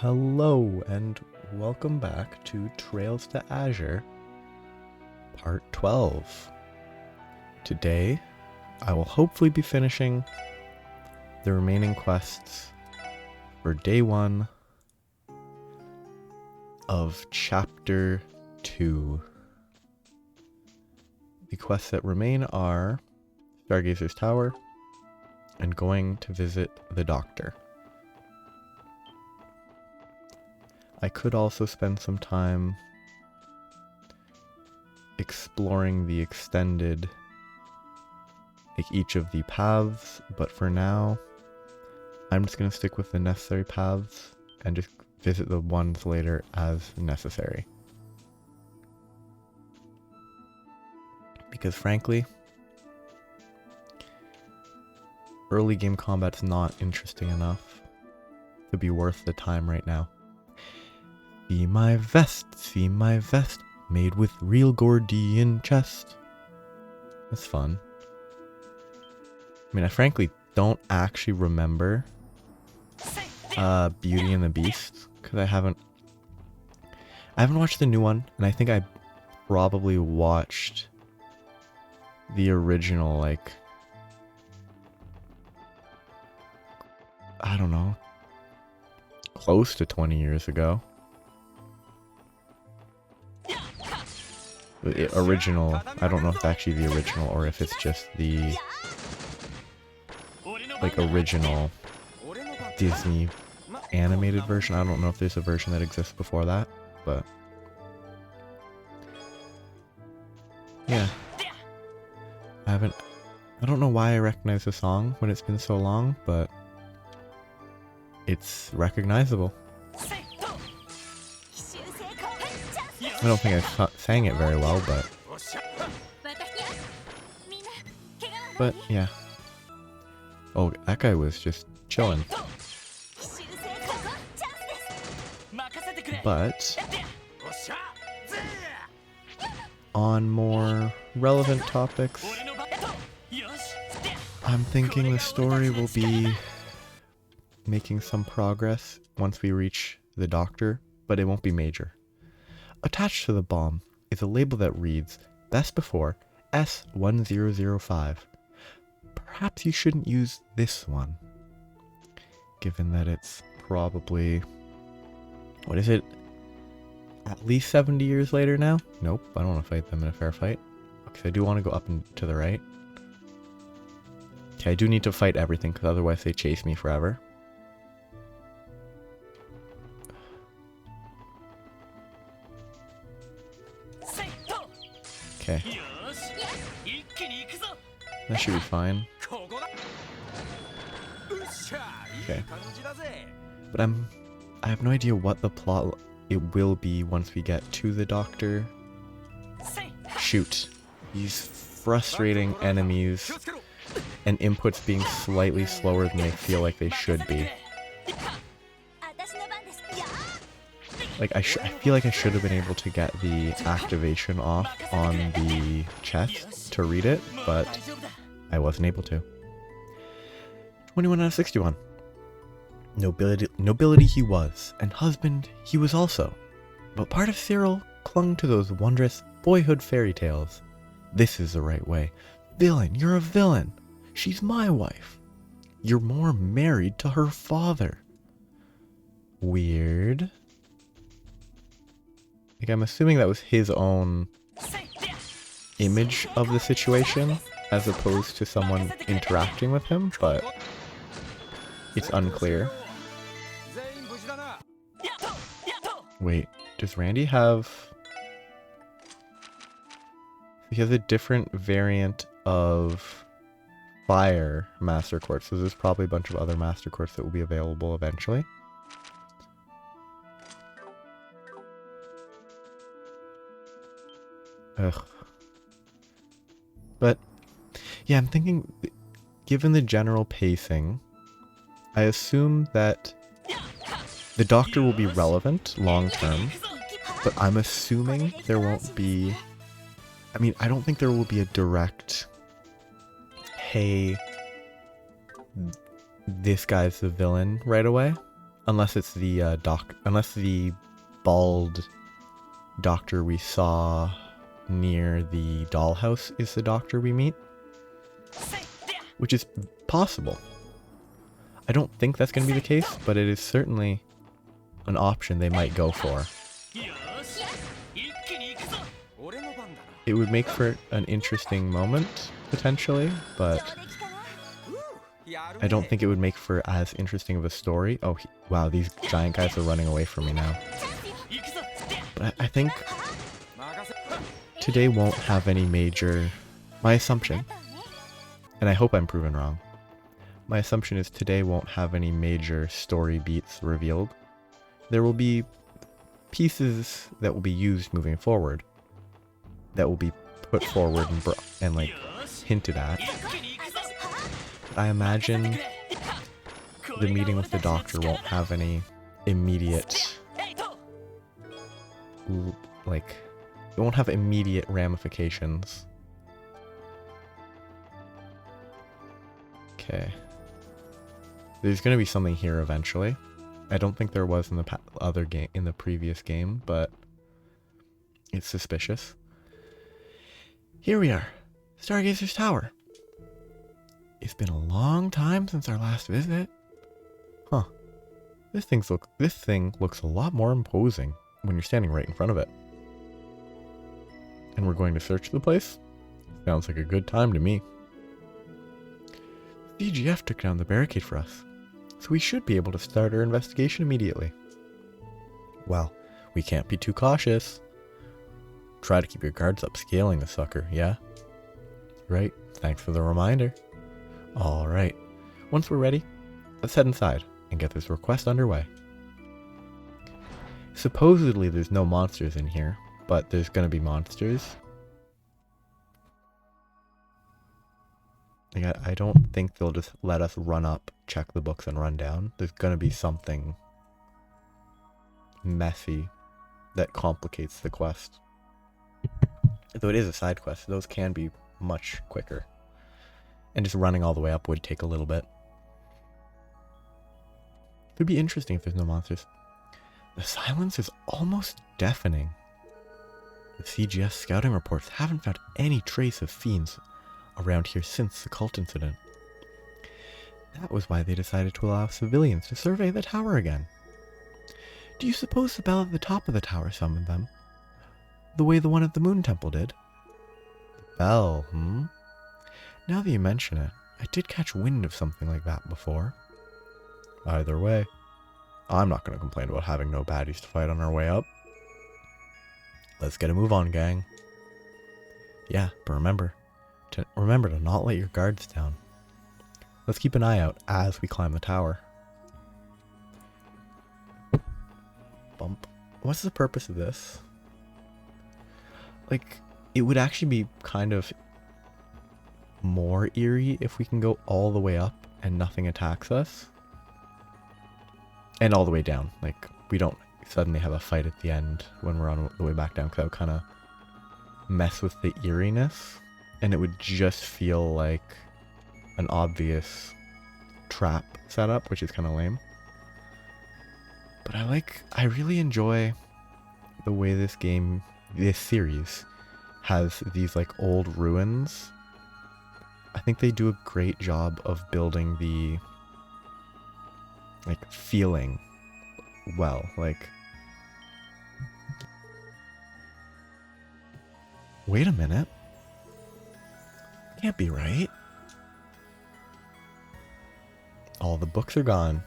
Hello and welcome back to Trails to Azure, part 12. Today, I will hopefully be finishing the remaining quests for day 1 of chapter 2. The quests that remain are Stargazer's Tower and going to visit the doctor. I could also spend some time exploring the extended, each of the paths, but for now, I'm just going to stick with the necessary paths and just visit the ones later as necessary. Because frankly, early game combat's not interesting enough to be worth the time right now. See my vest, made with real Gordian chest. That's fun. I mean, I frankly don't actually remember Beauty and the Beast, because I haven't watched the new one, and I think I probably watched the original, like, I don't know, close to 20 years ago. The original, I don't know if it's actually the original or if it's just the, like, original Disney animated version. I don't know if there's a version that exists before that, but yeah. I don't know why I recognize the song when it's been so long, but it's recognizable. I don't think I sang it very well, but yeah. Oh, that guy was just chilling. But on more relevant topics, I'm thinking the story will be making some progress once we reach the doctor, but it won't be major. Attached to the bomb is a label that reads, Best Before S1005. Perhaps you shouldn't use this one, given that it's probably, what is it, at least 70 years later now? Nope, I don't want to fight them in a fair fight, because I do want to go up and to the right. Okay, I do need to fight everything, because otherwise they chase me forever. Okay. That should be fine. Okay. But I have no idea what the plot it will be once we get to the doctor. Shoot. These frustrating enemies and inputs being slightly slower than they feel like they should be. Like, I feel like I should have been able to get the activation off on the chest to read it, but I wasn't able to. 21 out of 61. Nobility he was, and husband he was also. But part of Cyril clung to those wondrous boyhood fairy tales. This is the right way. Villain, you're a villain. She's my wife. You're more married to her father. Weird. Like, I'm assuming that was his own image of the situation, as opposed to someone interacting with him, but it's unclear. Wait, does Randy have... He has a different variant of fire master quartz, so there's probably a bunch of other master quartz that will be available eventually. Ugh. But, yeah, I'm thinking, given the general pacing, I assume that the doctor will be relevant long-term, but I'm assuming there won't be... I mean, I don't think there will be a direct, hey, this guy's the villain right away. Unless it's the unless the bald doctor we saw near the dollhouse is the doctor we meet, which is possible. I don't think that's going to be the case, but it is certainly an option they might go for. It would make for an interesting moment, potentially, but I don't think it would make for as interesting of a story. Oh, wow, these giant guys are running away from me now. But I think today won't have any major... My assumption, and I hope I'm proven wrong, my assumption is today won't have any major story beats revealed. There will be pieces that will be used moving forward, that will be put forward and like hinted at. I imagine the meeting with the doctor won't have any immediate, like, it won't have immediate ramifications. Okay. There's gonna be something here eventually. I don't think there was in the in the previous game, but it's suspicious. Here we are, Stargazer's Tower. It's been a long time since our last visit. Huh. This thing looks a lot more imposing when you're standing right in front of it. And we're going to search the place? Sounds like a good time to me. The CGF took down the barricade for us, so we should be able to start our investigation immediately. Well, we can't be too cautious. Try to keep your guards up scaling the sucker, yeah? Right, thanks for the reminder. Alright, once we're ready, let's head inside and get this request underway. Supposedly there's no monsters in here, but there's gonna be monsters. Like, I don't think they'll just let us run up, check the books, and run down. There's gonna be something messy that complicates the quest. Though it is a side quest, those can be much quicker. And just running all the way up would take a little bit. It would be interesting if there's no monsters. The silence is almost deafening. The CGS scouting reports haven't found any trace of fiends around here since the cult incident. That was why they decided to allow civilians to survey the tower again. Do you suppose the bell at the top of the tower summoned them? The way the one at the Moon Temple did? The bell, Now that you mention it, I did catch wind of something like that before. Either way, I'm not going to complain about having no baddies to fight on our way up. Let's get a move on, gang. Yeah, but remember to not let your guards down. Let's keep an eye out as we climb the tower. Bump. What's the purpose of this? Like, it would actually be kind of more eerie if we can go all the way up and nothing attacks us. And all the way down. Like, we don't suddenly have a fight at the end when we're on the way back down, because that would kind of mess with the eeriness. And it would just feel like an obvious trap setup, which is kind of lame. But I really enjoy the way this series has these like old ruins. I think they do a great job of building the like feeling well. Like, wait a minute. Can't be right. All the books are gone.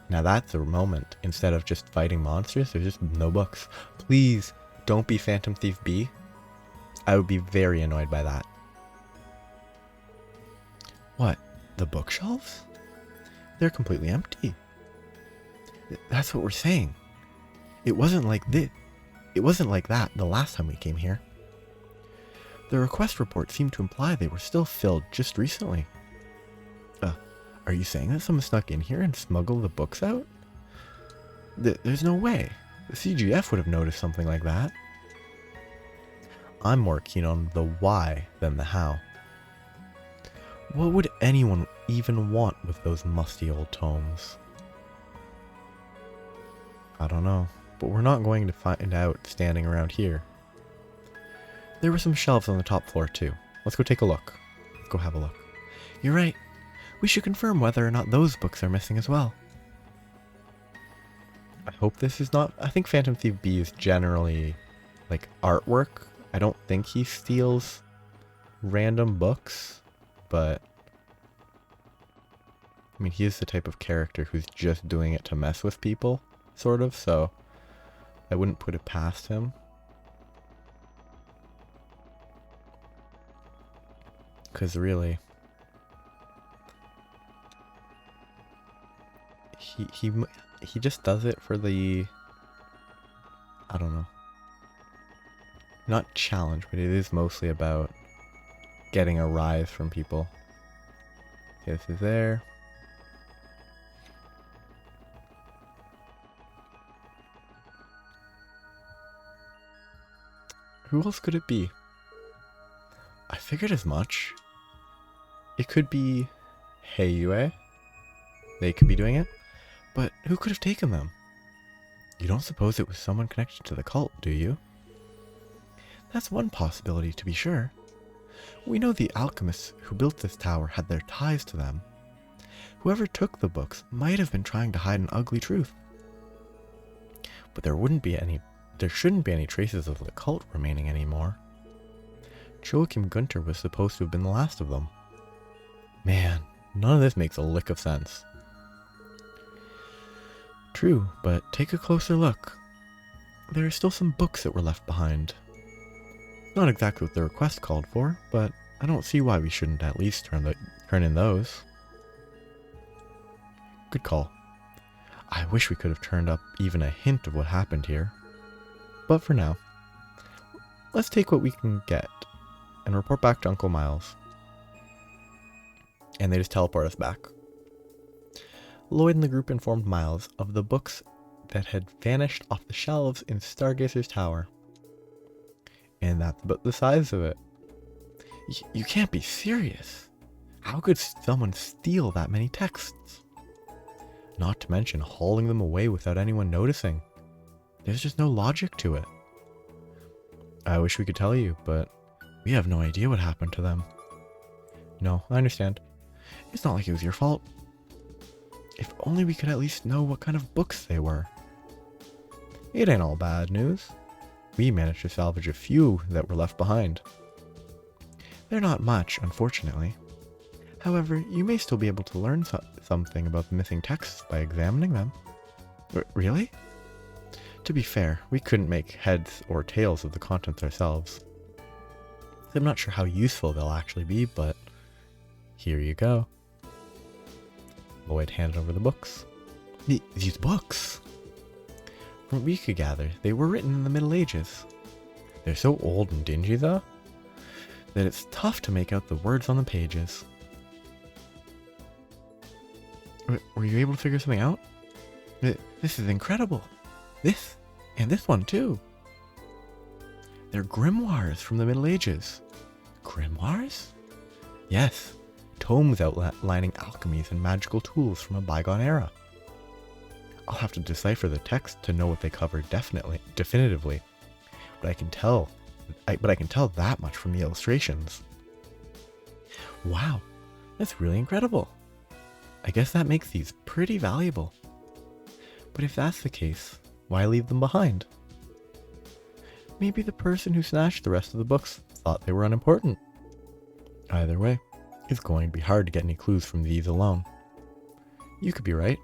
Now that's a moment. Instead of just fighting monsters, there's just no books. Please don't be Phantom Thief B. I would be very annoyed by that. What? The bookshelves? They're completely empty. That's what we're saying. It wasn't like this. It wasn't like that the last time we came here. The request report seemed to imply they were still filled just recently. Are you saying that someone snuck in here and smuggled the books out? There's no way. The CGF would have noticed something like that. I'm more keen on the why than the how. What would anyone even want with those musty old tomes? I don't know, but we're not going to find out standing around here. There were some shelves on the top floor too. Let's go take a look. Let's go have a look. You're right. We should confirm whether or not those books are missing as well. I hope this is not... I think Phantom Thief B is generally like artwork. I don't think he steals random books, but I mean, he is the type of character who's just doing it to mess with people, sort of, so I wouldn't put it past him. Because really, he just does it for the, I don't know, not challenge, but it is mostly about getting a rise from people. Okay, this is there. Who else could it be? I figured as much. It could be Heiyue. They could be doing it. But who could have taken them? You don't suppose it was someone connected to the cult, do you? That's one possibility, to be sure. We know the alchemists who built this tower had their ties to them. Whoever took the books might have been trying to hide an ugly truth. But there shouldn't be any traces of the cult remaining anymore. Joachim Gunter was supposed to have been the last of them. Man, none of this makes a lick of sense. True, but take a closer look. There are still some books that were left behind. Not exactly what the request called for, but I don't see why we shouldn't at least turn in those. Good call. I wish we could have turned up even a hint of what happened here. But for now, let's take what we can get and report back to Uncle Miles. And they just teleport us back. Lloyd and the group informed Miles of the books that had vanished off the shelves in Stargazer's Tower. And that's about the size of it. You can't be serious. How could someone steal that many texts? Not to mention hauling them away without anyone noticing. There's just no logic to it. I wish we could tell you, but we have no idea what happened to them. No, I understand. It's not like it was your fault. If only we could at least know what kind of books they were. It ain't all bad news. We managed to salvage a few that were left behind. They're not much, unfortunately. However, you may still be able to learn something about the missing texts by examining them. Really? To be fair, we couldn't make heads or tails of the contents ourselves. I'm not sure how useful they'll actually be, but here you go. Lloyd handed over the books. These books? From what we could gather, they were written in the Middle Ages. They're so old and dingy, though, that it's tough to make out the words on the pages. Were you able to figure something out? This is incredible. This, and this one too. They're grimoires from the Middle Ages. Grimoires? Yes, tomes outlining alchemies and magical tools from a bygone era. I'll have to decipher the text to know what they cover definitively, but I can tell that much from the illustrations. Wow, that's really incredible. I guess that makes these pretty valuable. But if that's the case, why leave them behind? Maybe the person who snatched the rest of the books thought they were unimportant. Either way, it's going to be hard to get any clues from these alone. You could be right.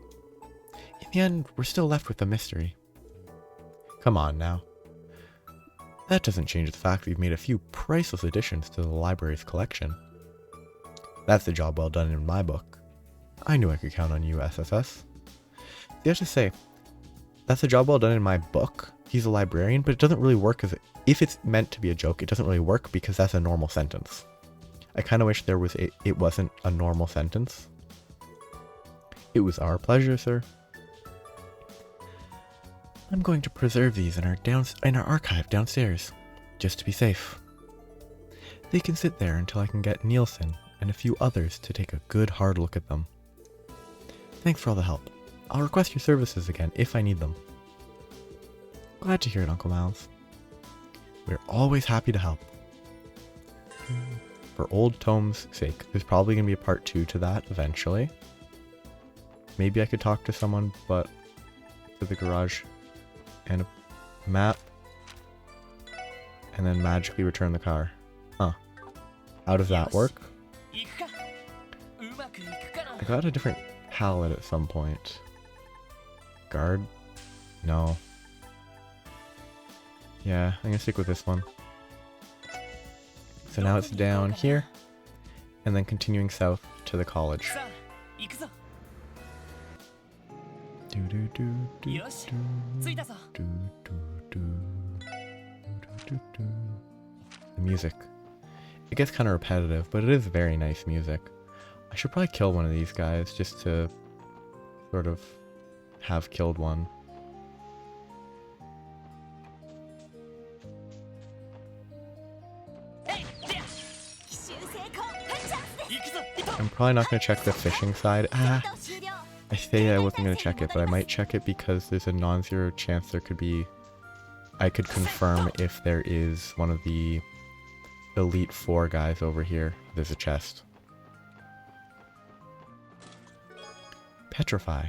In the end, we're still left with a mystery. Come on now. That doesn't change the fact that we've made a few priceless additions to the library's collection. That's a job well done in my book. I knew I could count on you, SSS. You have to say, that's a job well done in my book. He's a librarian, but it doesn't really work if it's meant to be a joke, it doesn't really work because that's a normal sentence. I kind of wish it wasn't a normal sentence. It was our pleasure, sir. I'm going to preserve these in our archive downstairs, just to be safe. They can sit there until I can get Nielsen and a few others to take a good hard look at them. Thanks for all the help. I'll request your services again if I need them. Glad to hear it, Uncle Miles. We're always happy to help. For old Tome's sake, there's probably going to be a part 2 to that eventually. Maybe I could talk to someone, but to the garage and a map, and then magically return the car. Huh. How does that work? I got a different palette at some point. Guard? No. Yeah, I'm gonna stick with this one. So now it's down here, and then continuing south to the college. The music. It gets kind of repetitive, but it is very nice music. I should probably kill one of these guys just to sort of have killed one. I'm probably not going to check the fishing side. I say I wasn't going to check it, but I might check it because there's a non-zero chance there could be... I could confirm if there is one of the Elite 4 guys over here. There's a chest. Petrify.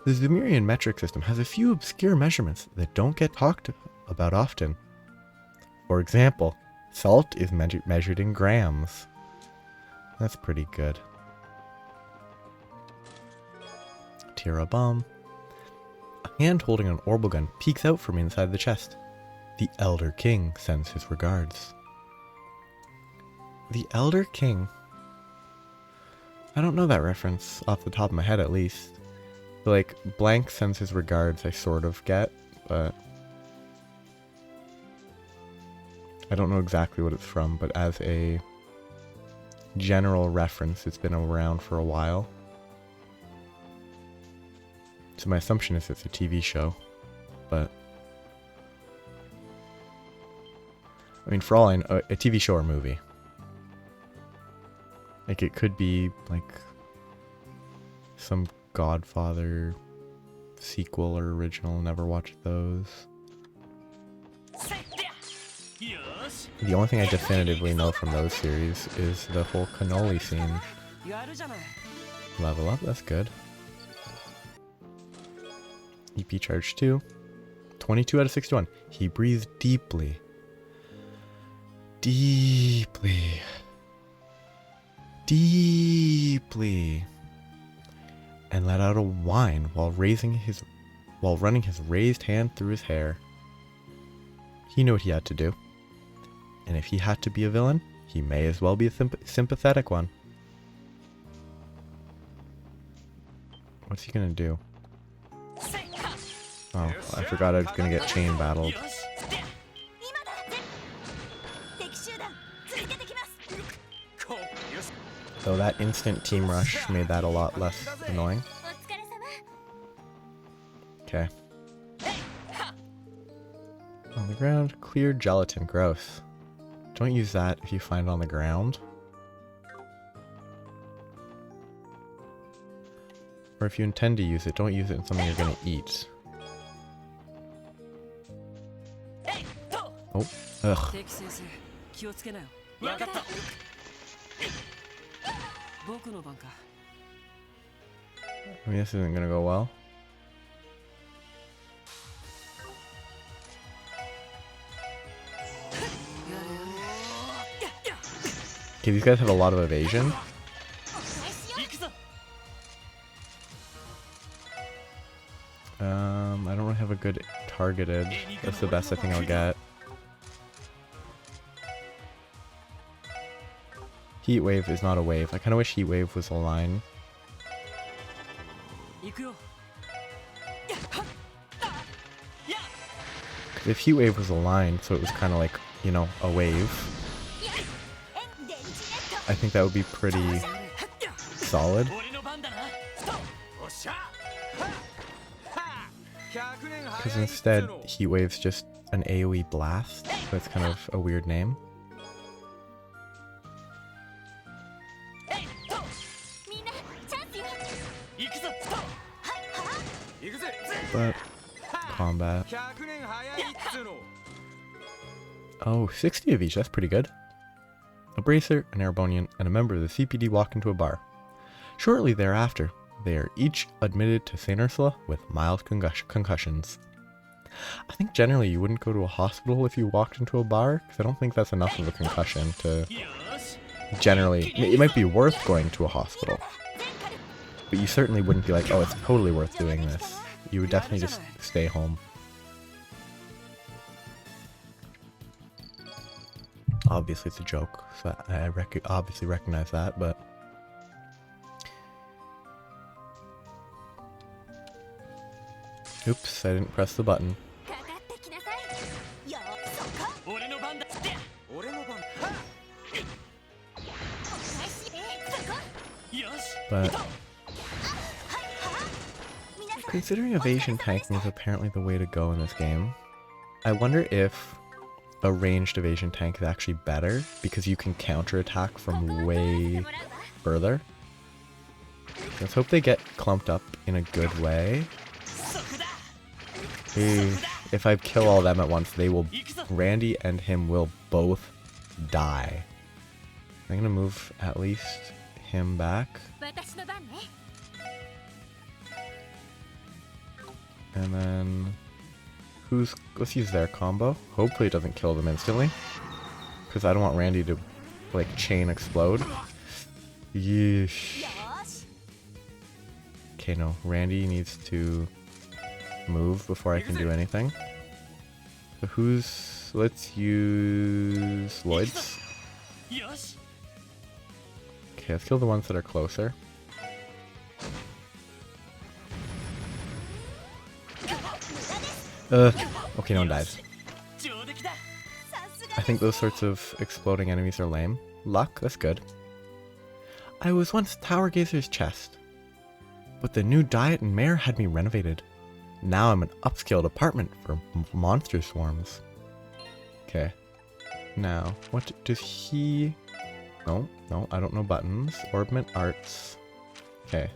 The Zemurian metric system has a few obscure measurements that don't get talked about often. For example, salt is measured in grams. That's pretty good. Tira bomb. A hand holding an orbital gun peeks out from inside the chest. The Elder King sends his regards. The Elder King. I don't know that reference off the top of my head, at least. Like, blank sends his regards I sort of get, but I don't know exactly what it's from, but as a general reference, it's been around for a while. So my assumption is it's a TV show, but I mean, for all I know, a TV show or movie. Like, it could be like some Godfather sequel or original. Never watched those. The only thing I definitively know from those series is the whole cannoli scene. Level up, that's good. EP charge 2. 22 out of 61. He breathed deeply. Deeply. Deeply. And let out a whine while running his raised hand through his hair. He knew what he had to do. And if he had to be a villain, he may as well be a sympathetic one. What's he gonna do? Oh, I forgot I was gonna get chain battled. Though that instant team rush made that a lot less annoying. Okay. On the ground, clear gelatin, gross. Don't use that if you find it on the ground. Or if you intend to use it, don't use it in something you're gonna eat. Oh, ugh. I mean, this isn't gonna go well. Okay, these guys have a lot of evasion. I don't really have a good targeted. That's the best I think I'll get. Heat wave is not a wave. I kind of wish heat wave was a line. If heat wave was a line, so it was kind of like, you know, a wave, I think that would be pretty solid. Because instead, heat wave's just an AoE blast. That's kind of a weird name. But combat. Oh, 60 of each, that's pretty good. A bracer, an Erebonian, and a member of the CPD walk into a bar. Shortly thereafter, they are each admitted to St. Ursula with mild concussions. I think generally you wouldn't go to a hospital if you walked into a bar, because I don't think that's enough of a concussion to generally... It might be worth going to a hospital, but you certainly wouldn't be like, oh, it's totally worth doing this. You would definitely just stay home. Obviously it's a joke, so I obviously recognize that, but... Oops, I didn't press the button. But... considering evasion tanking is apparently the way to go in this game, I wonder if a ranged evasion tank is actually better because you can counterattack from way further. Let's hope they get clumped up in a good way. If I kill all of them at once, they will... Randy and him will both die. I'm gonna move at least him back. And then... let's use their combo. Hopefully it doesn't kill them instantly. Because I don't want Randy to, like, chain explode. Yeesh. Okay, no. Randy needs to move before I can do anything. So who's... let's use Lloyd's. Okay, let's kill the ones that are closer. Okay, no one died. I think those sorts of exploding enemies are lame. Luck, that's good. I was once Towergazer's chest, but the new diet and mayor had me renovated. Now I'm an upscaled apartment for monster swarms. Okay. Now, what does he... No, I don't know buttons. Orbment arts. Okay.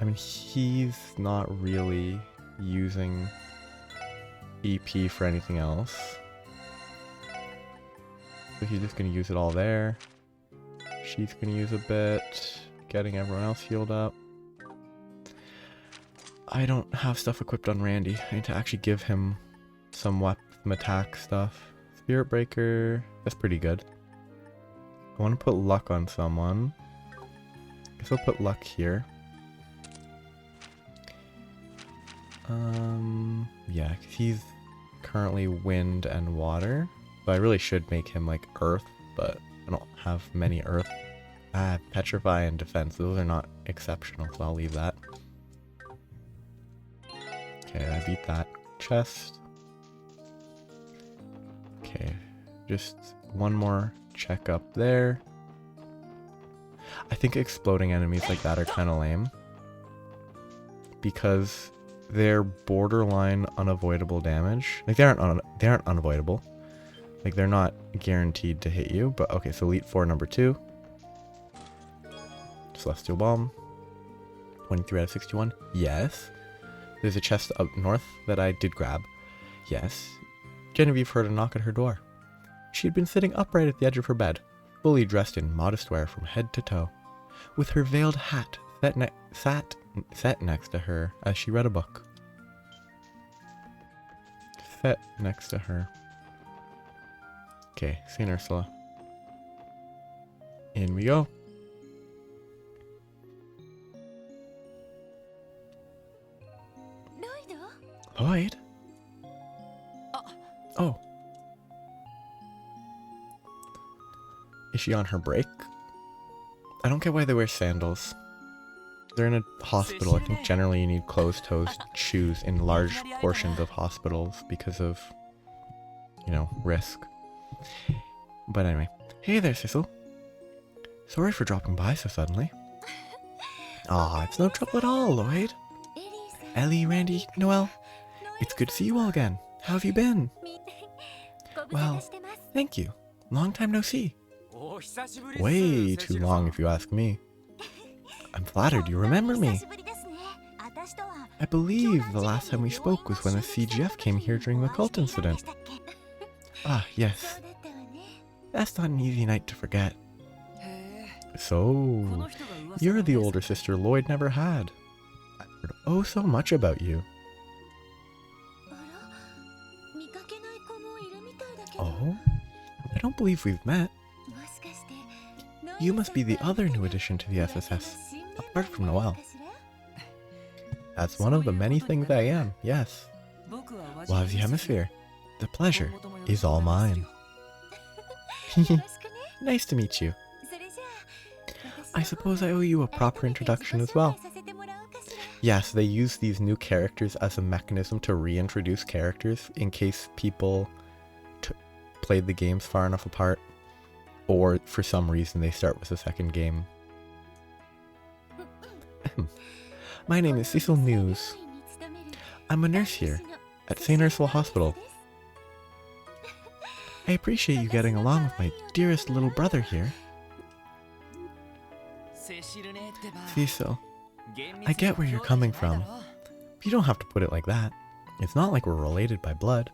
I mean, he's not really using EP for anything else. So he's just going to use it all there. She's going to use a bit. Getting everyone else healed up. I don't have stuff equipped on Randy. I need to actually give him some weapon attack stuff. Spirit Breaker. That's pretty good. I want to put luck on someone. I guess I'll put luck here. Yeah, 'cause he's currently wind and water. So I really should make him like earth, but I don't have many earth. Petrify and defense. Those are not exceptional, so I'll leave that. Okay, I beat that. Chest. Okay, just one more check up there. I think exploding enemies like that are kind of lame, because they're borderline unavoidable damage. Like they aren't unavoidable. Like they're not guaranteed to hit you. But okay, so Elite 4 number 2. Celestial Bomb. 23 out of 61. Yes. There's a chest up north that I did grab. Yes. Genevieve heard a knock at her door. She had been sitting upright at the edge of her bed, fully dressed in modest wear from head to toe, with her veiled hat set next to her as she read a book. Set next to her. Okay, St. Ursula. In we go. Lloyd? Oh. Is she on her break? I don't get why they wear sandals. They're in a hospital. I think generally you need closed-toed shoes in large portions of hospitals because of, you know, risk. But anyway. Hey there, Sissel. Sorry for dropping by so suddenly. Aw, it's no trouble at all, Lloyd. Ellie, Randy, Noelle. It's good to see you all again. How have you been? Well, thank you. Long time no see. Way too long if you ask me. I'm flattered you remember me. I believe the last time we spoke was when the CGF came here during the cult incident. Ah, yes. That's not an easy night to forget. So, you're the older sister Lloyd never had. I've heard oh so much about you. Oh? I don't believe we've met. You must be the other new addition to the SSS, apart from Noelle. That's one of the many things I am, yes. Wazi Hemisphere, the pleasure is all mine. Nice to meet you. I suppose I owe you a proper introduction as well. Yes, they use these new characters as a mechanism to reintroduce characters in case people played the games far enough apart, or for some reason they start with a second game. My name is Cecil News. I'm a nurse here at St. Ursula Hospital. I appreciate you getting along with my dearest little brother here. Cecil, I get where you're coming from. But you don't have to put it like that. It's not like we're related by blood.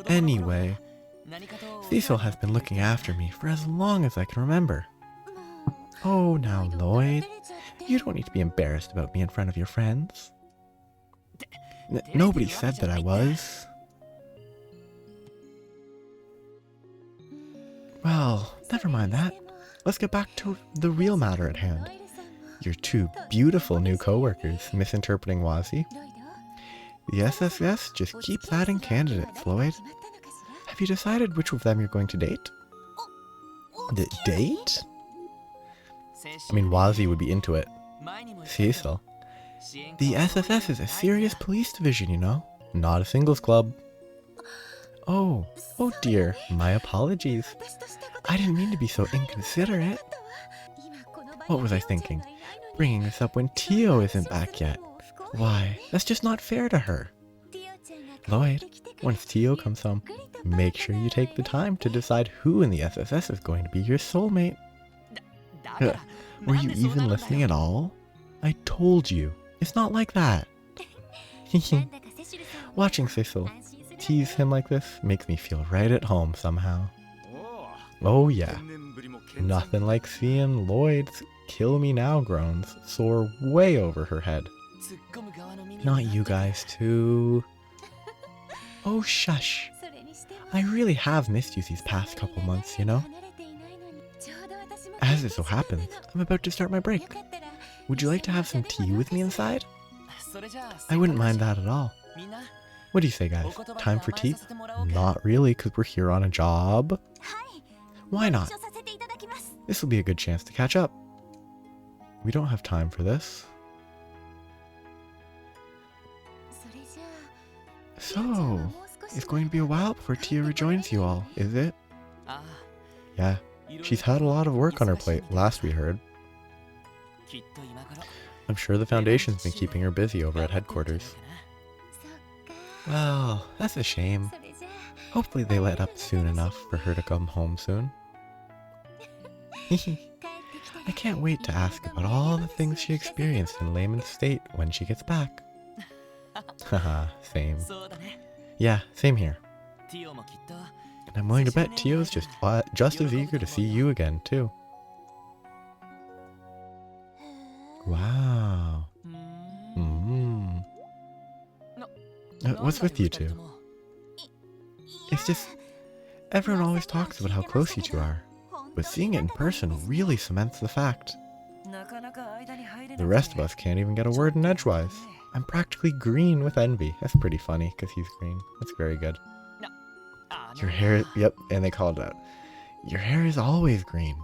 Anyway, Cecil has been looking after me for as long as I can remember. Oh, now, Lloyd, you don't need to be embarrassed about me in front of your friends. Nobody said that I was. Well, never mind that. Let's get back to the real matter at hand. Your two beautiful new co-workers misinterpreting Wazi. The SSS just keeps adding candidates, Lloyd. Have you decided which of them you're going to date? Date? I mean, Wazi would be into it. Cecil. The SSS is a serious police division, you know? Not a singles club. Oh dear, my apologies. I didn't mean to be so inconsiderate. What was I thinking? Bringing this up when Tio isn't back yet. Why, that's just not fair to her. Lloyd, once Tio comes home, make sure you take the time to decide who in the SSS is going to be your soulmate. Were you even listening at all? I told you, it's not like that. Watching Cecil tease him like this makes me feel right at home somehow. Oh yeah, nothing like seeing Lloyd's kill me now groans soar way over her head. Not you guys too. Oh shush. I really have missed you these past couple months, you know? As it so happens, I'm about to start my break. Would you like to have some tea with me inside? I wouldn't mind that at all. What do you say, guys? Time for tea? Not really, because we're here on a job. Why not? This will be a good chance to catch up. We don't have time for this. So, it's going to be a while before Tia rejoins you all, is it? Yeah, she's had a lot of work on her plate, last we heard. I'm sure the Foundation's been keeping her busy over at headquarters. Well, that's a shame. Hopefully they let up soon enough for her to come home soon. I can't wait to ask about all the things she experienced in Layman's State when she gets back. Haha, same. Yeah, same here. And I'm willing to bet Tio's just as eager to see you again, too. Wow. What's with you two? It's just, everyone always talks about how close you two are, but seeing it in person really cements the fact. The rest of us can't even get a word in edgewise. I'm practically green with envy. That's pretty funny, because he's green. That's very good. Your hair, yep, and they called it out. Your hair is always green.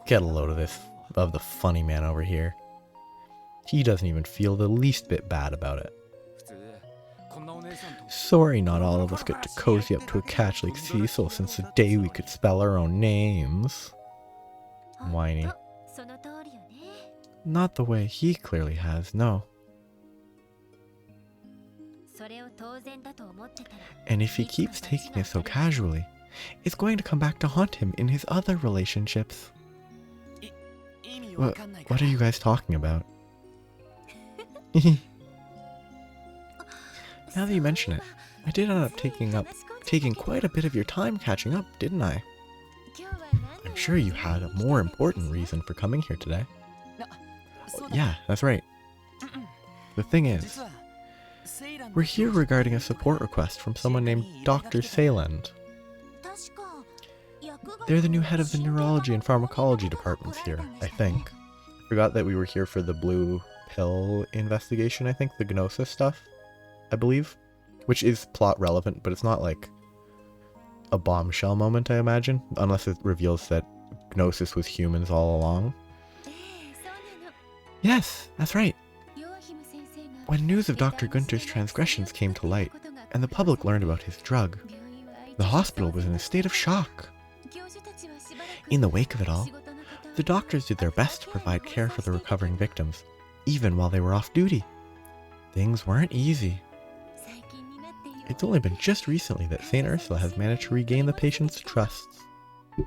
Get a load of this, of the funny man over here. He doesn't even feel the least bit bad about it. Sorry not all of us get to cozy up to a catch like Cecil since the day we could spell our own names. Whiny. Not the way he clearly has, no. And if he keeps taking it so casually, it's going to come back to haunt him in his other relationships. What are you guys talking about? Now that you mention it, I did end up taking quite a bit of your time catching up, didn't I? I'm sure you had a more important reason for coming here today. Oh, yeah, that's right. The thing is, we're here regarding a support request from someone named Dr. Sayland. They're the new head of the neurology and pharmacology departments here, I think. I forgot that we were here for the blue pill investigation, I think, the Gnosis stuff, I believe. Which is plot relevant, but it's not like a bombshell moment, I imagine, unless it reveals that Gnosis was humans all along. Yes, that's right. When news of Dr. Gunter's transgressions came to light, and the public learned about his drug, the hospital was in a state of shock. In the wake of it all, the doctors did their best to provide care for the recovering victims, even while they were off duty. Things weren't easy. It's only been just recently that St. Ursula has managed to regain the patient's trusts. I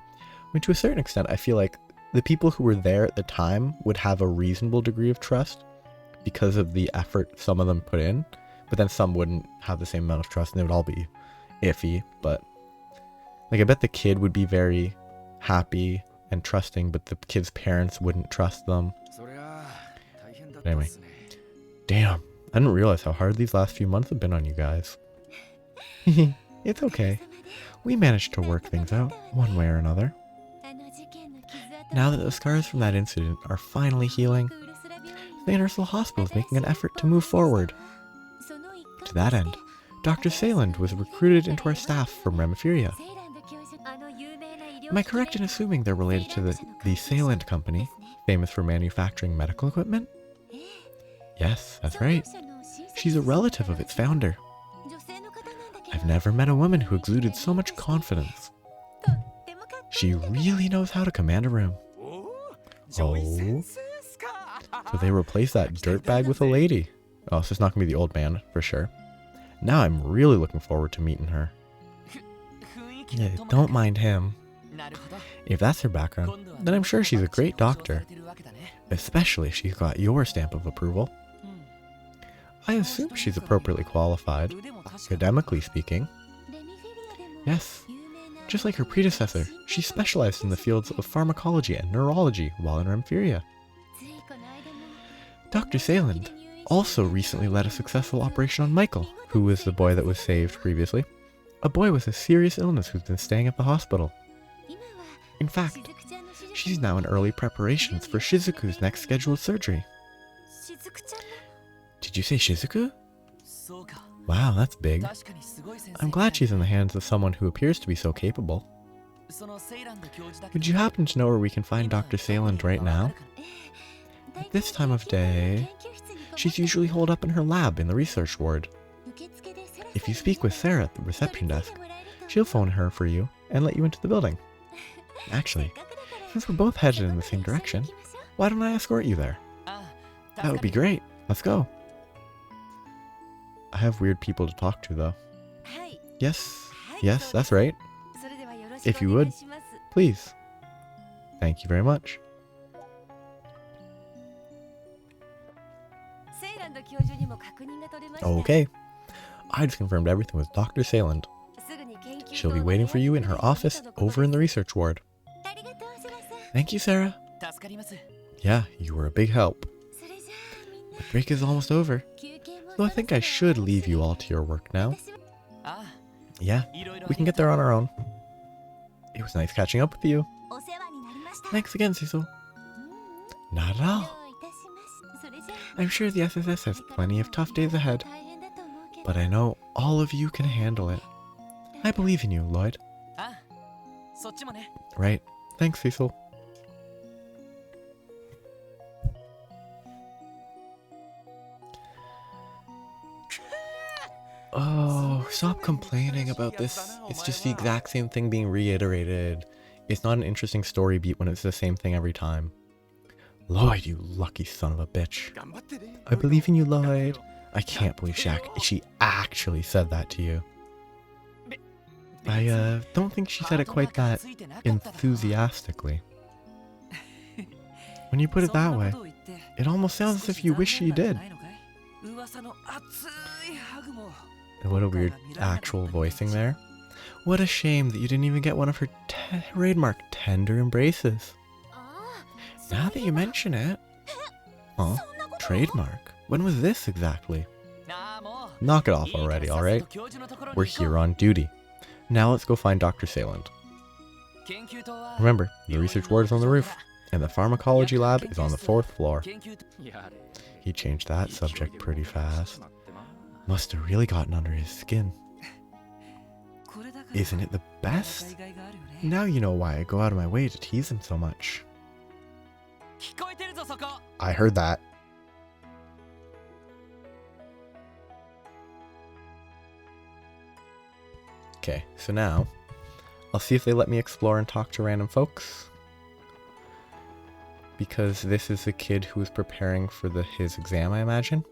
mean, to a certain extent, I feel like the people who were there at the time would have a reasonable degree of trust because of the effort some of them put in, but then some wouldn't have the same amount of trust and they would all be iffy. But like, I bet the kid would be very happy and trusting, but the kid's parents wouldn't trust them. But anyway, damn, I didn't realize how hard these last few months have been on you guys. It's okay. We managed to work things out, one way or another. Now that the scars from that incident are finally healing, St. Ursula Hospital is making an effort to move forward. To that end, Dr. Sayland was recruited into our staff from Remiferia. Am I correct in assuming they're related to the Sayland Company, famous for manufacturing medical equipment? Yes, that's right. She's a relative of its founder. I've never met a woman who exuded so much confidence. She really knows how to command a room. Oh. So they replaced that dirtbag with a lady. Oh, so it's not going to be the old man, for sure. Now I'm really looking forward to meeting her. Yeah, don't mind him. If that's her background, then I'm sure she's a great doctor. Especially if she's got your stamp of approval. I assume she's appropriately qualified, academically speaking. Yes, just like her predecessor, she specialized in the fields of pharmacology and neurology while in Remiferia. Dr. Sayland also recently led a successful operation on Michael, who was the boy that was saved previously. A boy with a serious illness who's been staying at the hospital. In fact, she's now in early preparations for Shizuku's next scheduled surgery. Did you say Shizuku? Wow, that's big. I'm glad she's in the hands of someone who appears to be so capable. Would you happen to know where we can find Dr. Sayland right now? At this time of day, she's usually holed up in her lab in the research ward. If you speak with Sarah at the reception desk, she'll phone her for you and let you into the building. Actually, since we're both headed in the same direction, why don't I escort you there? That would be great. Let's go. I have weird people to talk to, though. Yes, that's right. If you would, please. Thank you very much. Okay. I just confirmed everything with Dr. Sayland. She'll be waiting for you in her office over in the research ward. Thank you, Sarah. Yeah, you were a big help. The break is almost over, so I think I should leave you all to your work now. Yeah, we can get there on our own. It was nice catching up with you. Thanks again, Cecil. Not at all. I'm sure the SSS has plenty of tough days ahead, but I know all of you can handle it. I believe in you, Lloyd. Right. Thanks, Cecil. Oh, stop complaining about this. It's just the exact same thing being reiterated. It's not an interesting story beat when it's the same thing every time. Lloyd, you lucky son of a bitch. I believe in you, Lloyd. I can't believe she actually said that to you. I don't think she said it quite that enthusiastically. When you put it that way, it almost sounds as if you wish you did. What a weird actual voicing there. What a shame that you didn't even get one of her trademark tender embraces. Now that you mention it. Huh? Trademark? When was this exactly? Knock it off already, alright? We're here on duty. Now let's go find Dr. Sayland. Remember, the research ward is on the roof, and the pharmacology lab is on the 4th floor. He changed that subject pretty fast. Must have really gotten under his skin. Isn't it the best? Now you know why I go out of my way to tease him so much. I heard that. Okay, so now I'll see if they let me explore and talk to random folks. Because this is the kid who is preparing for his exam, I imagine.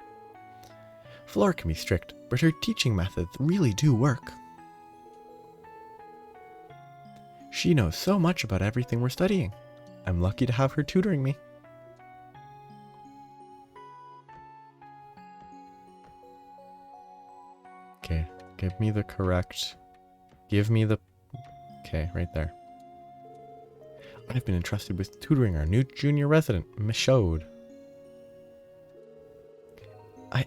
Flora can be strict, but her teaching methods really do work. She knows so much about everything we're studying. I'm lucky to have her tutoring me. Okay, give me the correct... Okay, right there. I've been entrusted with tutoring our new junior resident, Michaud.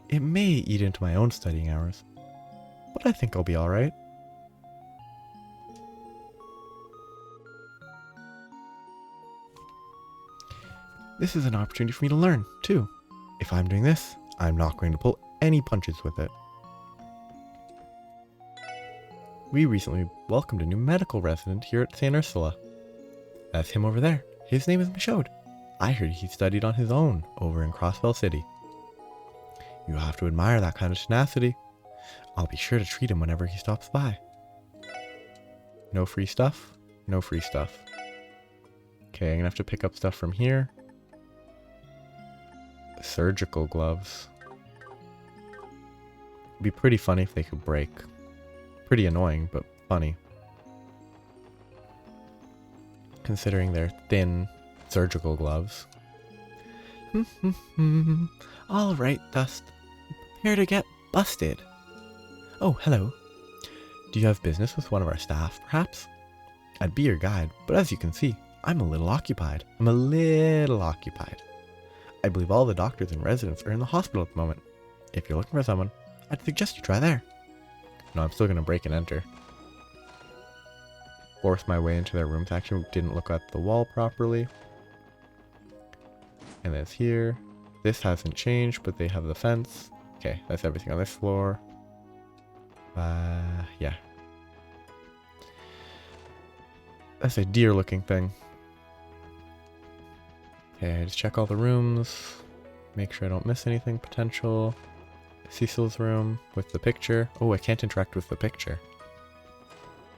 It may eat into my own studying hours, but I think I'll be alright. This is an opportunity for me to learn, too. If I'm doing this, I'm not going to pull any punches with it. We recently welcomed a new medical resident here at St. Ursula. That's him over there. His name is Michaud. I heard he studied on his own over in Crossbell City. You have to admire that kind of tenacity. I'll be sure to treat him whenever he stops by. No free stuff? No free stuff. Okay, I'm gonna have to pick up stuff from here. Surgical gloves. It'd be pretty funny if they could break. Pretty annoying, but funny. Considering they're thin surgical gloves. Alright, Dust. Prepare to get busted. Oh, hello. Do you have business with one of our staff, perhaps? I'd be your guide, but as you can see, I'm a little occupied. I believe all the doctors and residents are in the hospital at the moment. If you're looking for someone, I'd suggest you try there. No, I'm still going to break and enter. Force my way into their rooms. Actually, didn't look at the wall properly. And that's here. This hasn't changed, but they have the fence. Okay, that's everything on this floor. Yeah. That's a deer looking thing. Okay, just check all the rooms. Make sure I don't miss anything potential. Cecil's room with the picture. Oh, I can't interact with the picture.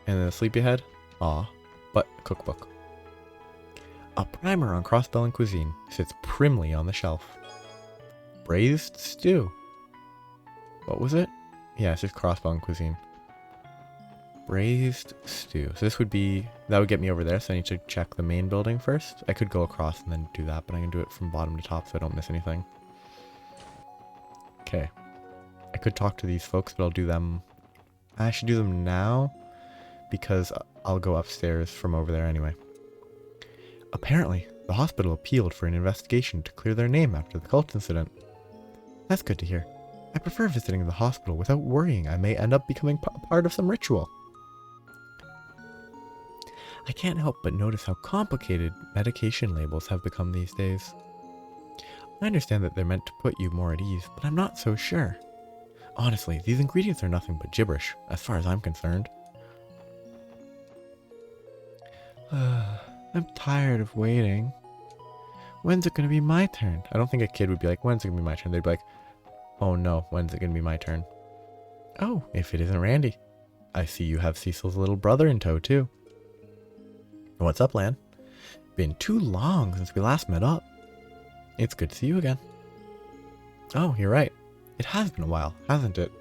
And then the sleepyhead. Aw, but cookbook. A primer on crossbell cuisine sits primly on the shelf. Braised stew. What was it? Yeah, it's just crossbell cuisine. Braised stew. So this would be, that would get me over there, so I need to check the main building first. I could go across and then do that, but I'm going to do it from bottom to top so I don't miss anything. Okay. I could talk to these folks, but I'll do them... I should do them now, because I'll go upstairs from over there anyway. Apparently, the hospital appealed for an investigation to clear their name after the cult incident. That's good to hear. I prefer visiting the hospital without worrying I may end up becoming part of some ritual. I can't help but notice how complicated medication labels have become these days. I understand that they're meant to put you more at ease, but I'm not so sure. Honestly, these ingredients are nothing but gibberish, as far as I'm concerned. I'm tired of waiting. When's it gonna be my turn? I don't think a kid would be like, when's it gonna be my turn? They'd be like, oh no, when's it gonna be my turn? Oh, if it isn't Randy. I see you have Cecil's little brother in tow too. What's up, Lan? Been too long since we last met up. It's good to see you again. Oh, you're right. It has been a while, hasn't it?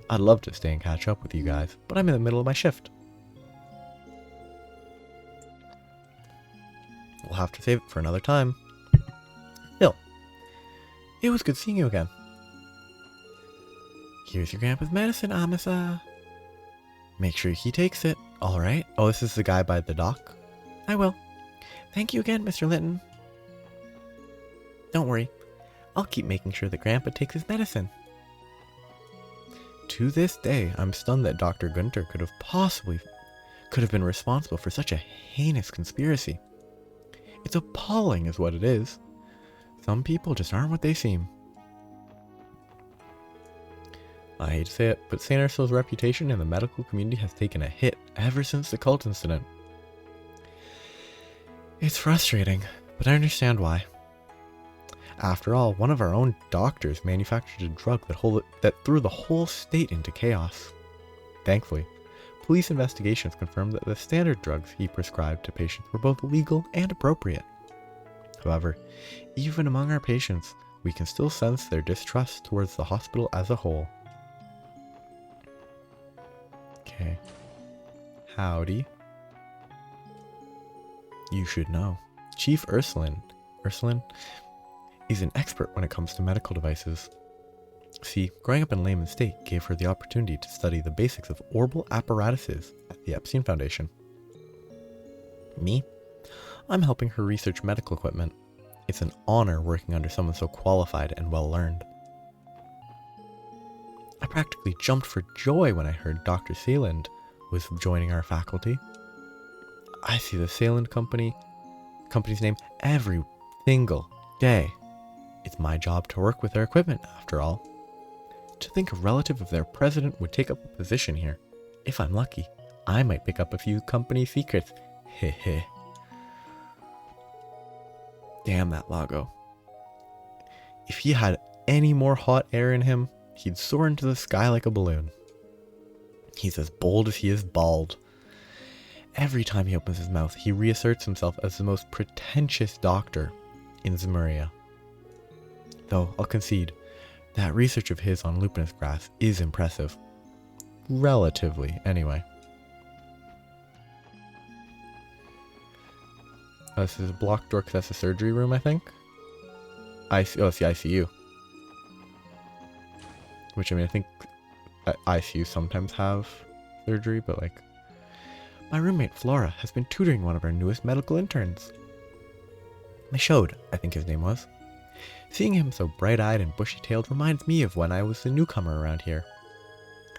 I'd love to stay and catch up with you guys, but I'm in the middle of my shift. we'll have to save it for another time. Still, it was good seeing you again. Here's your grandpa's medicine, Amasa. Make sure he takes it, alright? Oh, this is the guy by the dock? I will. Thank you again, Mr. Linton. Don't worry. I'll keep making sure that Grandpa takes his medicine. To this day, I'm stunned that Dr. Gunter could have been responsible for such a heinous conspiracy. It's appalling is what it is. Some people just aren't what they seem. I hate to say it, but St. Ursula's reputation in the medical community has taken a hit ever since the cult incident. It's frustrating, but I understand why. After all, one of our own doctors manufactured a drug that threw the whole state into chaos. Thankfully, police investigations confirmed that the standard drugs he prescribed to patients were both legal and appropriate. However, even among our patients, we can still sense their distrust towards the hospital as a whole. Okay. Howdy. You should know. Chief Ursuline is an expert when it comes to medical devices. See, growing up in Layman State gave her the opportunity to study the basics of orbital apparatuses at the Epstein Foundation. Me? I'm helping her research medical equipment. It's an honor working under someone so qualified and well-learned. I practically jumped for joy when I heard Dr. Sayland was joining our faculty. I see the Sayland company's name every single day. It's my job to work with their equipment, after all. To think a relative of their president would take up a position here. If I'm lucky, I might pick up a few company secrets. Heh. Damn that Lago. If he had any more hot air in him, he'd soar into the sky like a balloon. He's as bold as he is bald. Every time he opens his mouth, he reasserts himself as the most pretentious doctor in Zemuria. Though, I'll concede, that research of his on lupinous grass is impressive. Relatively, anyway. This is a blocked door because that's a surgery room, I think. It's the ICU. Which, I mean, I think ICU sometimes have surgery, but like... My roommate, Flora, has been tutoring one of our newest medical interns. Michaud, I think his name was. Seeing him so bright-eyed and bushy-tailed reminds me of when I was the newcomer around here.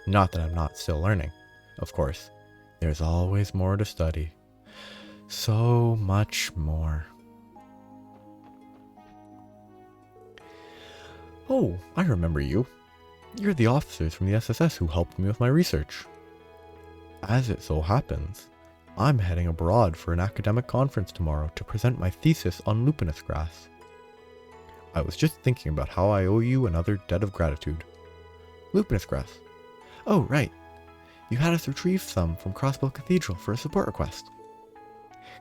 Not that I'm not still learning. Of course, there's always more to study. So much more. Oh, I remember you. You're the officers from the SSS who helped me with my research. As it so happens, I'm heading abroad for an academic conference tomorrow to present my thesis on lupinous grass. I was just thinking about how I owe you another debt of gratitude. Lupinous grass. Oh, right. You had us retrieve some from Crossbow Cathedral for a support request.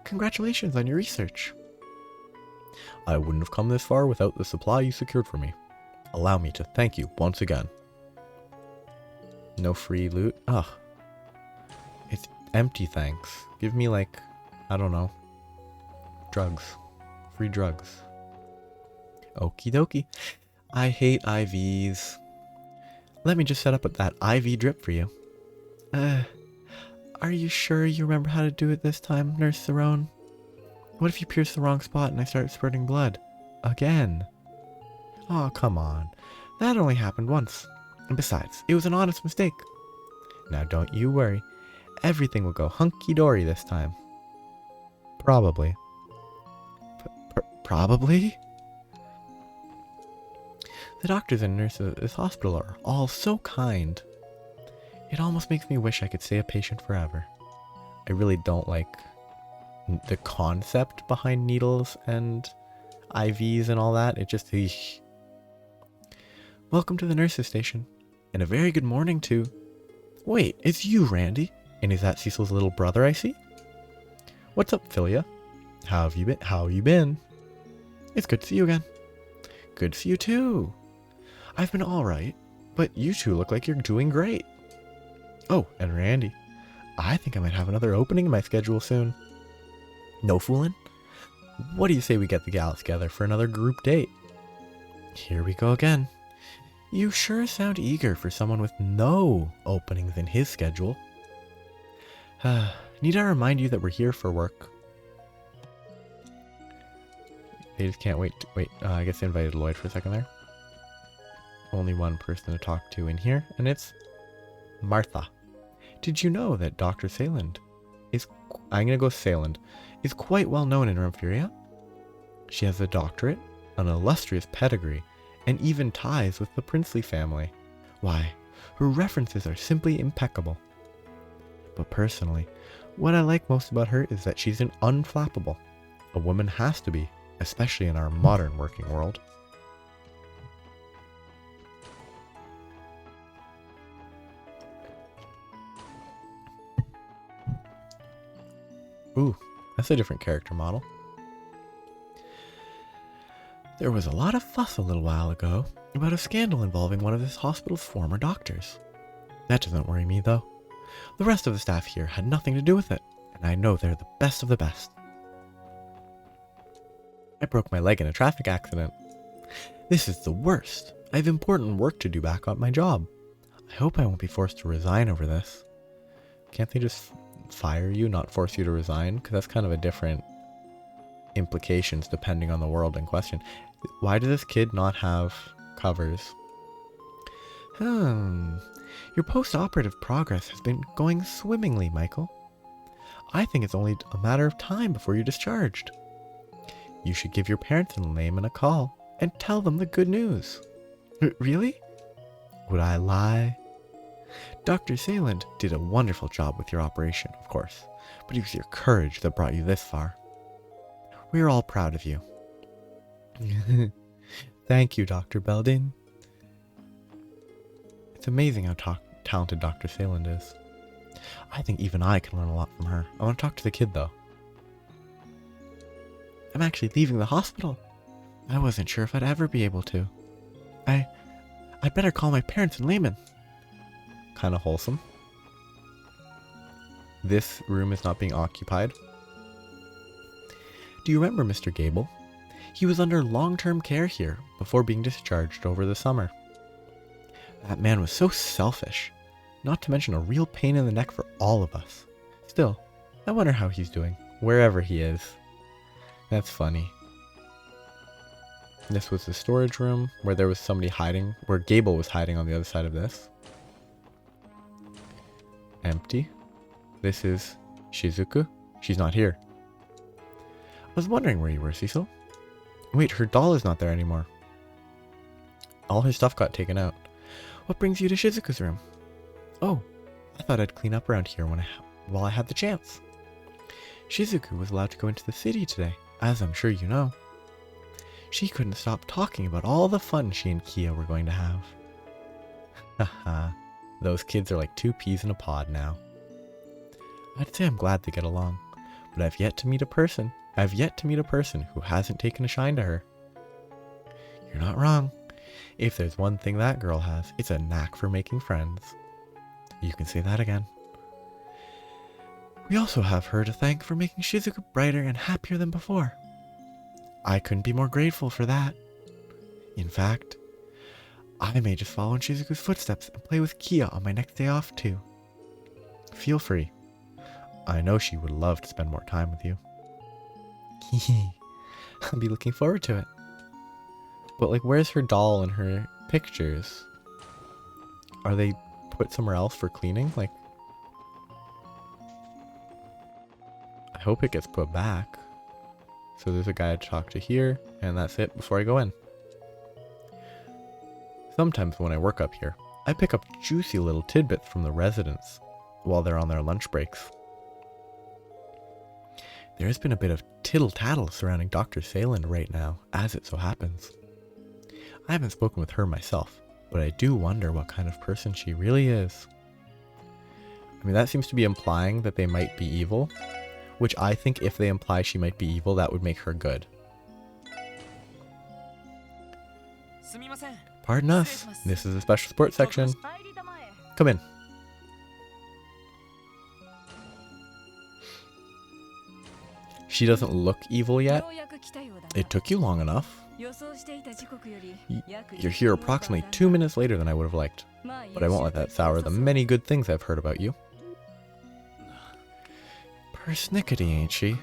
Congratulations on your research. I wouldn't have come this far without the supply you secured for me. Allow me to thank you once again. No free loot? Ugh. It's empty thanks. Give me like, I don't know, drugs. Free drugs. Okie dokie. I hate IVs. Let me just set up that IV drip for you. Are you sure you remember how to do it this time, Nurse Cerrone? What if you pierce the wrong spot and I start spurting blood? Again? Oh, come on. That only happened once. And besides, it was an honest mistake. Now don't you worry. Everything will go hunky-dory this time. Probably. Probably? The doctors and nurses at this hospital are all so kind. It almost makes me wish I could stay a patient forever. I really don't like the concept behind needles and IVs and all that. It just... Eesh. Welcome to the nurses' station. And a very good morning to... Wait, it's you, Randy. And is that Cecil's little brother I see? What's up, Philia? How have you been? It's good to see you again. Good to see you too. I've been alright, but you two look like you're doing great. Oh, and Randy, I think I might have another opening in my schedule soon. No fooling? What do you say we get the gals together for another group date? Here we go again. You sure sound eager for someone with no openings in his schedule. Need I remind you that we're here for work? They just can't wait. I guess they invited Lloyd for a second there. Only one person to talk to in here, and it's Martha. Did you know that Dr. Sayland is, I'm gonna go Sayland, is quite well known in Rumphyria? She has a doctorate, an illustrious pedigree, and even ties with the princely family. Why, her references are simply impeccable. But personally, what I like most about her is that she's an unflappable. A woman has to be, especially in our modern working world. Ooh, that's a different character model. There was a lot of fuss a little while ago about a scandal involving one of this hospital's former doctors. That doesn't worry me, though. The rest of the staff here had nothing to do with it, and I know they're the best of the best. I broke my leg in a traffic accident. This is the worst. I have important work to do back on my job. I hope I won't be forced to resign over this. Can't they just fire you, not force you to resign? Because that's kind of a different implications depending on the world in question. Why does this kid not have covers? Your post-operative progress has been going swimmingly, Michael. I think it's only a matter of time before you're discharged. You should give your parents and Layman a call and tell them the good news. Really? Would I lie? Dr. Sayland did a wonderful job with your operation, of course, but it was your courage that brought you this far. We are all proud of you. Thank you, Dr. Belding. It's amazing how talented Dr. Sayland is. I think even I can learn a lot from her. I want to talk to the kid, though. I'm actually leaving the hospital. I wasn't sure if I'd ever be able to. I'd better call my parents and Layman. Kind of wholesome. This room is not being occupied. Do you remember Mr. Gable? He was under long-term care here before being discharged over the summer. That man was so selfish, not to mention a real pain in the neck for all of us. Still, I wonder how he's doing, wherever he is. That's funny. This was the storage room where there was somebody hiding, where Gable was hiding on the other side of this. Empty. This is Shizuku. She's not here. I was wondering where you were, Cecil. Wait, her doll is not there anymore. All her stuff got taken out. What brings you to Shizuku's room? Oh, I thought I'd clean up around here while I had the chance. Shizuku was allowed to go into the city today, as I'm sure you know. She couldn't stop talking about all the fun she and Kia were going to have. Haha, those kids are like two peas in a pod now. I'd say I'm glad they get along, but I've yet to meet a person who hasn't taken a shine to her. You're not wrong. If there's one thing that girl has, it's a knack for making friends. You can say that again. We also have her to thank for making Shizuku brighter and happier than before. I couldn't be more grateful for that. In fact, I may just follow in Shizuku's footsteps and play with Kia on my next day off too. Feel free. I know she would love to spend more time with you. I'll be looking forward to it. But like, where's her doll and her pictures? Are they put somewhere else for cleaning? Like, I hope it gets put back. So there's a guy to talk to here, and that's it before I go in. Sometimes when I work up here, I pick up juicy little tidbits from the residents while they're on their lunch breaks. There has been a bit of tittle-tattle surrounding Dr. Sayland right now, as it so happens. I haven't spoken with her myself, but I do wonder what kind of person she really is. I mean, that seems to be implying that they might be evil, which I think if they imply she might be evil, that would make her good. Pardon us, this is a special sports section. Come in. She doesn't look evil yet. It took you long enough. You're here approximately 2 minutes later than I would have liked. But I won't let that sour the many good things I've heard about you. Persnickety, ain't she?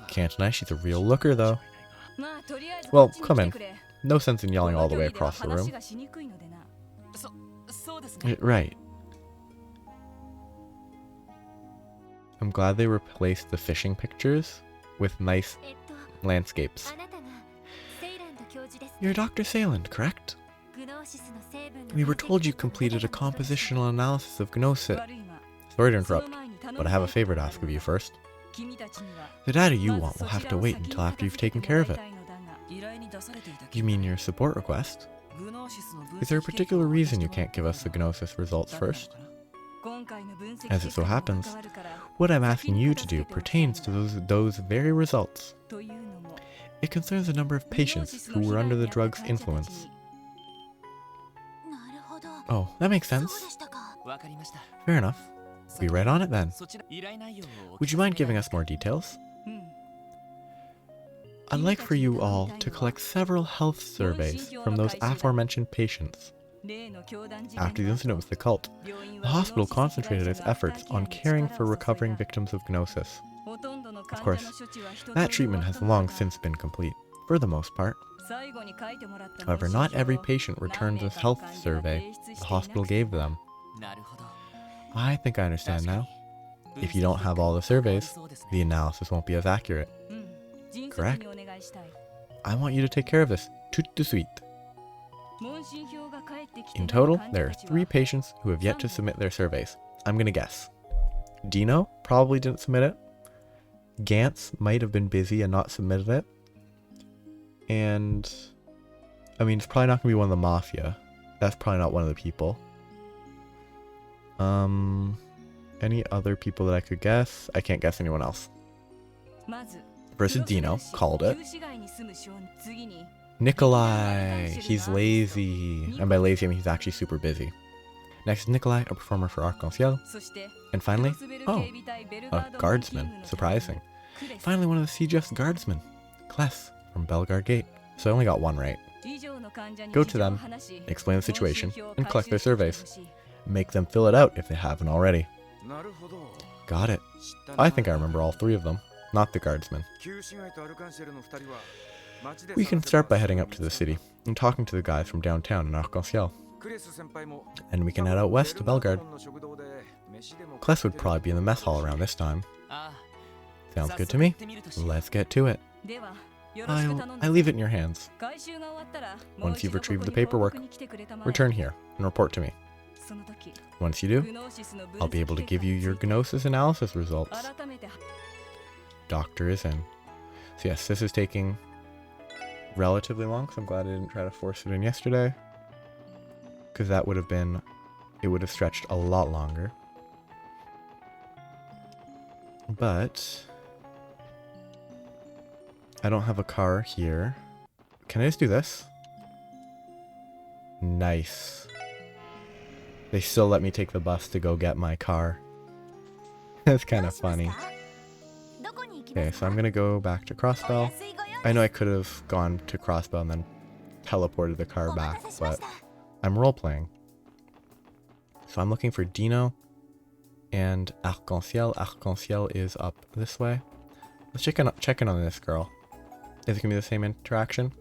Can't deny she's a real looker, though. Well, come in. No sense in yelling all the way across the room. Right. I'm glad they replaced the fishing pictures with nice landscapes. You're Dr. Sayland, correct? We were told you completed a compositional analysis of Gnosis. Sorry to interrupt, but I have a favor to ask of you first. The data you want will have to wait until after you've taken care of it. You mean your support request? Is there a particular reason you can't give us the Gnosis results first? As it so happens, what I'm asking you to do pertains to those very results. It concerns a number of patients who were under the drug's influence. Oh, that makes sense. Fair enough. Be right on it then. Would you mind giving us more details? I'd like for you all to collect several health surveys from those aforementioned patients. After the incident with the cult, the hospital concentrated its efforts on caring for recovering victims of Gnosis. Of course, that treatment has long since been complete, for the most part. However, not every patient returned the health survey the hospital gave them. I think I understand now. If you don't have all the surveys, the analysis won't be as accurate. Correct? I want you to take care of this, tout de suite. In total, there are 3 patients who have yet to submit their surveys. I'm gonna guess. Dino probably didn't submit it. Gantz might have been busy and not submitted it. And, I mean, it's probably not gonna be one of the Mafia. That's probably not one of the people. Any other people that I could guess? I can't guess anyone else. Versus Dino, called it. Nikolai, he's lazy. And by lazy, I mean he's actually super busy. Next is Nikolai, a performer for Arc-en-Ciel. And finally, oh, a guardsman, surprising. Finally, one of the CGF's guardsmen, Kless, from Belgard Gate. So I only got one right. Go to them, explain the situation, and collect their surveys. Make them fill it out if they haven't already. Got it. I think I remember all 3 of them, not the guardsmen. We can start by heading up to the city and talking to the guys from downtown in Arc-en-Ciel. And we can head out west to Belgard. Kless would probably be in the mess hall around this time. Sounds good to me. Let's get to it. I leave it in your hands. Once you've retrieved the paperwork, return here and report to me. Once you do, I'll be able to give you your Gnosis analysis results. Doctor is in. So yes, this is taking relatively long, so I'm glad I didn't try to force it in yesterday. Because that would have been, it would have stretched a lot longer. But I don't have a car here. Can I just do this? Nice. They still let me take the bus to go get my car. That's kind of funny. Okay, so I'm gonna go back to Crossbell. I know I could have gone to Crossbell and then teleported the car back, but I'm role-playing. So I'm looking for Dino and Arc-en-Ciel. Arc-en-Ciel is up this way. Let's check in on this girl. Is it gonna be the same interaction?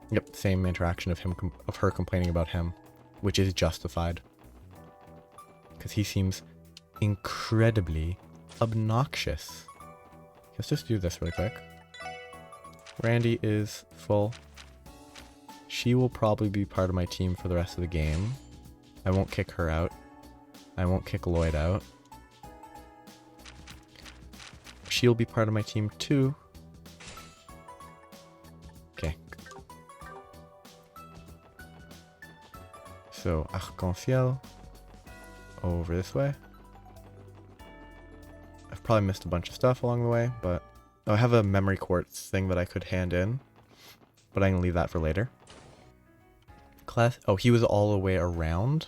Yep, same interaction of her complaining about him, which is justified. Because he seems incredibly obnoxious. Let's just do this really quick. Randy is full. She will probably be part of my team for the rest of the game. I won't kick her out. I won't kick Lloyd out. She'll be part of my team too. Okay. So, Arc-en-Ciel. Over this way. I've probably missed a bunch of stuff along the way, but I have a memory quartz thing that I could hand in, but I can leave that for later. Class. Oh, he was all the way around.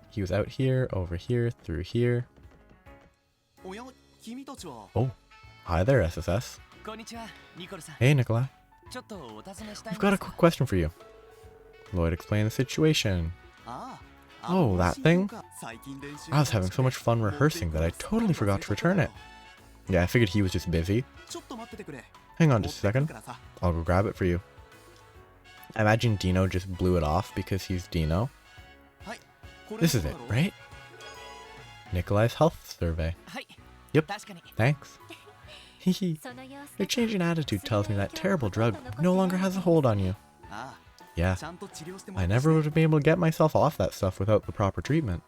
He was out here, over here, through here. Oh, Hi there, SSS. Hey, Nikolai. I've got a quick question for you. Lloyd, explain the situation. Oh, that thing? I was having so much fun rehearsing that I totally forgot to return it. Yeah, I figured he was just busy. Hang on just a second. I'll go grab it for you. I imagine Dino just blew it off because he's Dino. This is it, right? Nikolai's health survey. Yep, thanks. Hehe. Your change in attitude tells me that terrible drug no longer has a hold on you. Yeah, I never would have been able to get myself off that stuff without the proper treatment.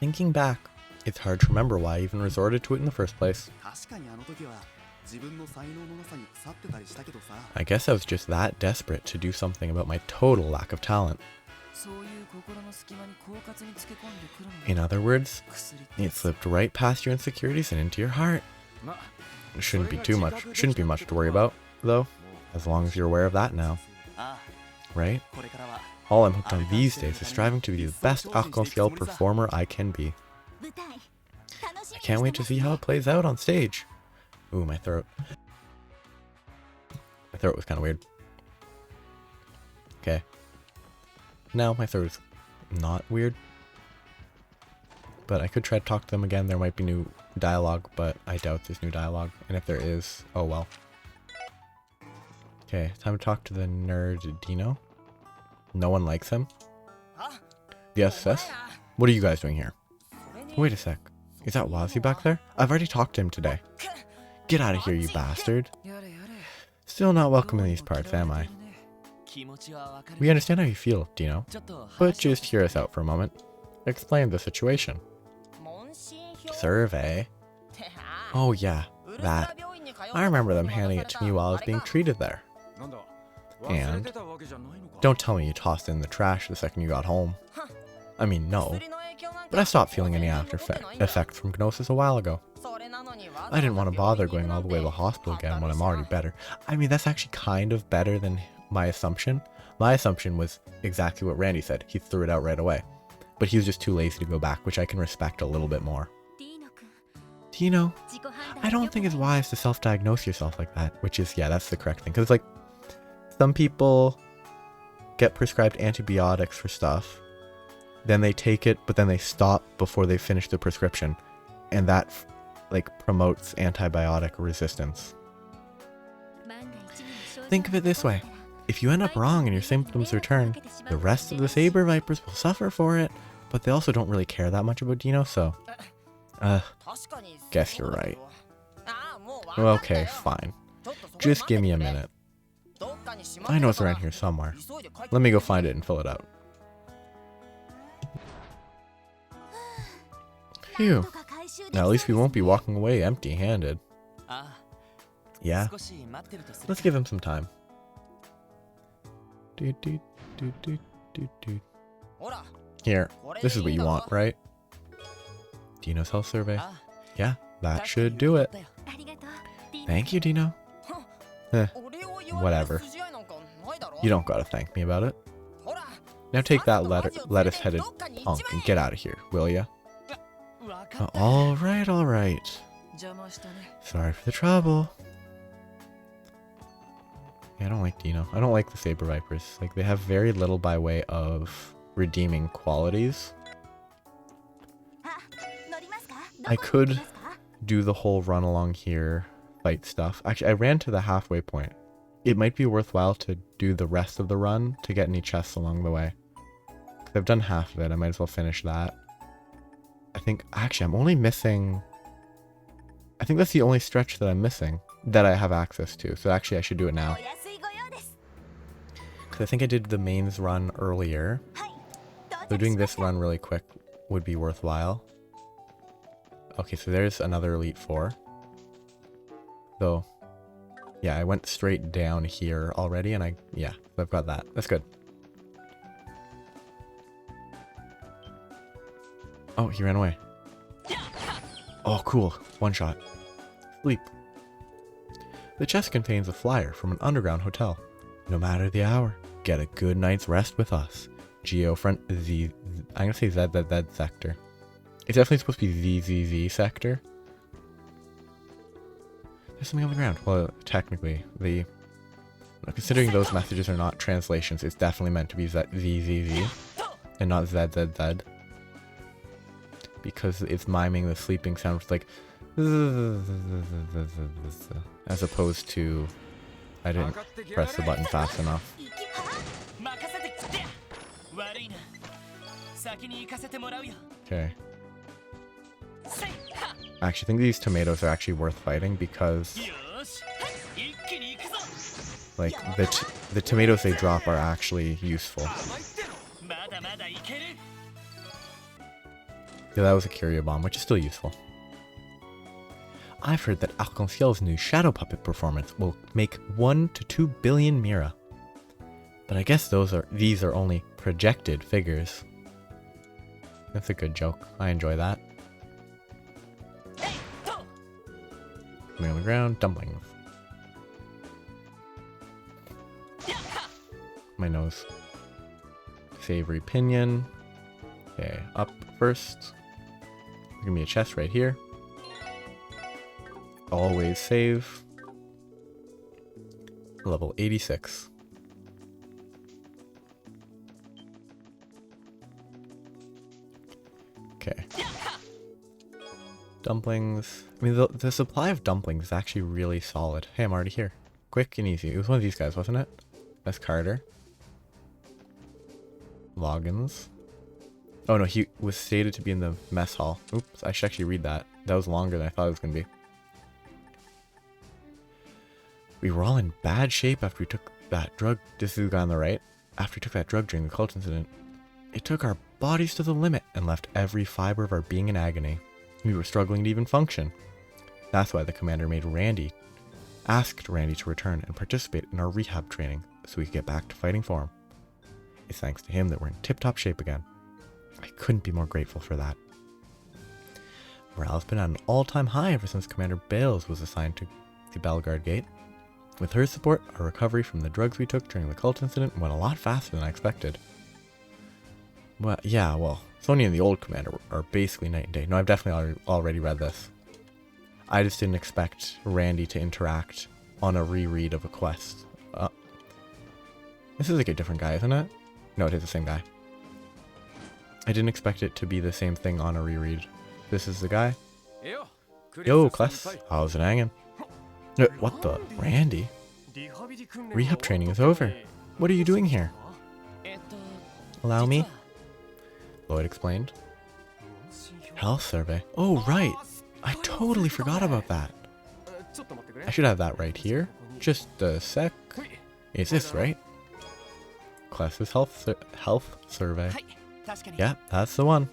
Thinking back, it's hard to remember why I even resorted to it in the first place. I guess I was just that desperate to do something about my total lack of talent. In other words, it slipped right past your insecurities and into your heart. It shouldn't be much to worry about, though, as long as you're aware of that now. Right? All I'm hooked on these days is striving to be the best arc-en-ciel performer I can be. I can't wait to see how it plays out on stage. Ooh, my throat. My throat was kind of weird. Okay. Now my throat is not weird. But I could try to talk to them again. There might be new dialogue, but I doubt there's new dialogue. And if there is, oh well. Okay, time to talk to the nerd Dino. No one likes him. The SSS? What are you guys doing here? Wait a sec. Is that Wazzy back there? I've already talked to him today. Get out of here, you bastard. Still not welcome in these parts, am I? We understand how you feel, Dino. But just hear us out for a moment. Explain the situation. Survey? Oh yeah, that. I remember them handing it to me while I was being treated there. And don't tell me you tossed it in the trash the second you got home. I mean, no. But I stopped feeling any after effects from Gnosis a while ago. I didn't want to bother going all the way to the hospital again when I'm already better. I mean, that's actually kind of better than my assumption. My assumption was exactly what Randy said. He threw it out right away. But he was just too lazy to go back, which I can respect a little bit more. Dino, I don't think it's wise to self-diagnose yourself like that. Which is, yeah, that's the correct thing. Because, like, some people get prescribed antibiotics for stuff. Then they take it, but then they stop before they finish the prescription. And that, like, promotes antibiotic resistance. Think of it this way. If you end up wrong and your symptoms return, the rest of the Saber Vipers will suffer for it, but they also don't really care that much about Dino, so... guess you're right. Okay, fine. Just give me a minute. I know it's around here somewhere. Let me go find it and fill it out. Phew. Now at least we won't be walking away empty-handed. Yeah. Let's give him some time. Here, this is what you want, right? Dino's health survey. Yeah, that should do it. Thank you, Dino. Whatever. You don't gotta thank me about it. Now take that lettuce-headed punk and get out of here, will ya? Alright, alright. Sorry for the trouble. Yeah, I don't like Dino. I don't like the Saber Vipers. Like, they have very little by way of redeeming qualities. I could do the whole run along here, fight stuff. Actually, I ran to the halfway point. It might be worthwhile to do the rest of the run to get any chests along the way. 'Cause I've done half of it. I might as well finish that. I think, actually, I'm only missing... I think that's the only stretch that I'm missing that I have access to. So actually, I should do it now. Because I think I did the mains run earlier. So doing this run really quick would be worthwhile. Okay, so there's another Elite Four. So, yeah, I went straight down here already, and I've got that. That's good. Oh, he ran away. Oh, cool. One shot. Sleep. The chest contains a flyer from an underground hotel. No matter the hour, get a good night's rest with us. Geofront Z... I'm gonna say Z sector. It's definitely supposed to be ZZZ sector. There's something on the ground. Well, technically, considering those messages are not translations, it's definitely meant to be ZZZ and not ZZZ. Because it's miming the sleeping sound with like as opposed to I didn't press the button fast enough. Okay. I actually think these tomatoes are actually worth fighting because like the tomatoes they drop are actually useful. Yeah, that was a Curio Bomb, which is still useful. I've heard that Arc-en-Ciel's new Shadow Puppet performance will make 1 to 2 billion Mira. But I guess these are only projected figures. That's a good joke. I enjoy that. Something on the ground, dumplings. My nose. Savory pinion. Okay, up first. There's gonna be a chest right here. Always save. Level 86. Okay. Dumplings. I mean, the supply of dumplings is actually really solid. Hey, I'm already here. Quick and easy. It was one of these guys, wasn't it? That's Carter. Loggins. Oh no, he was stated to be in the mess hall. Oops, I should actually read that. That was longer than I thought it was going to be. We were all in bad shape after we took that drug. This is the guy on the right. After we took that drug during the cult incident. It took our bodies to the limit and left every fiber of our being in agony. We were struggling to even function. That's why the commander asked Randy to return and participate in our rehab training so we could get back to fighting for him. It's thanks to him that we're in tip-top shape again. I couldn't be more grateful for that. Morale's been at an all-time high ever since Commander Bales was assigned to the Bellegarde Gate. With her support, our recovery from the drugs we took during the cult incident went a lot faster than I expected. Well, yeah, well, Sonya and the old commander are basically night and day. No, I've definitely already read this. I just didn't expect Randy to interact on a reread of a quest. This is like a different guy, isn't it? No, it is the same guy. I didn't expect it to be the same thing on a reread. This is the guy. Yo, Kless, how's it hanging? What the? Randy? Rehab training is over. What are you doing here? Allow me? Lloyd explained. Health survey. Oh, right. I totally forgot about that. I should have that right here. Just a sec. Is this right? Kless's health survey. Yeah, that's the one.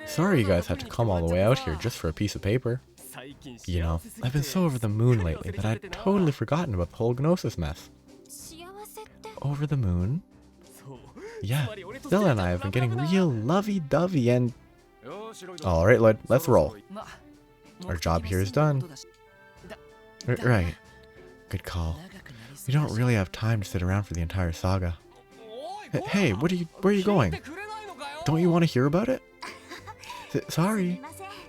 Sorry you guys had to come all the way out here just for a piece of paper. You know, I've been so over the moon lately that I'd totally forgotten about the whole Gnosis mess. Over the moon? Yeah, Stella and I have been getting real lovey-dovey and... Alright, Lloyd, let's roll. Our job here is done. Right. Good call. We don't really have time to sit around for the entire saga. Hey, where are you going? Don't you want to hear about it? Sorry.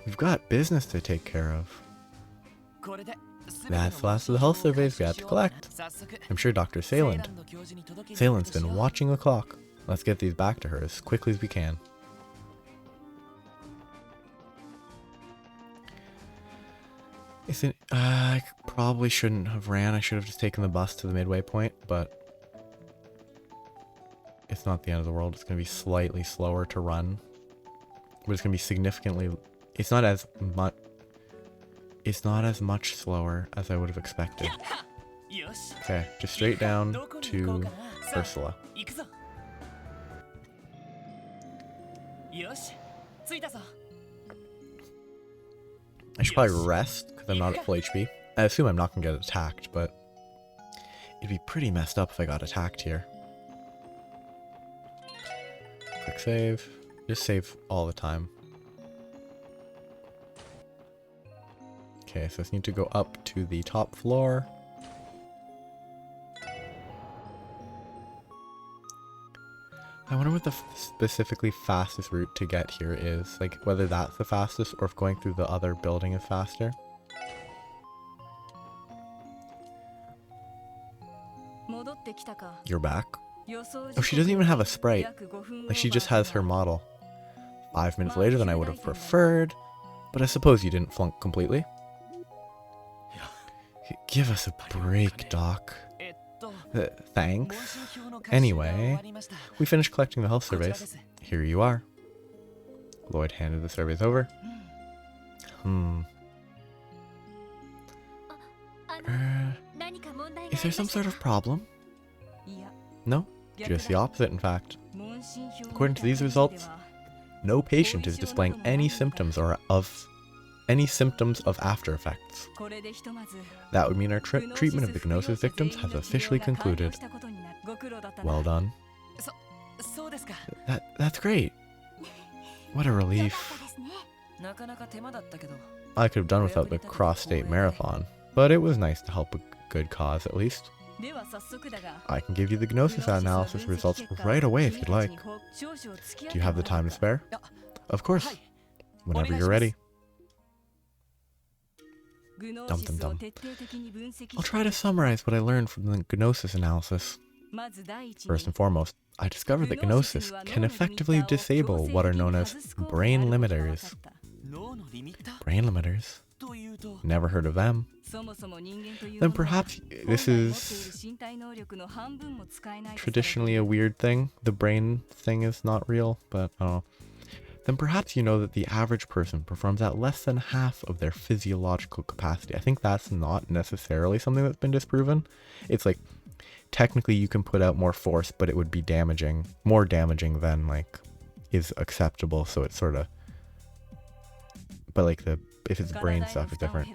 We've got business to take care of. That's the last of the health surveys we had to collect. I'm sure Dr. Sayland. Sayland's been watching the clock. Let's get these back to her as quickly as we can. I probably shouldn't have ran. I should have just taken the bus to the midway point, but it's not the end of the world. It's going to be slightly slower to run, but it's going to be significantly... It's not as much slower as I would have expected. Okay, just straight down to Ursula. I should probably rest, because I'm not at full HP. I assume I'm not going to get attacked, but it'd be pretty messed up if I got attacked here. Quick save. Just save all the time. Okay, so I just need to go up to the top floor. I wonder what the specifically fastest route to get here is. Like, whether that's the fastest or if going through the other building is faster. You're back? Oh, she doesn't even have a sprite. Like, she just has her model. 5 minutes later than I would have preferred. But I suppose you didn't flunk completely. Give us a break, Doc. Thanks. Anyway, we finished collecting the health surveys. Here you are. Lloyd handed the surveys over. Is there some sort of problem? No, just the opposite, in fact. According to these results, no patient is displaying any symptoms of after effects. That would mean our treatment of the Gnosis victims has officially concluded. Well done. That's great. What a relief. I could have done without the cross-state marathon, but it was nice to help a good cause at least. I can give you the Gnosis analysis results right away if you'd like. Do you have the time to spare? Of course. Whenever you're ready. Dum dum dum. I'll try to summarize what I learned from the Gnosis analysis. First and foremost, I discovered that Gnosis can effectively disable what are known as brain limiters. Brain limiters? Never heard of them. Then perhaps this is traditionally a weird thing. The brain thing is not real, but I don't know. Then perhaps you know that the average person performs at less than half of their physiological capacity. I think that's not necessarily something that's been disproven. It's like, technically you can put out more force, but it would be damaging, more damaging than like is acceptable, so it's sort of, but like if it's brain stuff, it's different.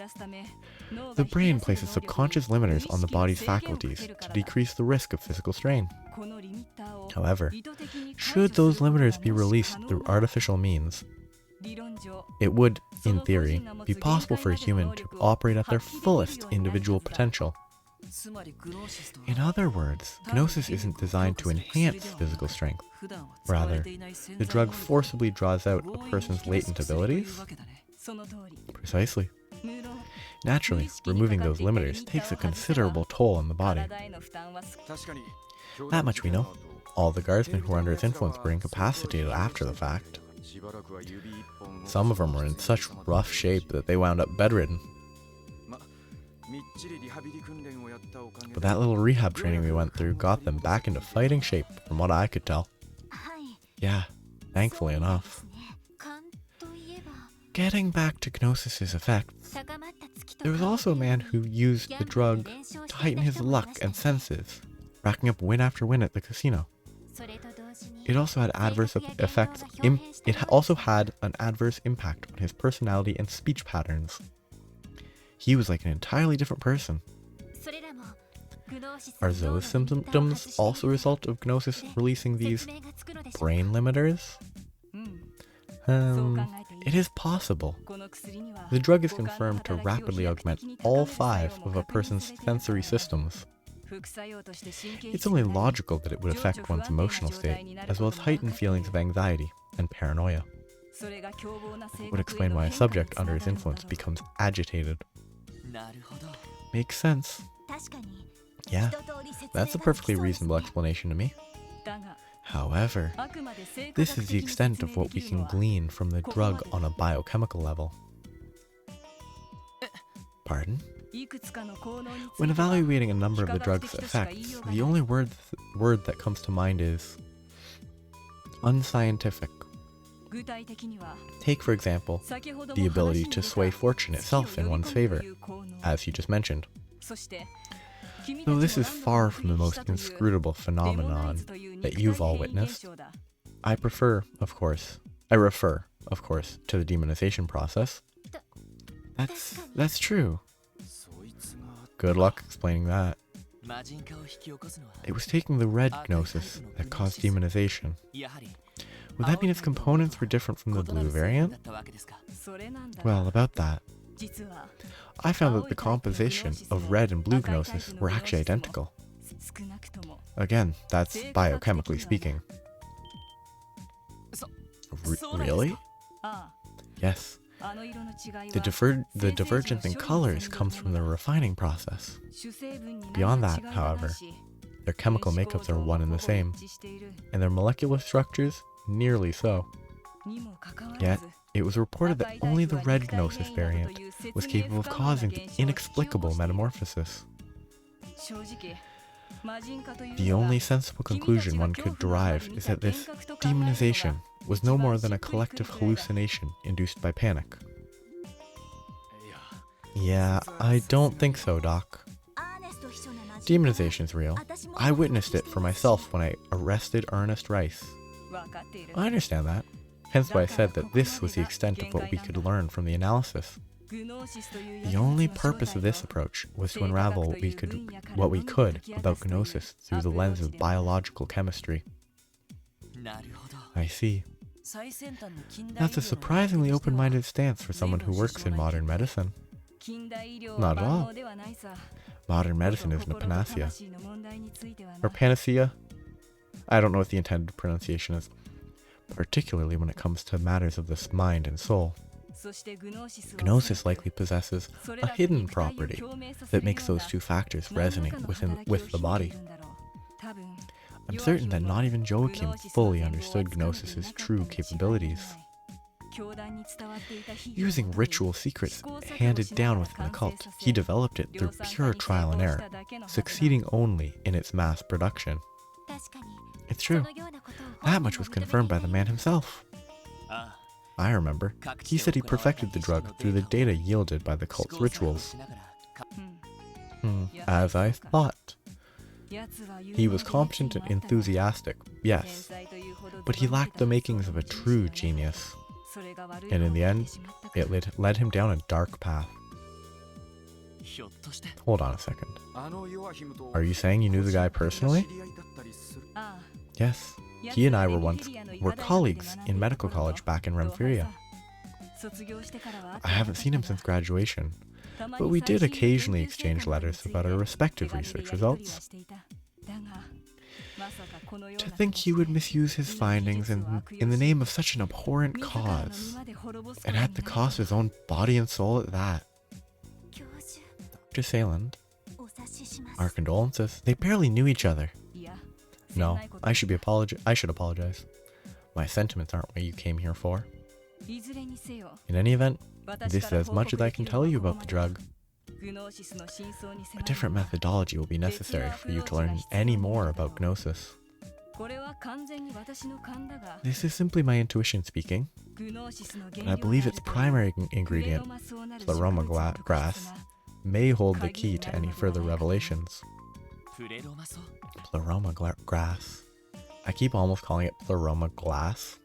The brain places subconscious limiters on the body's faculties to decrease the risk of physical strain. However, should those limiters be released through artificial means, it would, in theory, be possible for a human to operate at their fullest individual potential. In other words, Gnosis isn't designed to enhance physical strength. Rather, the drug forcibly draws out a person's latent abilities. Precisely. Naturally, removing those limiters takes a considerable toll on the body. That much we know. All the guardsmen who were under its influence were incapacitated after the fact. Some of them were in such rough shape that they wound up bedridden. But that little rehab training we went through got them back into fighting shape, from what I could tell. Yeah, thankfully enough. Getting back to Gnosis's effects, there was also a man who used the drug to heighten his luck and senses, racking up win after win at the casino. It also had adverse effects. It also had an adverse impact on his personality and speech patterns. He was like an entirely different person. Are those symptoms also a result of Gnosis releasing these brain limiters? It is possible. The drug is confirmed to rapidly augment all 5 of a person's sensory systems. It's only logical that it would affect one's emotional state, as well as heighten feelings of anxiety and paranoia. It would explain why a subject under its influence becomes agitated. Makes sense. Yeah, that's a perfectly reasonable explanation to me. However, this is the extent of what we can glean from the drug on a biochemical level. Pardon? When evaluating a number of the drug's effects, the only word that comes to mind is unscientific. Take, for example, the ability to sway fortune itself in one's favor, as you just mentioned. Though this is far from the most inscrutable phenomenon that you've all witnessed, I refer, of course, to the demonization process. That's true. Good luck explaining that. It was taking the red Gnosis that caused demonization. Would that mean its components were different from the blue variant? Well, about that. I found that the composition of red and blue Gnosis were actually identical. Again, that's biochemically speaking. Really? Yes. The divergence in colors comes from the refining process. Beyond that, however, their chemical makeups are one and the same, and their molecular structures nearly so. Yet, it was reported that only the red Gnosis variant was capable of causing the inexplicable metamorphosis. The only sensible conclusion one could derive is that this demonization was no more than a collective hallucination induced by panic. Yeah, I don't think so, Doc. Demonization's real. I witnessed it for myself when I arrested Ernest Rice. I understand that. Hence why I said that this was the extent of what we could learn from the analysis. The only purpose of this approach was to unravel what we could about Gnosis through the lens of biological chemistry. I see. That's a surprisingly open-minded stance for someone who works in modern medicine. Not at all. Modern medicine isn't a panacea. Or panacea? I don't know what the intended pronunciation is, particularly when it comes to matters of the mind and soul. Gnosis likely possesses a hidden property that makes those two factors resonate with the body. I'm certain that not even Joachim fully understood Gnosis's true capabilities. Using ritual secrets handed down within the cult, he developed it through pure trial and error, succeeding only in its mass production. It's true. That much was confirmed by the man himself. I remember. He said he perfected the drug through the data yielded by the cult's rituals. As I thought. He was competent and enthusiastic, yes, but he lacked the makings of a true genius. And in the end, it led him down a dark path. Hold on a second. Are you saying you knew the guy personally? Yes. He and I were colleagues in medical college back in Remferia. I haven't seen him since graduation, but we did occasionally exchange letters about our respective research results. To think he would misuse his findings in the name of such an abhorrent cause, and at the cost of his own body and soul at that. Dr. Sayland, our condolences. They barely knew each other. No, I should apologize. My sentiments aren't what you came here for. In any event, this is as much as I can tell you about the drug. A different methodology will be necessary for you to learn any more about Gnosis. This is simply my intuition speaking, but I believe its primary ingredient, Pleroma grass, may hold the key to any further revelations. Pleroma grass. I keep almost calling it Pleroma glass.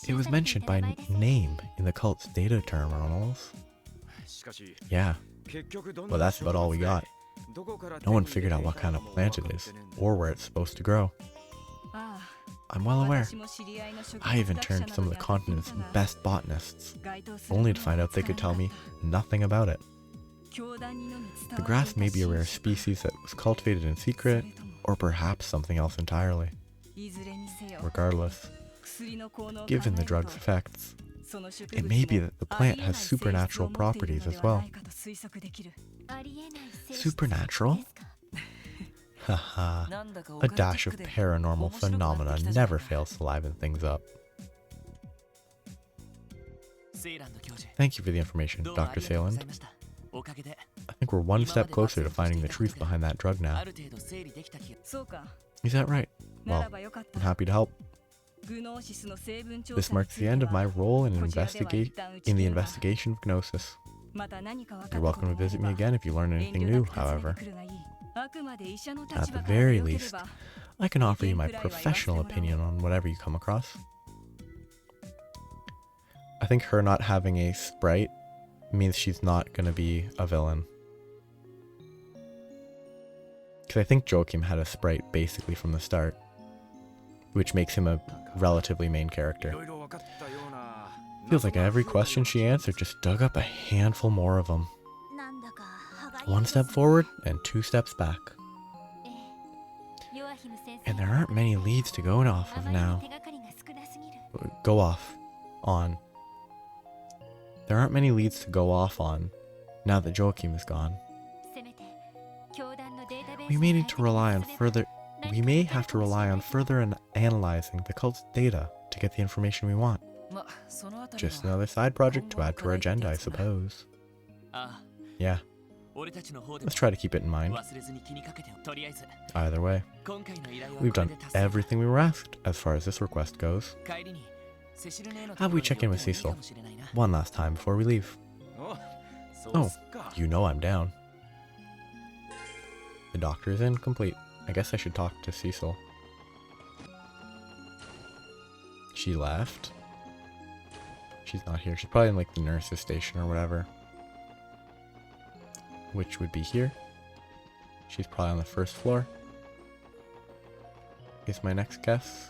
It was mentioned by name in the cult's data terminals. Yeah, well that's about all we got. No one figured out what kind of plant it is, or where it's supposed to grow. I'm well aware. I even turned some of the continent's best botanists, only to find out they could tell me nothing about it. The grass may be a rare species that was cultivated in secret, or perhaps something else entirely. Regardless, given the drug's effects, it may be that the plant has supernatural properties as well. Supernatural? Haha, a dash of paranormal phenomena never fails to liven things up. Thank you for the information, Dr. Sayland. I think we're one step closer to finding the truth behind that drug now. Is that right? Well, I'm happy to help. This marks the end of my role in the investigation of Gnosis. You're welcome to visit me again if you learn anything new, however. At the very least, I can offer you my professional opinion on whatever you come across. I think her not having a sprite means she's not going to be a villain. Because I think Joachim had a sprite basically from the start, which makes him a relatively main character. Feels like every question she answered just dug up a handful more of them. One step forward and 2 steps back. And there aren't many leads to go off of now. go off on. There aren't many leads to go off on now that Joachim is gone. We may need to rely on further. We may have to rely on further analyzing the cult's data to get the information we want. Just another side project to add to our agenda, I suppose. Yeah. Let's try to keep it in mind. Either way, we've done everything we were asked as far as this request goes. Have we check in with Cecil one last time before we leave? Oh, you know I'm down. The doctor is incomplete. I guess I should talk to Cecil. She left. She's not here. She's probably in like the nurse's station or whatever. Which would be here. She's probably on the first floor. Is my next guess.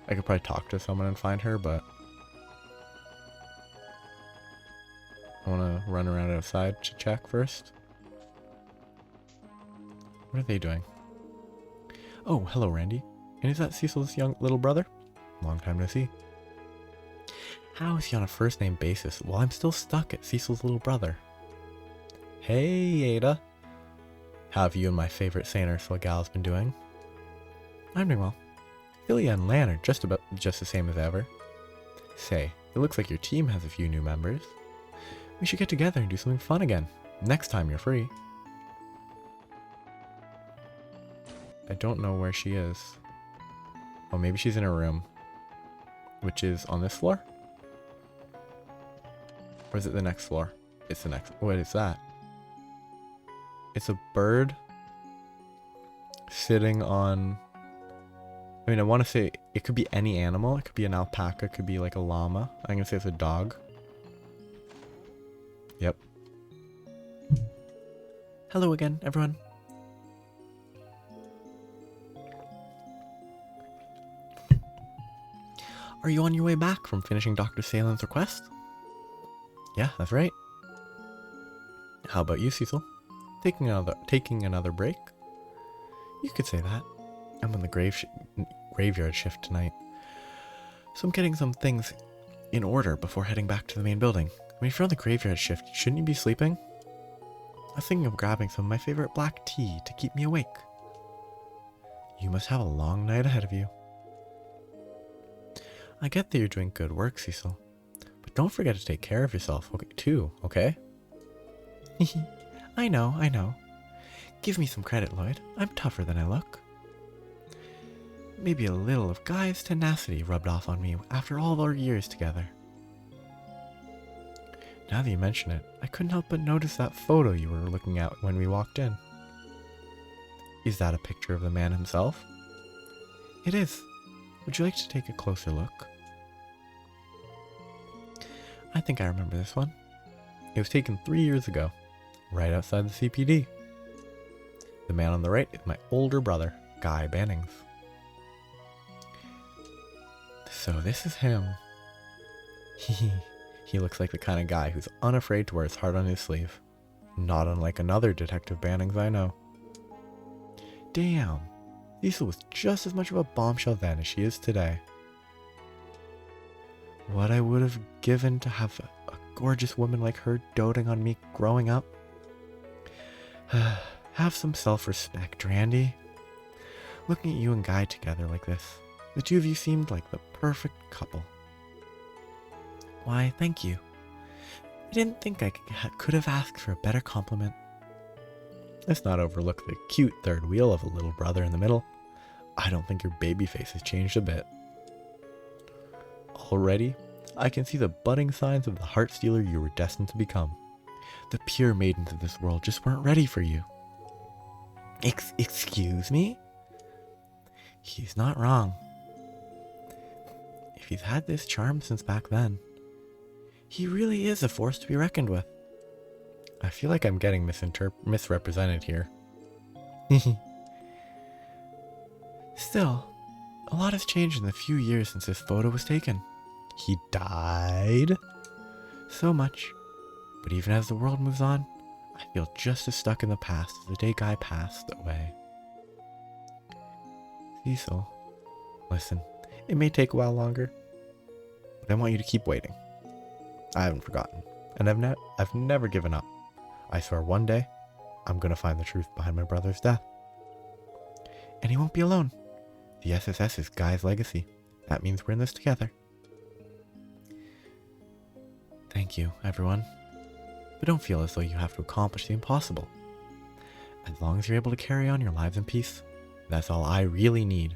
I could probably talk to someone and find her, but I want to run around outside to check first. What are they doing? Oh, hello, Randy. And is that Cecil's young little brother? Long time no see. How is he on a first name basis while I'm still stuck at Cecil's little brother? Hey, Ada. How have you and my favorite Saint Ursula gals been doing? I'm doing well. Philia and Lan are just the same as ever. Say, it looks like your team has a few new members. We should get together and do something fun again. Next time you're free. I don't know where she is. Oh, maybe she's in her room. Which is on this floor? Or is it the next floor? It's the next. What is that? It's a bird sitting on. I mean, I want to say it could be any animal. It could be an alpaca. It could be like a llama. I'm going to say it's a dog. Yep. Hello again, everyone. Are you on your way back from finishing Dr. Salen's request? Yeah, that's right. How about you, Cecil? Taking another break? You could say that. I'm on the graveyard shift tonight, so I'm getting some things in order before heading back to the main building. I mean, if you're on the graveyard shift, shouldn't you be sleeping? I was thinking of grabbing some of my favorite black tea to keep me awake. You must have a long night ahead of you. I get that you're doing good work, Cecil, but don't forget to take care of yourself, too, okay? I know. Give me some credit, Lloyd. I'm tougher than I look. Maybe a little of Guy's tenacity rubbed off on me after all our years together. Now that you mention it, I couldn't help but notice that photo you were looking at when we walked in. Is that a picture of the man himself? It is. Would you like to take a closer look? I think I remember this one. It was taken 3 years ago, right outside the CPD. The man on the right is my older brother, Guy Bannings. So this is him. He looks like the kind of guy who's unafraid to wear his heart on his sleeve. Not unlike another Detective Bannings I know. Damn, Cecil was just as much of a bombshell then as she is today. What I would have given to have a gorgeous woman like her doting on me growing up. Have some self-respect, Randy. Looking at you and Guy together like this, the two of you seemed like the perfect couple. Why, thank you. I didn't think I could have asked for a better compliment. Let's not overlook the cute third wheel of a little brother in the middle. I don't think your baby face has changed a bit. Already, I can see the budding signs of the heart stealer you were destined to become. The pure maidens of this world just weren't ready for you. Excuse me? He's not wrong. If he's had this charm since back then, he really is a force to be reckoned with. I feel like I'm getting misrepresented here. Still, a lot has changed in the few years since this photo was taken. He died? So much. But even as the world moves on, I feel just as stuck in the past as the day Guy passed away. Cecil, listen, it may take a while longer, But I want you to keep waiting. I haven't forgotten. And I've never given up. I swear one day, I'm gonna find the truth behind my brother's death. And he won't be alone. The SSS is Guy's legacy. That means we're in this together. Thank you, everyone. But don't feel as though you have to accomplish the impossible. As long as you're able to carry on your lives in peace, that's all I really need.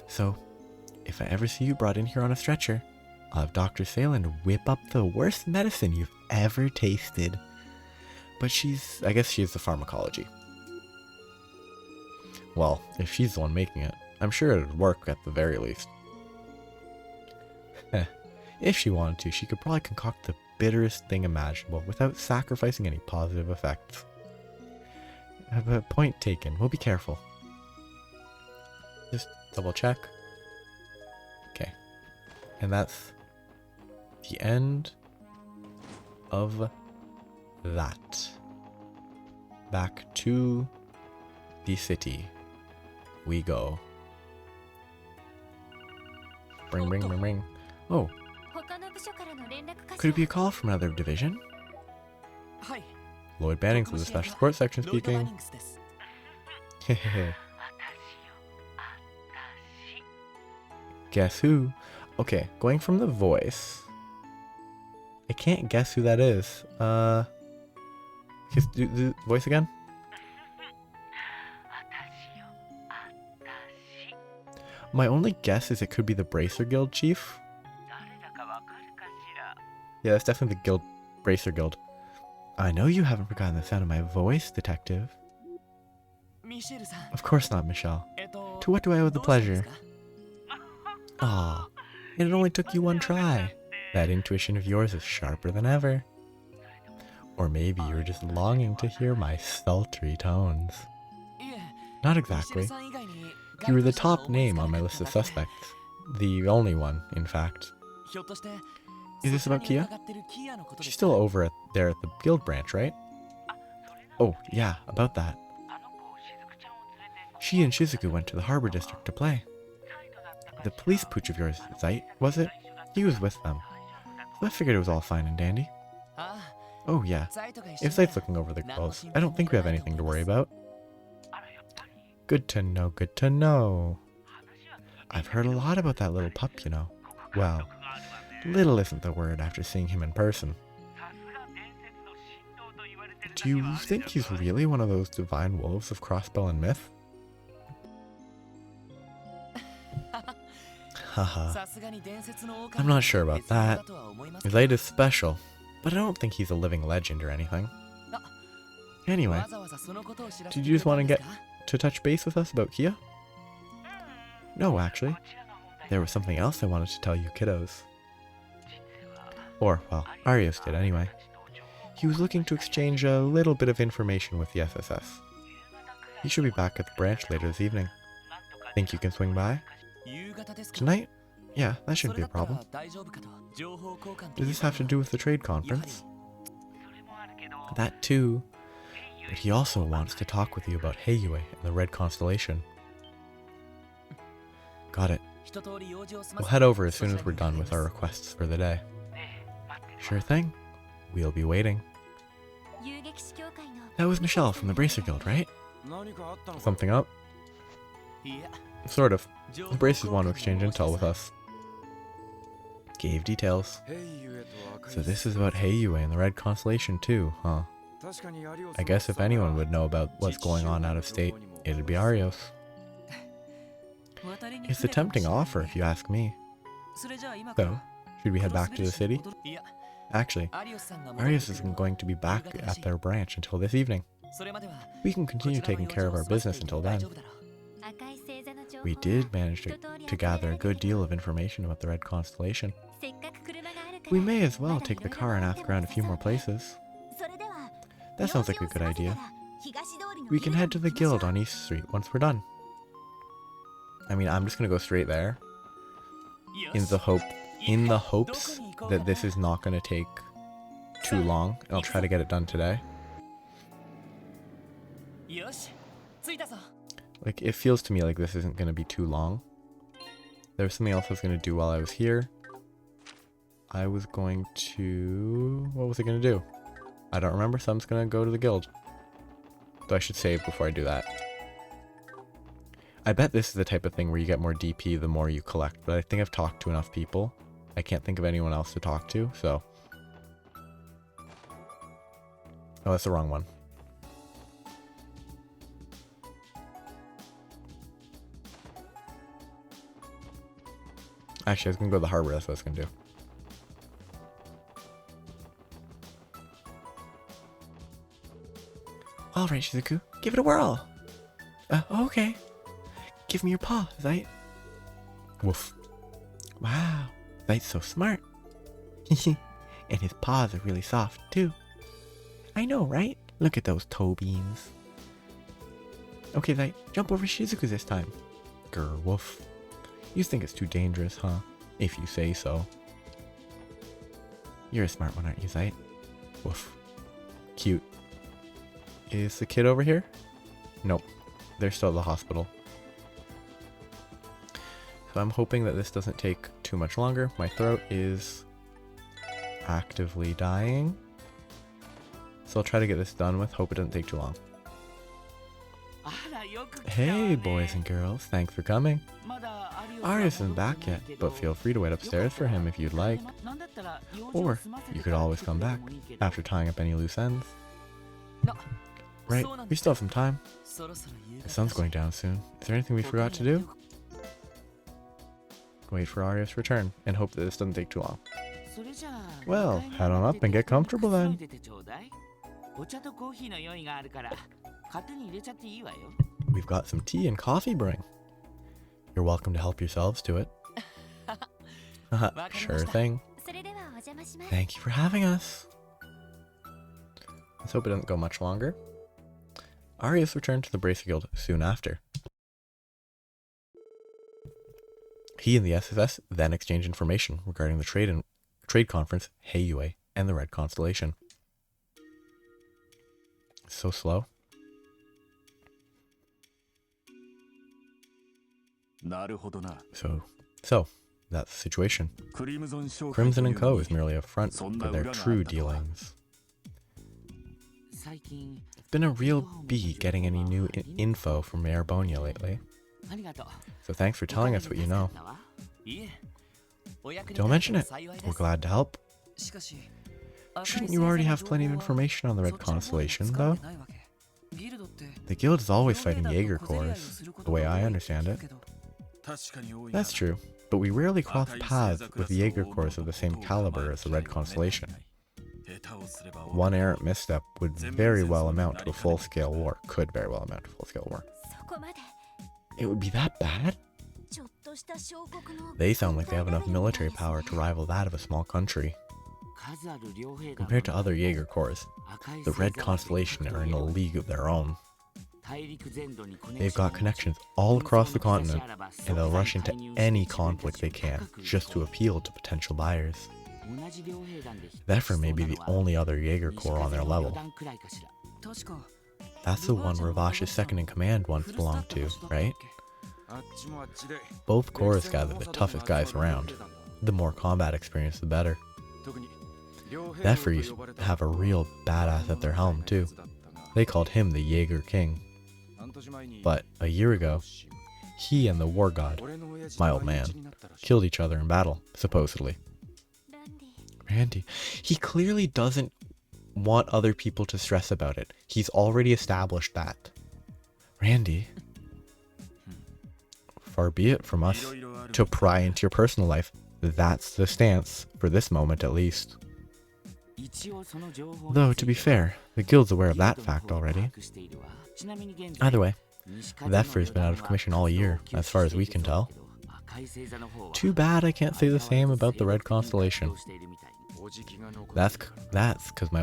So, if I ever see you brought in here on a stretcher, I'll have Dr. Salen whip up the worst medicine you've ever tasted. But I guess she's the pharmacology. Well, if she's the one making it, I'm sure it'd work at the very least. If she wanted to, she could probably concoct the bitterest thing imaginable without sacrificing any positive effects. But point taken, we'll be careful. Just double check. Okay. And that's the end of that. Back to the city we go. Ring, ring, ring, ring. Oh. Could it be a call from another division? Lloyd Bannings of the Special Support Section speaking. Guess who? Okay, going from the voice. I can't guess who that is. Just do the voice again. My only guess is it could be the Bracer Guild chief. Yeah, that's definitely the guild, Bracer Guild. I know you haven't forgotten the sound of my voice, detective. Of course not, Michelle. To what do I owe the pleasure? Ah, it only took you one try. That intuition of yours is sharper than ever. Or maybe you're just longing to hear my sultry tones. Not exactly. You were the top name on my list of suspects. The only one, in fact. Is this about Kia? She's still over there at the guild branch, right? Oh, yeah, about that. She and Shizuku went to the harbor district to play. The police pooch of yours, Zeit, was it? He was with them. So I figured it was all fine and dandy. Oh yeah, if Zeit's looking over the girls, I don't think we have anything to worry about. Good to know, good to know. I've heard a lot about that little pup, you know. Well, little isn't the word after seeing him in person. Do you think he's really one of those divine wolves of Crossbell and myth? Haha. I'm not sure about that. Zeit is special, but I don't think he's a living legend or anything. Anyway, did you just want to get to touch base with us about Kia? No, actually. There was something else I wanted to tell you kiddos. Or, well, Arios did anyway. He was looking to exchange a little bit of information with the SSS. He should be back at the branch later this evening. Think you can swing by? Tonight? Yeah, that shouldn't be a problem. Does this have to do with the trade conference? That too. But he also wants to talk with you about Heiyue and the Red Constellation. Got it. We'll head over as soon as we're done with our requests for the day. Sure thing. We'll be waiting. That was Michelle from the Bracer Guild, right? Something up? Sort of. The Bracers want to exchange intel with us. Gave details. So this is about Heiyue and the Red Constellation too, huh? I guess if anyone would know about what's going on out of state, it'd be Arios. It's a tempting offer if you ask me. So, should we head back to the city? Actually, Arios isn't going to be back at their branch until this evening. We can continue taking care of our business until then. We did manage to gather a good deal of information about the Red Constellation. We may as well take the car and ask around a few more places. That sounds like a good idea. We can head to the guild on East Street once we're done. I mean, I'm just gonna go straight there. In the hopes that this is not gonna take too long. I'll try to get it done today. Like, it feels to me like this isn't gonna be too long. There was something else I was gonna do while I was here. I was going to... What was I going to do? I don't remember, so I'm just going to go to the guild. Though I should save before I do that. I bet this is the type of thing where you get more DP the more you collect, but I think I've talked to enough people. I can't think of anyone else to talk to, so... Oh, that's the wrong one. Actually, I was going to go to the harbor, that's what I was going to do. Alright, Shizuku, give it a whirl. Okay. Give me your paw, Zite. Woof. Wow, Zite's so smart. And his paws are really soft, too. I know, right? Look at those toe beans. Okay, Zite, jump over Shizuku this time. Grr, woof. You think it's too dangerous, huh? If you say so. You're a smart one, aren't you, Zite? Woof. Cute. Is the kid over here? Nope. They're still at the hospital. So I'm hoping that this doesn't take too much longer. My throat is actively dying. So I'll try to get this done with. Hope it doesn't take too long. Hey, boys and girls. Thanks for coming. Arius isn't back yet, but feel free to wait upstairs for him if you'd like. Or you could always come back after tying up any loose ends. Right, we still have some time. The sun's going down soon. Is there anything we forgot to do? Wait for Arius' return and hope that this doesn't take too long. Well, head on up and get comfortable then. We've got some tea and coffee brewing. You're welcome to help yourselves to it. Sure thing. Thank you for having us. Let's hope it doesn't go much longer. Arius returned to the Bracer Guild soon after. He and the SSS then exchanged information regarding the trade conference, Heiyue, and the Red Constellation. So slow. So, that's the situation. Crimson & Co. is merely a front for their true dealings. It's been a real bee getting any new info from Mayor Bonia lately. So thanks for telling us what you know. Don't mention it. We're glad to help. Shouldn't you already have plenty of information on the Red Constellation, though? The guild is always fighting Jaeger Corps, the way I understand it. That's true, but we rarely cross paths with Jaeger Corps of the same caliber as the Red Constellation. One errant misstep would very well amount to a full-scale war. Could very well amount to a full-scale war. It would be that bad? They sound like they have enough military power to rival that of a small country. Compared to other Jaeger Corps, the Red Constellation are in a league of their own. They've got connections all across the continent, and they'll rush into any conflict they can just to appeal to potential buyers. Zephyr may be the only other Jaeger Corps on their level. That's the one Ravash's second-in-command once belonged to, right? Both corps gather the toughest guys around. The more combat experience, the better. Zephyr used to have a real badass at their helm, too. They called him the Jaeger King. But a year ago, he and the War God, my old man, killed each other in battle, supposedly. Randy, he clearly doesn't want other people to stress about it. He's already established that. Randy, far be it from us to pry into your personal life. That's the stance, for this moment at least. Though, to be fair, the guild's aware of that fact already. Either way, Zephyr's been out of commission all year, as far as we can tell. Too bad I can't say the same about the Red Constellation. That's because my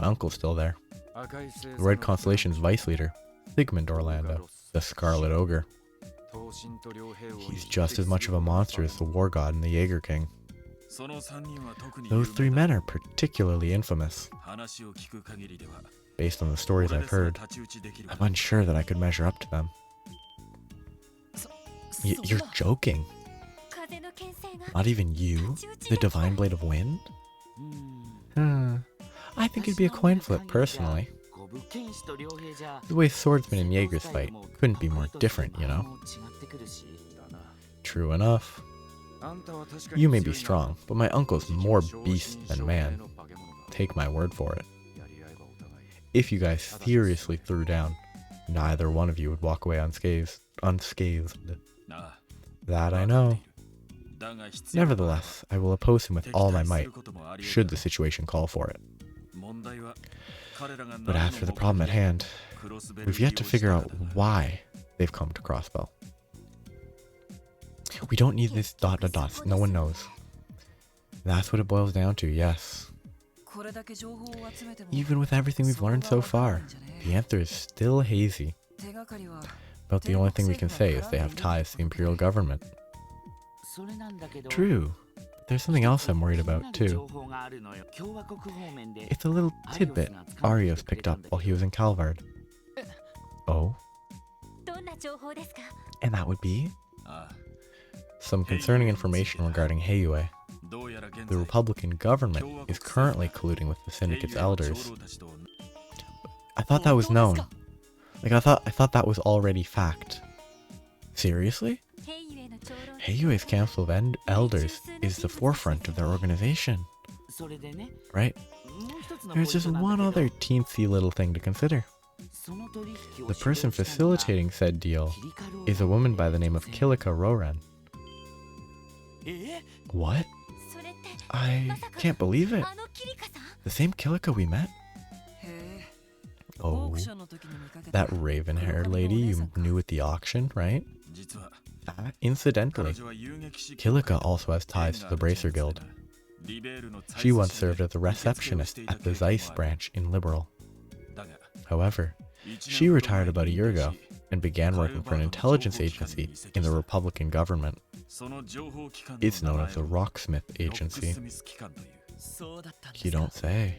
uncle's still there. The Red Constellation's vice leader, Sigmund Orlando, the Scarlet Ogre. He's just as much of a monster as the War God and the Jaeger King. Those three men are particularly infamous. Based on the stories I've heard, I'm unsure that I could measure up to them. You're joking. Not even you? The Divine Blade of Wind? I think it'd be a coin flip, personally. The way swordsmen and Jaegers fight couldn't be more different, you know? True enough. You may be strong, but my uncle's more beast than man. Take my word for it. If you guys seriously threw down, neither one of you would walk away unscathed. That I know. Nevertheless, I will oppose him with all my might, should the situation call for it. But as for the problem at hand, we've yet to figure out why they've come to Crossbell. We don't need this ... no one knows. That's what it boils down to, yes. Even with everything we've learned so far, the answer is still hazy. About the only thing we can say is they have ties to the Imperial government. True. There's something else I'm worried about, too. It's a little tidbit Arios picked up while he was in Calvard. Oh? And that would be? Some concerning information regarding Heiyue. The Republican government is currently colluding with the Syndicate's elders. I thought that was known. Like, I thought that was already fact. Seriously? Heiyue's Council of Elders is the forefront of their organization. Right? There's just one other teensy little thing to consider. The person facilitating said deal is a woman by the name of Kilika Roran. What? I can't believe it. The same Kilika we met? Oh, that raven-haired lady you knew at the auction, right? Incidentally, Kilika also has ties to the Bracer Guild. She once served as a receptionist at the Zeiss branch in Liberal. However, she retired about a year ago and began working for an intelligence agency in the Republican government. It's known as the Rocksmith Agency. You don't say.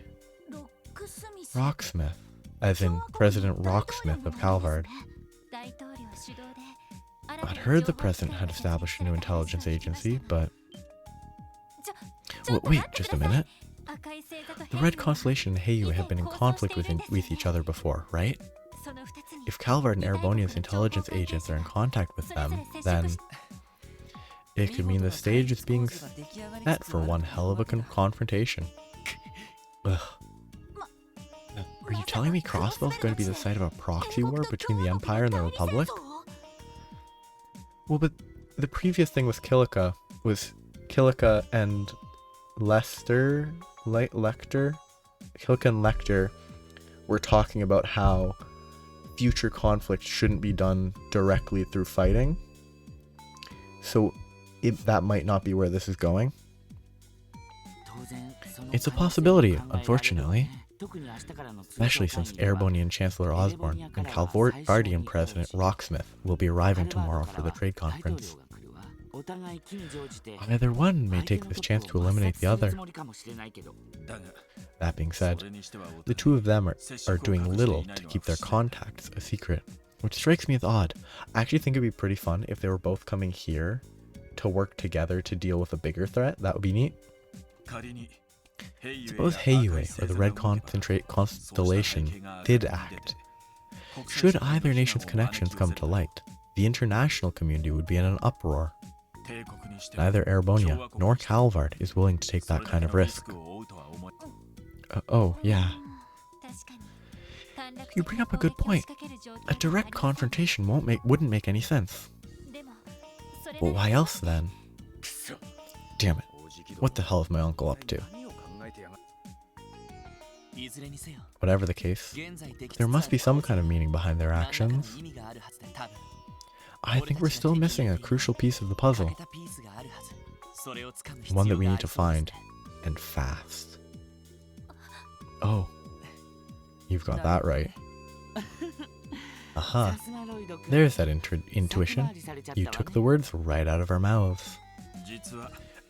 Rocksmith, as in President Rocksmith of Calvard. I'd heard the president had established a new intelligence agency, but... Wait, just a minute. The Red Constellation and Heiyue have been in conflict with each other before, right? If Calvard and Erebonia's intelligence agents are in contact with them, then... it could mean the stage is being set for one hell of a confrontation. Ugh. Are you telling me Crossbell's going to be the site of a proxy war between the Empire and the Republic? Well, but the previous thing was Kilika and Lecter. Kilika and Lecter were talking about how future conflict shouldn't be done directly through fighting. So that might not be where this is going. It's a possibility, unfortunately. Especially since Erebonian Chancellor Osborne and Calvardian President Rocksmith will be arriving tomorrow for the trade conference. Either one may take this chance to eliminate the other. That being said, the two of them are doing little to keep their contacts a secret, which strikes me as odd. I actually think it'd be pretty fun if they were both coming here to work together to deal with a bigger threat. That would be neat. Suppose Heiyue, or the Red Constellation, did act. Should either nation's connections come to light, the international community would be in an uproar. Neither Erebonia nor Calvard is willing to take that kind of risk. Oh, yeah. You bring up a good point. A direct confrontation wouldn't make any sense. Well, why else then? Damn it. What the hell is my uncle up to? Whatever the case, there must be some kind of meaning behind their actions. I think we're still missing a crucial piece of the puzzle. One that we need to find, and fast. Oh, you've got that right. Aha, there's that intuition. You took the words right out of our mouths.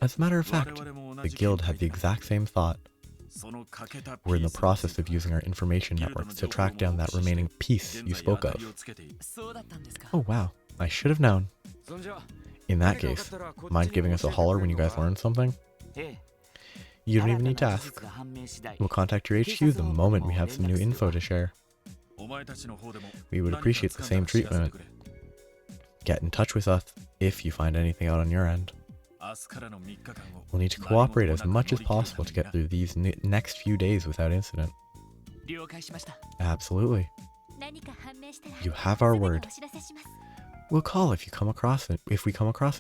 As a matter of fact, the guild had the exact same thought. We're in the process of using our information networks to track down that remaining piece you spoke of. Oh wow, I should have known. In that case, mind giving us a holler when you guys learn something? You don't even need to ask. We'll contact your HQ the moment we have some new info to share. We would appreciate the same treatment. Get in touch with us if you find anything out on your end. We'll need to cooperate as much as possible to get through these next few days without incident. Absolutely. You have our word. We'll call if we come across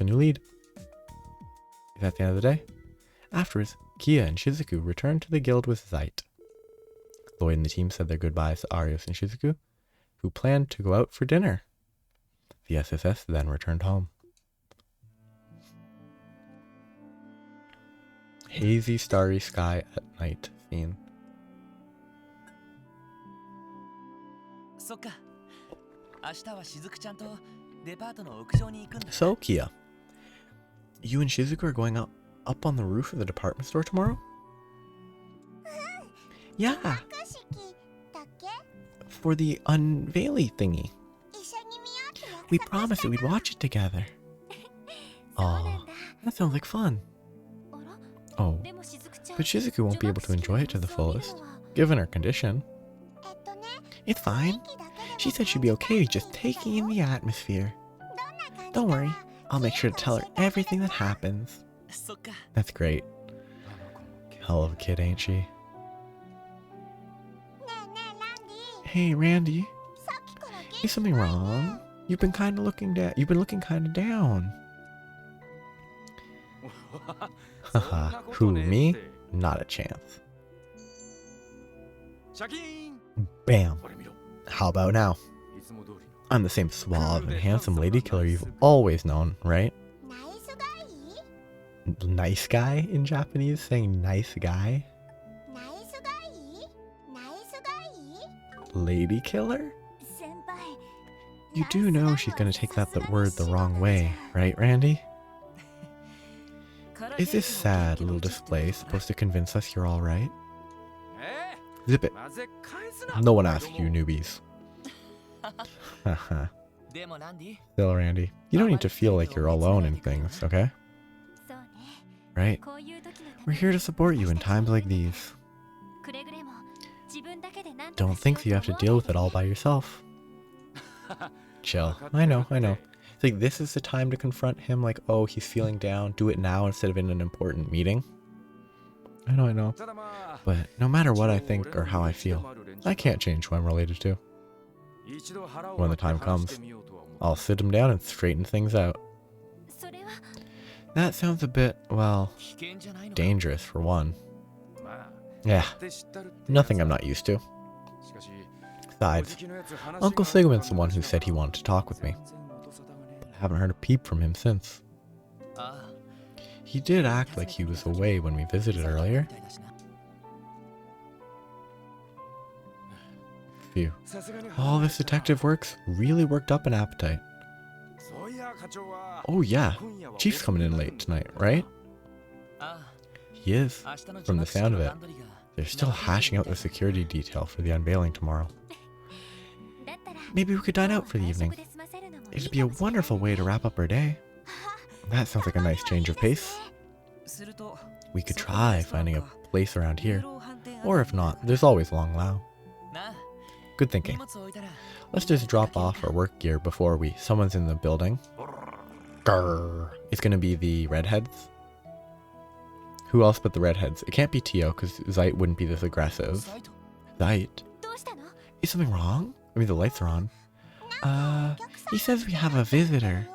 a new lead. Is that the end of the day? Afterwards, Kia and Shizuku returned to the guild with Zeit. Lloyd and the team said their goodbyes to Arios and Shizuku, who planned to go out for dinner. The SSS then returned home. Hazy, starry sky at night scene. So, Kia, you and Shizuku are going up on the roof of the department store tomorrow? Yeah. For the unveiling thingy. We promised that we'd watch it together. Aw, that sounds like fun. Oh, but Shizuku won't be able to enjoy it to the fullest, given her condition. It's fine. She said she'd be okay just taking in the atmosphere. Don't worry, I'll make sure to tell her everything that happens. That's great. Hell of a kid, ain't she? Hey, Randy. Is something wrong? You've been looking kind of down. Haha, who, me? Not a chance. Bam. How about now? I'm the same suave and handsome lady killer you've always known, right? Nice guy in Japanese, saying nice guy? Lady killer? You do know she's gonna take that word the wrong way, right, Randy? Is this sad little display supposed to convince us you're alright? Zip it. No one asked you, newbies. Haha. Still, Randy, you don't need to feel like you're alone in things, okay? Right? We're here to support you in times like these. Don't think that you have to deal with it all by yourself. Chill. I know. It's like this is the time to confront him like, oh, he's feeling down. Do it now instead of in an important meeting. I know. But no matter what I think or how I feel, I can't change who I'm related to. When the time comes, I'll sit him down and straighten things out. That sounds a bit, well, dangerous for one. Yeah, nothing I'm not used to. Besides, Uncle Sigmund's the one who said he wanted to talk with me. But I haven't heard a peep from him since. He did act like he was away when we visited earlier. Phew. All this detective work's really worked up an appetite. Oh yeah, Chief's coming in late tonight, right? He is, from the sound of it. They're still hashing out the security detail for the unveiling tomorrow. Maybe we could dine out for the evening. It'd be a wonderful way to wrap up our day. That sounds like a nice change of pace. We could try finding a place around here. Or if not, there's always Long Lao. Good thinking. Let's just drop off our work gear before someone's in the building. Grrr. It's gonna be the redheads. Who else but the redheads? It can't be Tio, because Zeit wouldn't be this aggressive. Zeit? Is something wrong? I mean, the lights are on. He says we have a visitor.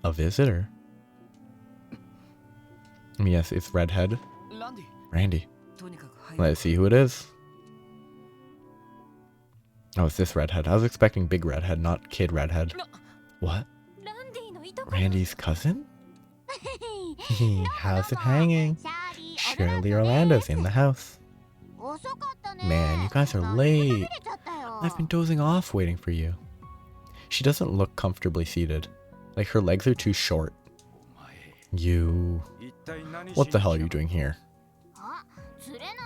A visitor? Yes, it's redhead. Randy. Let's see who it is. Oh, it's this redhead. I was expecting big redhead, not kid redhead. What? Randy's cousin? How's it hanging? Surely Orlando's in the house. Man, you guys are late. I've been dozing off waiting for you. She doesn't look comfortably seated. Like her legs are too short. You... What the hell are you doing here?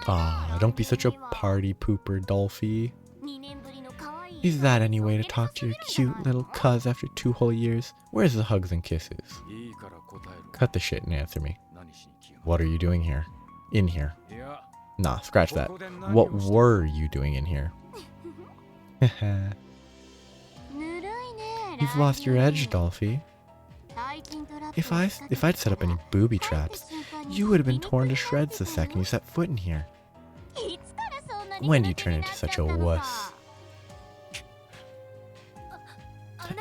Ah, don't be such a party pooper, Dolphy. Is that any way to talk to your cute little cuz after 2 whole years? Where's the hugs and kisses? Cut the shit and answer me. What are you doing here? In here. Nah, scratch that. What were you doing in here? You've lost your edge, Dolphy. If I'd set up any booby traps, you would have been torn to shreds the second you set foot in here. When do you turn into such a wuss?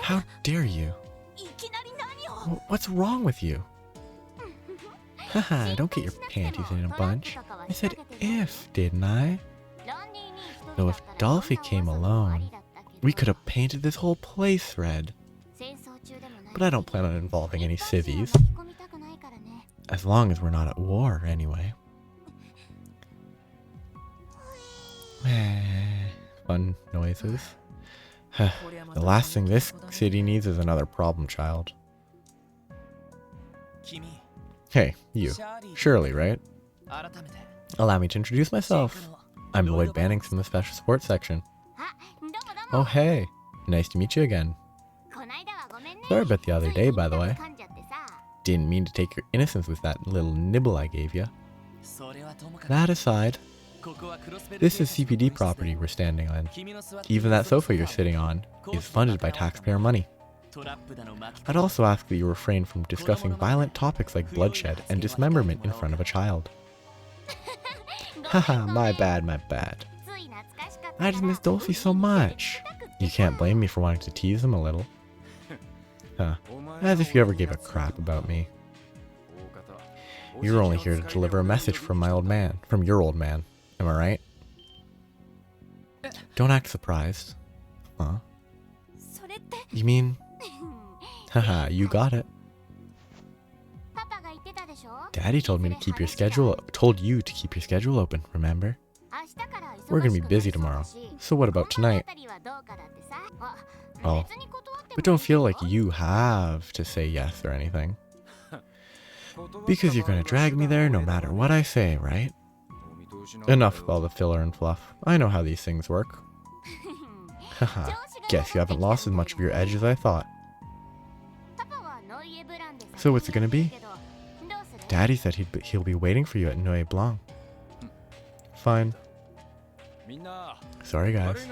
How dare you? What's wrong with you? Haha, don't get your panties in a bunch. I said if, didn't I? Though if Dolphy came alone, we could have painted this whole place red. But I don't plan on involving any civvies. As long as we're not at war, anyway. Fun noises. The last thing this city needs is another problem child. Hey, you. Shirley, right? Allow me to introduce myself. I'm Lloyd Bannings from the Special Support Section. Oh hey, nice to meet you again. Sorry about the other day, by the way. Didn't mean to take your innocence with that little nibble I gave you. That aside, this is CPD property we're standing on. Even that sofa you're sitting on is funded by taxpayer money. I'd also ask that you refrain from discussing violent topics like bloodshed and dismemberment in front of a child. Haha, my bad, my bad. I just miss Dolphy so much. You can't blame me for wanting to tease him a little. Huh, as if you ever gave a crap about me. You're only here to deliver a message from my old man, from your old man. Am I right? Don't act surprised. Huh? You mean... Haha, you got it. Daddy told me to keep your schedule, told you to keep your schedule open, remember? We're gonna be busy tomorrow, so what about tonight? Oh, but don't feel like you have to say yes or anything. Because you're gonna drag me there no matter what I say, right? Enough with all the filler and fluff. I know how these things work. Haha, guess you haven't lost as much of your edge as I thought. So what's it gonna be? Daddy said he'll be waiting for you at Noe Blanc. Fine. Sorry guys.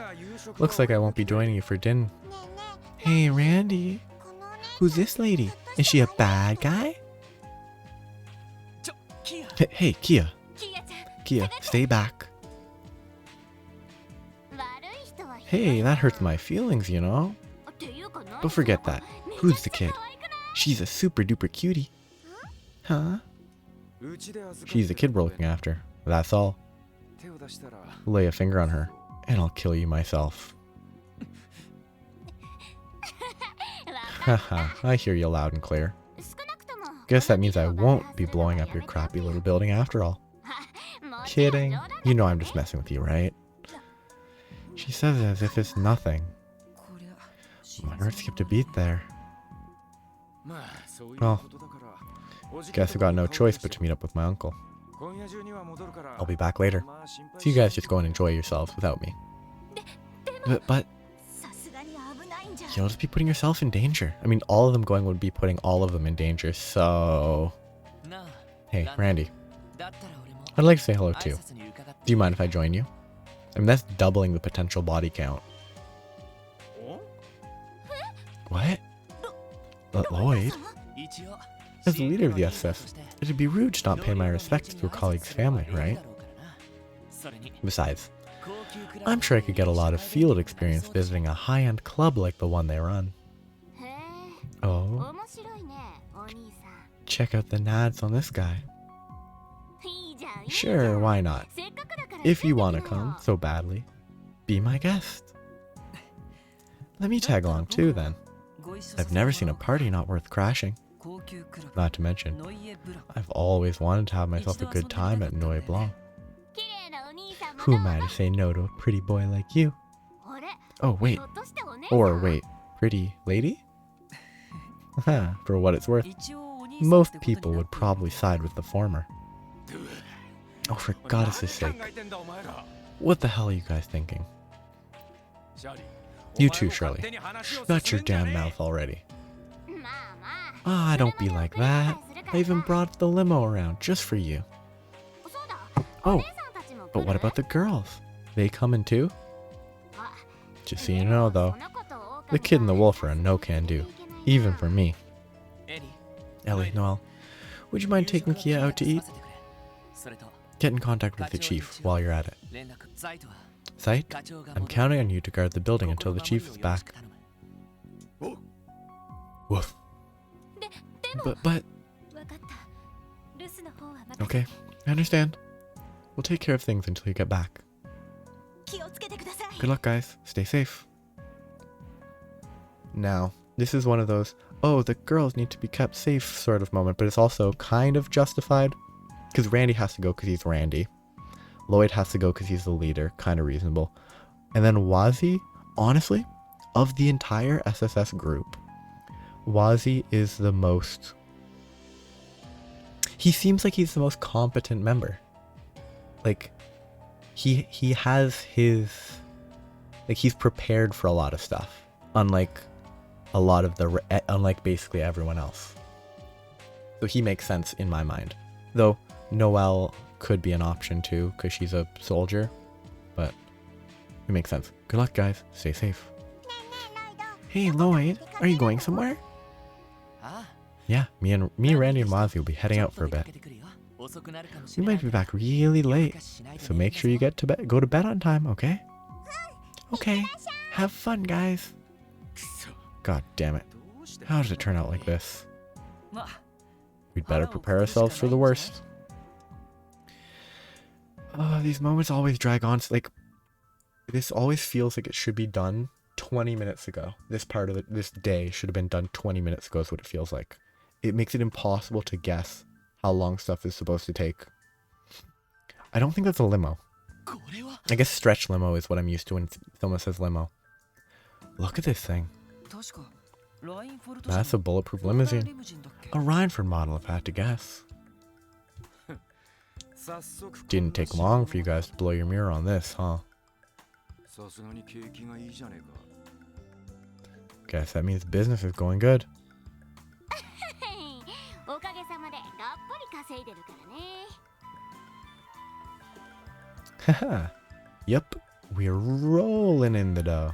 Looks like I won't be joining you for dinner. Hey Randy. Who's this lady? Is she a bad guy? Hey Kia. Kia, stay back. Hey, that hurts my feelings, you know. But forget that. Who's the kid? She's a super duper cutie. Huh? She's the kid we're looking after. That's all. Lay a finger on her, and I'll kill you myself. Haha, I hear you loud and clear. Guess that means I won't be blowing up your crappy little building after all. Kidding. You know I'm just messing with you, right? She says it as if it's nothing. My heart skipped a beat there. Well, guess I've got no choice but to meet up with my uncle. I'll be back later. So you guys just go and enjoy yourselves without me. But you'll just be putting yourself in danger. I mean, all of them going would be putting all of them in danger, so... Hey, Randy. I'd like to say hello too. Do you mind if I join you? I mean, that's doubling the potential body count. What? Lloyd? As the leader of the SF, it'd be rude to not pay my respects to a colleague's family, right? Besides, I'm sure I could get a lot of field experience visiting a high-end club like the one they run. Oh? Check out the nads on this guy. Sure, why not? If you want to come so badly, be my guest. Let me tag along too, then. I've never seen a party not worth crashing. Not to mention, I've always wanted to have myself a good time at Noe Blanc. Who am I to say no to a pretty boy like you? Oh, wait. Or wait, pretty lady? For what it's worth, most people would probably side with the former. Oh, for goddess' sake. What the hell are you guys thinking? You too, Shirley. Shut your damn mouth already. Ah, don't be like that. I even brought the limo around just for you. Oh, but what about the girls? They coming too? Just so you know, though, the kid and the wolf are a no-can-do, even for me. Ellie, Noel, would you mind taking Kia out to eat? Get in contact with the chief while you're at it. Sight, I'm counting on you to guard the building until the chief is back. Woof. But... Okay, I understand. We'll take care of things until you get back. Good luck, guys. Stay safe. Now, this is one of those, oh, the girls need to be kept safe sort of moment, but it's also kind of justified. Because Randy has to go because he's Randy. Lloyd has to go because he's the leader. Kind of reasonable. And then Wazi, honestly, of the entire SSS group, Wazi is the most... He seems like he's the most competent member. Like, he has his... Like, he's prepared for a lot of stuff. Unlike a lot of the... Unlike basically everyone else. So he makes sense in my mind. Though, Noelle could be an option too, because she's a soldier. But it makes sense. Good luck, guys. Stay safe. Hey, Lloyd. Are you going somewhere? Yeah, me, Randy, and Wazi will be heading out for a bit. We might be back really late, so make sure you go to bed on time, okay? Okay, have fun, guys. God damn it. How did it turn out like this? We'd better prepare ourselves for the worst. These moments always drag on. Like, this always feels like it should be done 20 minutes ago. This part of this day should have been done 20 minutes ago is what it feels like. It makes it impossible to guess how long stuff is supposed to take. I don't think that's a limo. I guess stretch limo is what I'm used to when someone says limo. Look at this thing. That's a bulletproof limousine. A Rhineford model, if I had to guess. Didn't take long for you guys to blow your mirror on this, huh? Guess that means business is going good. Haha. Yep, we're rolling in the dough.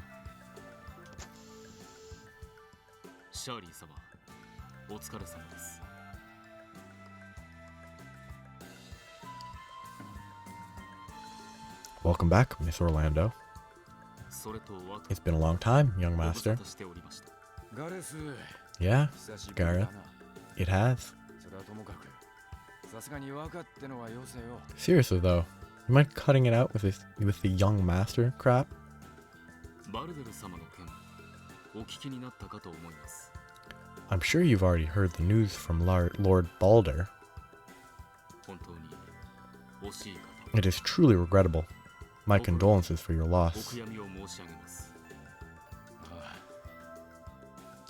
Welcome back, Miss Orlando. It's been a long time, young master. Yeah, Gareth. It has. Seriously though, you mind cutting it out with the young master crap? I'm sure you've already heard the news from Lord Balder. It is truly regrettable. My condolences for your loss.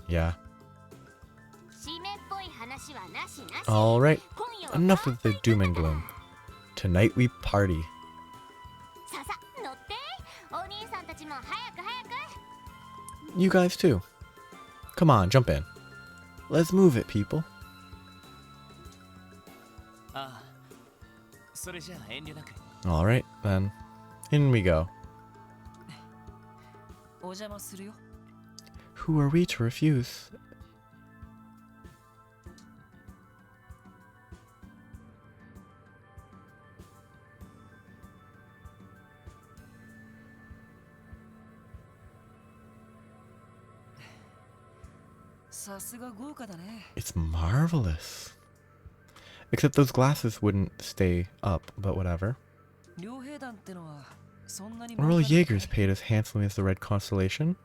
Yeah. Alright, enough of the doom and gloom. Tonight we party. You guys too. Come on, jump in. Let's move it, people. Alright, then. In we go. Who are we to refuse? It's marvelous. Except those glasses wouldn't stay up, but whatever. Royal Jaegers paid us handsomely as the Red Constellation.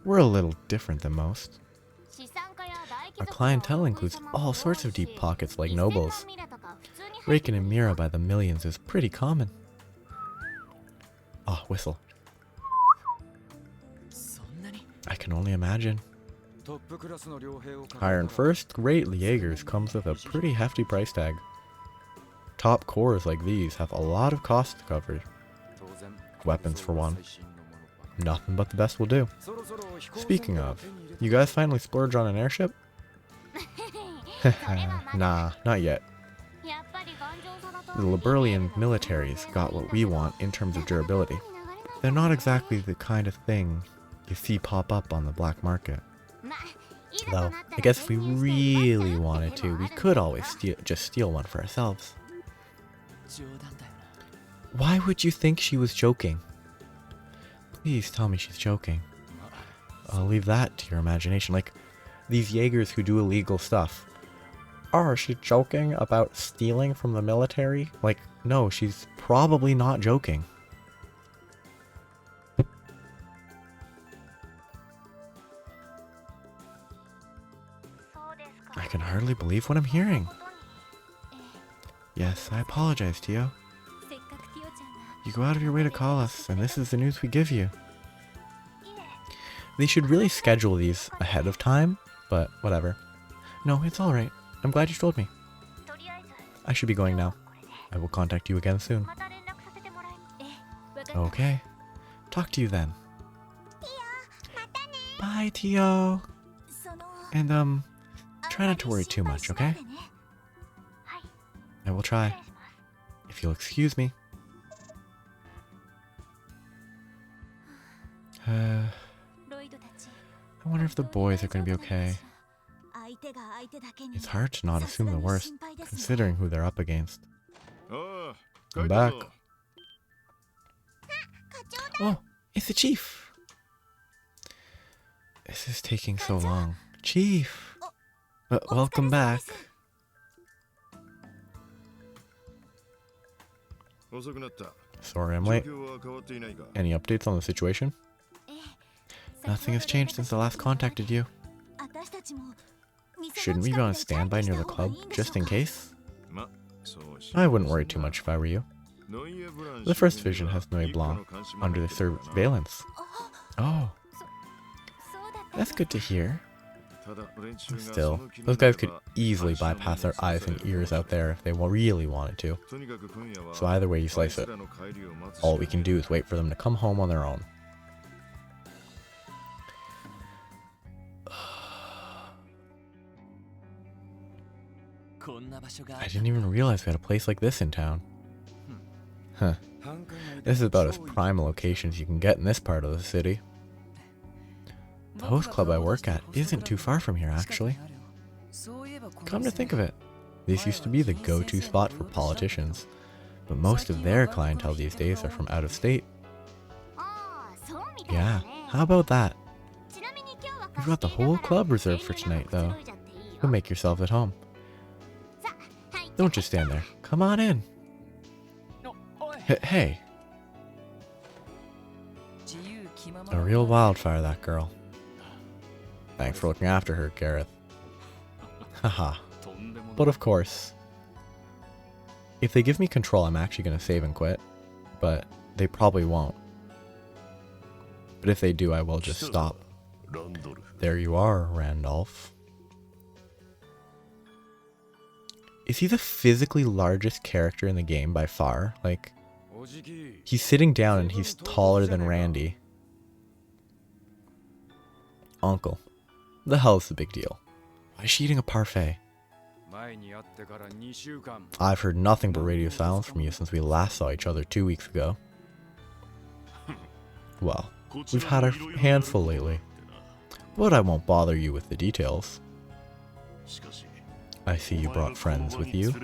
We're a little different than most. Our clientele includes all sorts of deep pockets like nobles. Raking in Mira by the millions is pretty common. Ah, whistle. I can only imagine. Hiring first-rate Jaegers comes with a pretty hefty price tag. top cores like these have a lot of costs covered. Weapons for one. Nothing but the best will do. Speaking of, you guys finally splurge on an airship? Nah, not yet. The Liberalian militaries got what we want in terms of durability. They're not exactly the kind of thing you see pop up on the black market. Though, I guess if we really wanted to, we could always just steal one for ourselves. Why would you think she was joking? Please tell me she's joking. I'll leave that to your imagination. Like, these Jaegers who do illegal stuff. Oh, is she joking about stealing from the military? Like, no, she's probably not joking. I can hardly believe what I'm hearing. Yes, I apologize, Tio. You go out of your way to call us, and this is the news we give you. They should really schedule these ahead of time, but whatever. No, it's alright. I'm glad you told me. I should be going now. I will contact you again soon. Okay. Talk to you then. Bye, Tio. And, try not to worry too much, okay? I will try. If you'll excuse me. I wonder if the boys are going to be okay. It's hard to not assume the worst, considering who they're up against. I'm back. Oh, it's the chief. This is taking so long. Chief! Welcome back. Sorry I'm late. Any updates on the situation? Nothing has changed since I last contacted you. Shouldn't we be on standby near the club, just in case? I wouldn't worry too much if I were you. The first vision has Nuit Blanc under the surveillance. Oh. That's good to hear. Still, those guys could easily bypass our eyes and ears out there if they really wanted to. So either way you slice it, all we can do is wait for them to come home on their own. I didn't even realize we had a place like this in town. Huh. This is about as prime a location as you can get in this part of the city. The host club I work at isn't too far from here, actually. Come to think of it, this used to be the go-to spot for politicians, but most of their clientele these days are from out of state. Yeah, how about that? We've got the whole club reserved for tonight, though. You'll make yourself at home. Don't just stand there. Come on in. Hey. A real wildfire, that girl. Thanks for looking after her, Gareth. Haha. But of course, if they give me control, I'm actually going to save and quit. But they probably won't. But if they do, I will just stop. There you are, Randolph. Is he the physically largest character in the game by far? Like, he's sitting down and he's taller than Randy. Uncle. The hell is the big deal? Why is she eating a parfait? I've heard nothing but radio silence from you since we last saw each other 2 weeks ago. Well, we've had our handful lately. But I won't bother you with the details. I see you brought friends with you.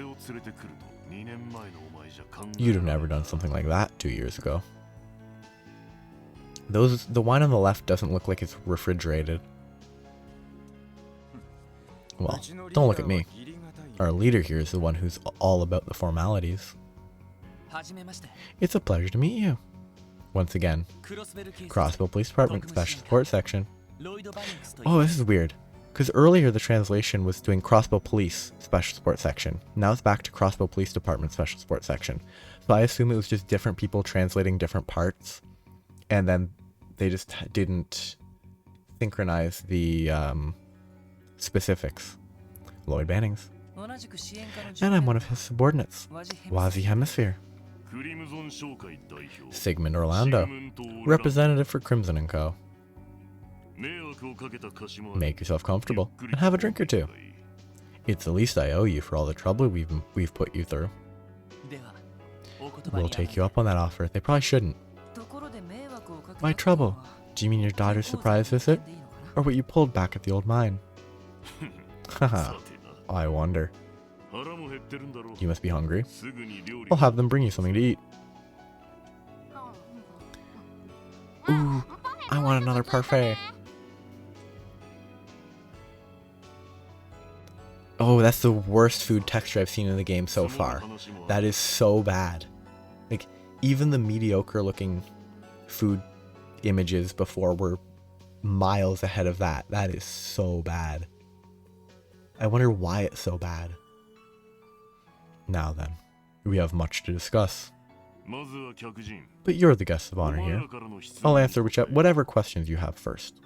You'd have never done something like that 2 years ago. The wine on the left doesn't look like it's refrigerated. Well, don't look at me. Our leader here is the one who's all about the formalities. It's a pleasure to meet you. Once again, Crossbow Police Department Special Support Section. Oh, this is weird. Because earlier the translation was doing Crossbow Police Special Support Section. Now it's back to Crossbow Police Department Special Support Section. So I assume it was just different people translating different parts. And then they just didn't synchronize the specifics. Lloyd Bannings. And I'm one of his subordinates, Wazi Hemisphere. Sigmund Orlando, representative for Crimson & Co. Make yourself comfortable and have a drink or two. It's the least I owe you for all the trouble we've put you through. We'll take you up on that offer. They probably shouldn't. By trouble, do you mean your daughter's surprise visit? Or what you pulled back at the old mine? Haha, I wonder. You must be hungry. I'll have them bring you something to eat. Ooh, I want another parfait. Oh, that's the worst food texture I've seen in the game so far. That is so bad. Like, even the mediocre looking food images before were miles ahead of that. That is so bad. I wonder why it's so bad. Now then, we have much to discuss. But you're the guest of honor here. I'll answer whatever questions you have first.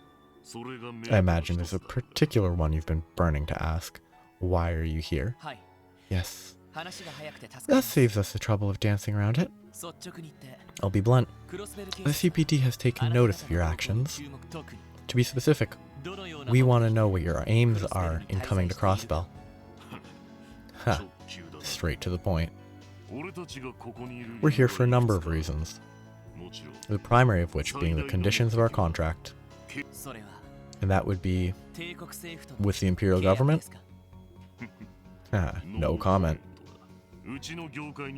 I imagine there's a particular one you've been burning to ask. Why are you here? Yes. That saves us the trouble of dancing around it. I'll be blunt. The CPT has taken notice of your actions. To be specific, we want to know what your aims are in coming to Crossbell. Ha. Straight to the point. We're here for a number of reasons. The primary of which being the conditions of our contract. And that would be with the Imperial Government? No comment.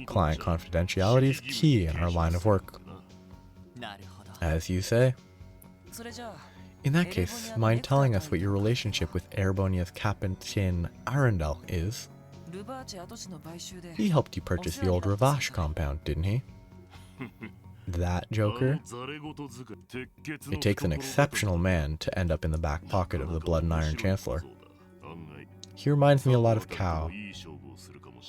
Client confidentiality is key in our line of work. As you say. In that case, mind telling us what your relationship with Erebonia's Captain Arundel is? He helped you purchase the old Ravache compound, didn't he? That joker? It takes an exceptional man to end up in the back pocket of the Blood and Iron Chancellor. He reminds me a lot of Cao.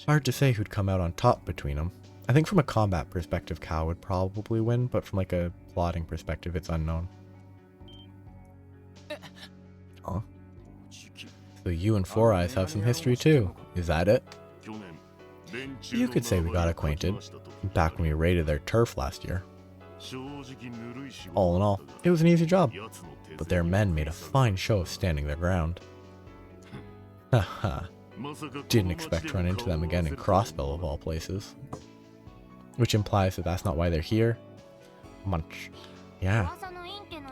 Hard to say who'd come out on top between them. I think from a combat perspective, Cao would probably win, but from like a plotting perspective, it's unknown. Huh? So you and Four Eyes have some history too, is that it? You could say we got acquainted, back when we raided their turf last year. All in all, it was an easy job, but their men made a fine show of standing their ground. Haha, didn't expect to run into them again in Crossbell of all places. Which implies that that's not why they're here. Munch. Yeah.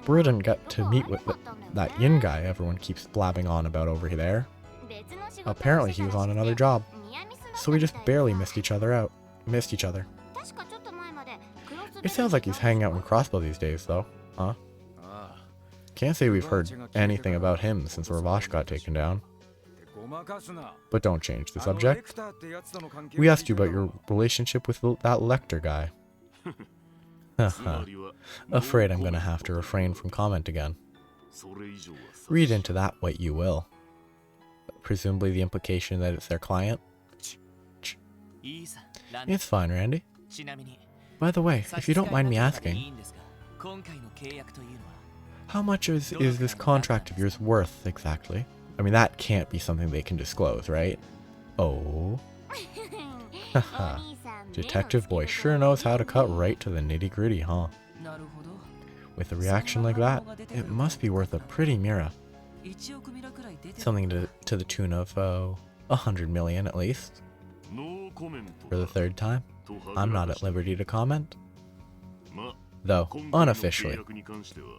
Bru didn't get to meet with that Yin guy everyone keeps blabbing on about over there. Apparently he was on another job. So we just barely missed each other. It sounds like he's hanging out in Crossbow these days though, huh? Can't say we've heard anything about him since Ravache got taken down. But don't change the subject. We asked you about your relationship with that Lecter guy. Haha. Afraid I'm gonna have to refrain from comment again. Read into that what you will. Presumably the implication that it's their client? It's fine, Randy. By the way, if you don't mind me asking, how much is this contract of yours worth exactly? I mean, that can't be something they can disclose, right? Oh. Haha. Detective boy sure knows how to cut right to the nitty-gritty, huh? With a reaction like that, it must be worth a pretty mira. Something to the tune of, 100 million at least. For the third time, I'm not at liberty to comment. Though, unofficially,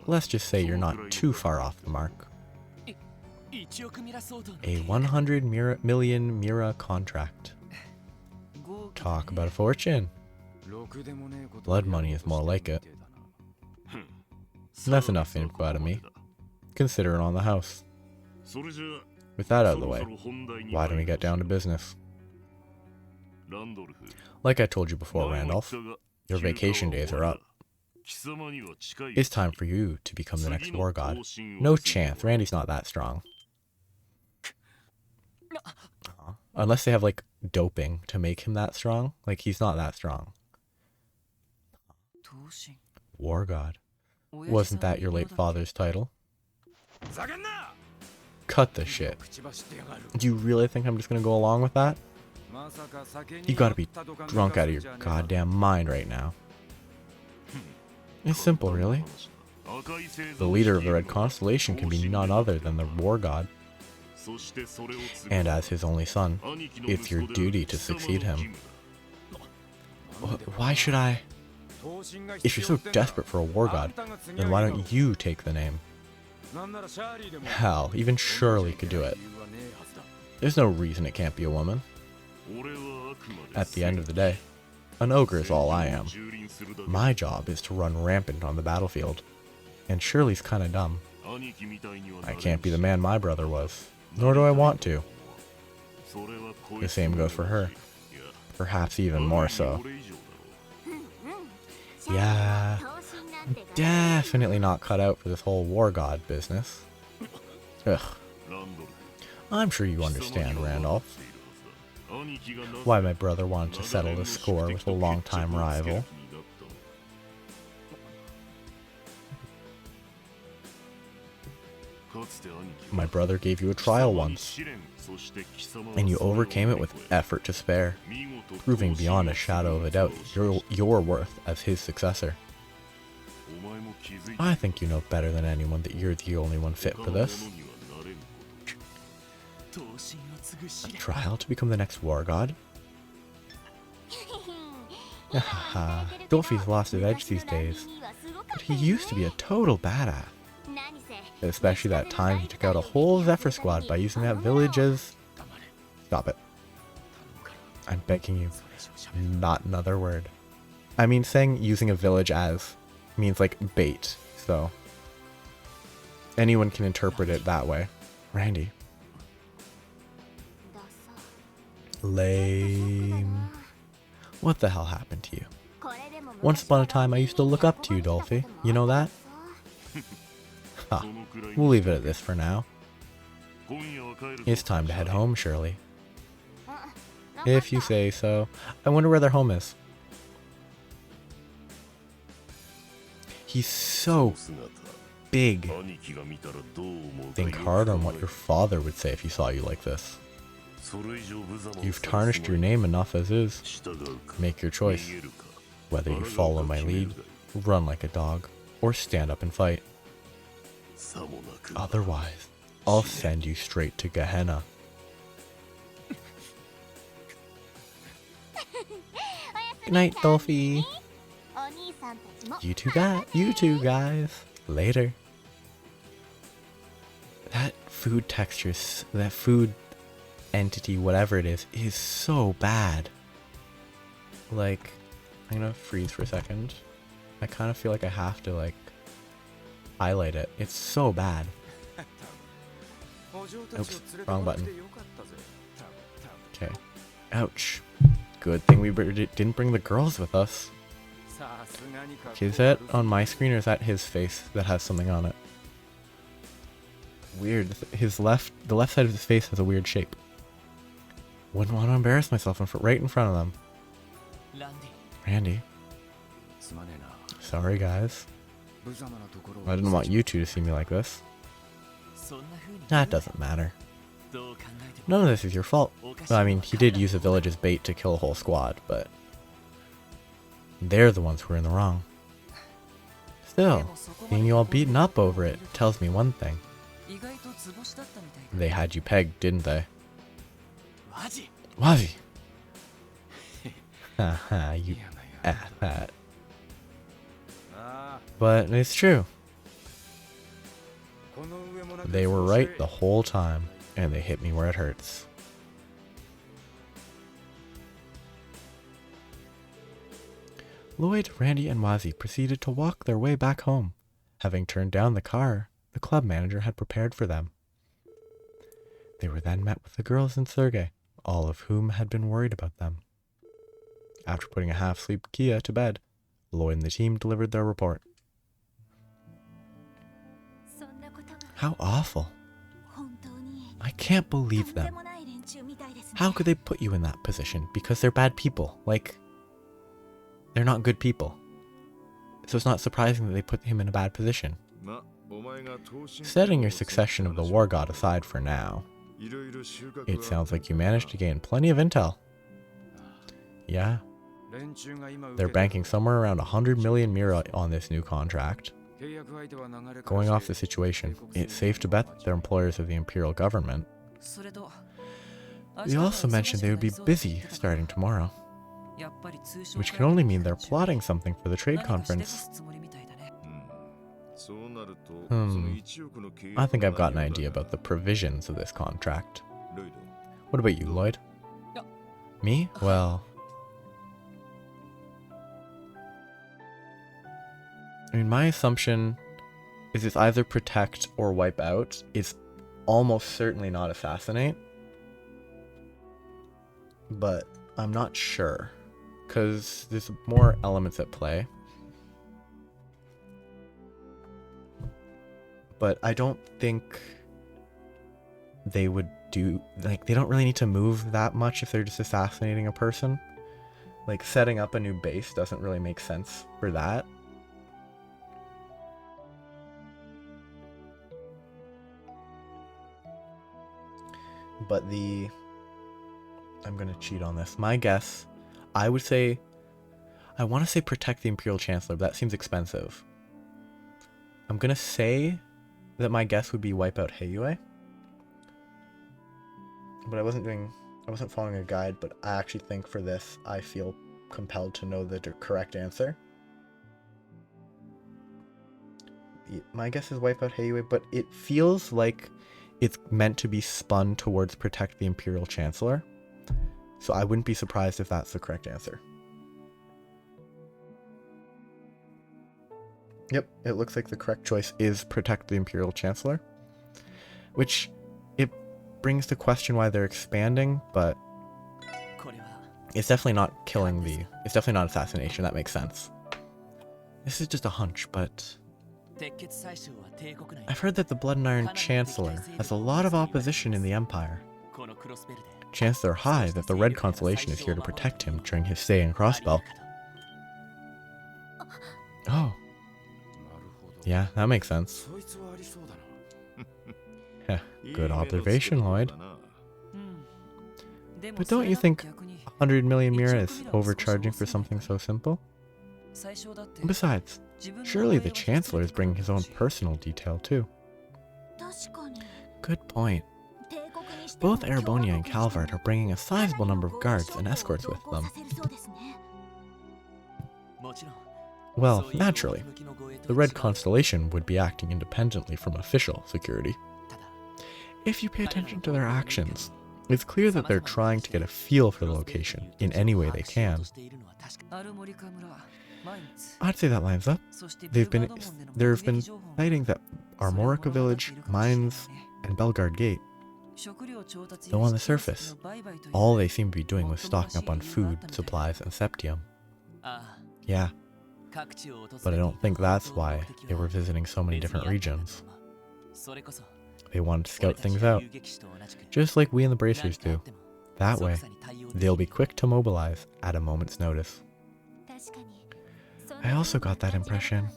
let's just say you're not too far off the mark. A 100 million mira contract. Talk about a fortune. Blood money is more like it. That's enough info out of me. Consider it on the house. With that out of the way, why don't we get down to business? Like I told you before, Randolph, your vacation days are up. It's time for you to become the next war god. No chance, Randy's not that strong. Unless they have, like, doping to make him that strong. Like, he's not that strong. War god. Wasn't that your late father's title? cut the shit. Do you really think I'm just gonna go along with that? You gotta be drunk out of your goddamn mind right now. It's simple, really. The leader of the Red Constellation can be none other than the War God. And as his only son, it's your duty to succeed him. Why should I? If you're so desperate for a War God, then why don't you take the name? Hell, even Shirley could do it. There's no reason it can't be a woman. At the end of the day, an ogre is all I am. My job is to run rampant on the battlefield. And Shirley's kinda dumb. I can't be the man my brother was, nor do I want to. The same goes for her. Perhaps even more so. Yeah, I'm definitely not cut out for this whole War God business. Ugh. I'm sure you understand, Randolph. Why my brother wanted to settle the score with a longtime rival. My brother gave you a trial once, and you overcame it with effort to spare, proving beyond a shadow of a doubt your worth as his successor. I think you know better than anyone that you're the only one fit for this. A trial to become the next War God? Dolphy's lost his edge these days, but he used to be a total badass. Especially that time he took out a whole Zephyr squad by using that village as... Stop it. I'm begging you. Not another word. I mean, saying using a village as means like bait, so... anyone can interpret it that way. Randy. Lame. What the hell happened to you? Once upon a time I used to look up to you, Dolphy. You know that? We'll leave it at this for now. It's time to head home, Shirley. If you say so. I wonder where their home is. He's so big. Think hard on what your father would say if he saw you like this. You've tarnished your name enough as is. Make your choice. Whether you follow my lead, run like a dog, or stand up and fight. Otherwise, I'll send you straight to Gehenna. Good night, Dolphy. You two guys. Later. That food texture, that food entity, whatever it is so bad. Like, I'm gonna freeze for a second. I kind of feel like I have to, like, highlight it. It's so bad. Oops, wrong button. Okay. Ouch. Good thing we didn't bring the girls with us. Okay, is that on my screen or is that his face that has something on it? Weird. The left side of his face has a weird shape. Wouldn't want to embarrass myself right in front of them. Randy. Sorry, guys. I didn't want you two to see me like this. That doesn't matter. None of this is your fault. Well, I mean, he did use a village as bait to kill a whole squad, but... they're the ones who are in the wrong. Still, seeing you all beaten up over it tells me one thing. They had you pegged, didn't they? Wazi! Haha, you asshat. But it's true. They were right the whole time, and they hit me where it hurts. Lloyd, Randy, and Wazi proceeded to walk their way back home, having turned down the car the club manager had prepared for them. They were then met with the girls and Sergei, all of whom had been worried about them. After putting a half-asleep Kia to bed, Lloyd and the team delivered their report. How awful. I can't believe them. How could they put you in that position? Because they're bad people. Like, they're not good people. So it's not surprising that they put him in a bad position. Setting your succession of the war god aside for now, it sounds like you managed to gain plenty of intel. Yeah. They're banking somewhere around 100 million mira on this new contract. Going off the situation, it's safe to bet that they're employers of the imperial government. They also mentioned they would be busy starting tomorrow, which can only mean they're plotting something for the trade conference. I think I've got an idea about the provisions of this contract. What about you, Lloyd? Me? Well, I mean, my assumption is it's either protect or wipe out. It's almost certainly not assassinate. But I'm not sure, because there's more elements at play. But I don't think they would do, like, they don't really need to move that much if they're just assassinating a person. Like, setting up a new base doesn't really make sense for that. But I'm gonna cheat on this. My guess, I want to say protect the Imperial Chancellor, but that seems expensive. I'm gonna say that my guess would be wipe out Heiyue. But I wasn't following a guide, but I actually think for this, I feel compelled to know the correct answer. My guess is wipe out Heiyue, but it feels like it's meant to be spun towards protect the Imperial Chancellor. So I wouldn't be surprised if that's the correct answer. Yep, it looks like the correct choice is protect the Imperial Chancellor. Which, it brings to question why they're expanding, but it's definitely not it's definitely not assassination, that makes sense. This is just a hunch, but I've heard that the Blood and Iron Chancellor has a lot of opposition in the Empire. Chances are high that the Red Constellation is here to protect him during his stay in Crossbell. Oh. Yeah, that makes sense. Good observation, Lloyd. But don't you think 100 million mira is overcharging for something so simple? Besides, surely the Chancellor is bringing his own personal detail too. Good point. Both Erebonia and Calvard are bringing a sizable number of guards and escorts with them. Well, naturally, the Red Constellation would be acting independently from official security. If you pay attention to their actions, it's clear that they're trying to get a feel for the location in any way they can. I'd say that lines up. There have been sightings at Armorica Village, Mines, and Belgard Gate. Though on the surface, all they seem to be doing was stocking up on food, supplies, and septium. Yeah, but I don't think that's why they were visiting so many different regions. They wanted to scout things out, just like we and the Bracers do. That way, they'll be quick to mobilize at a moment's notice. I also got that impression.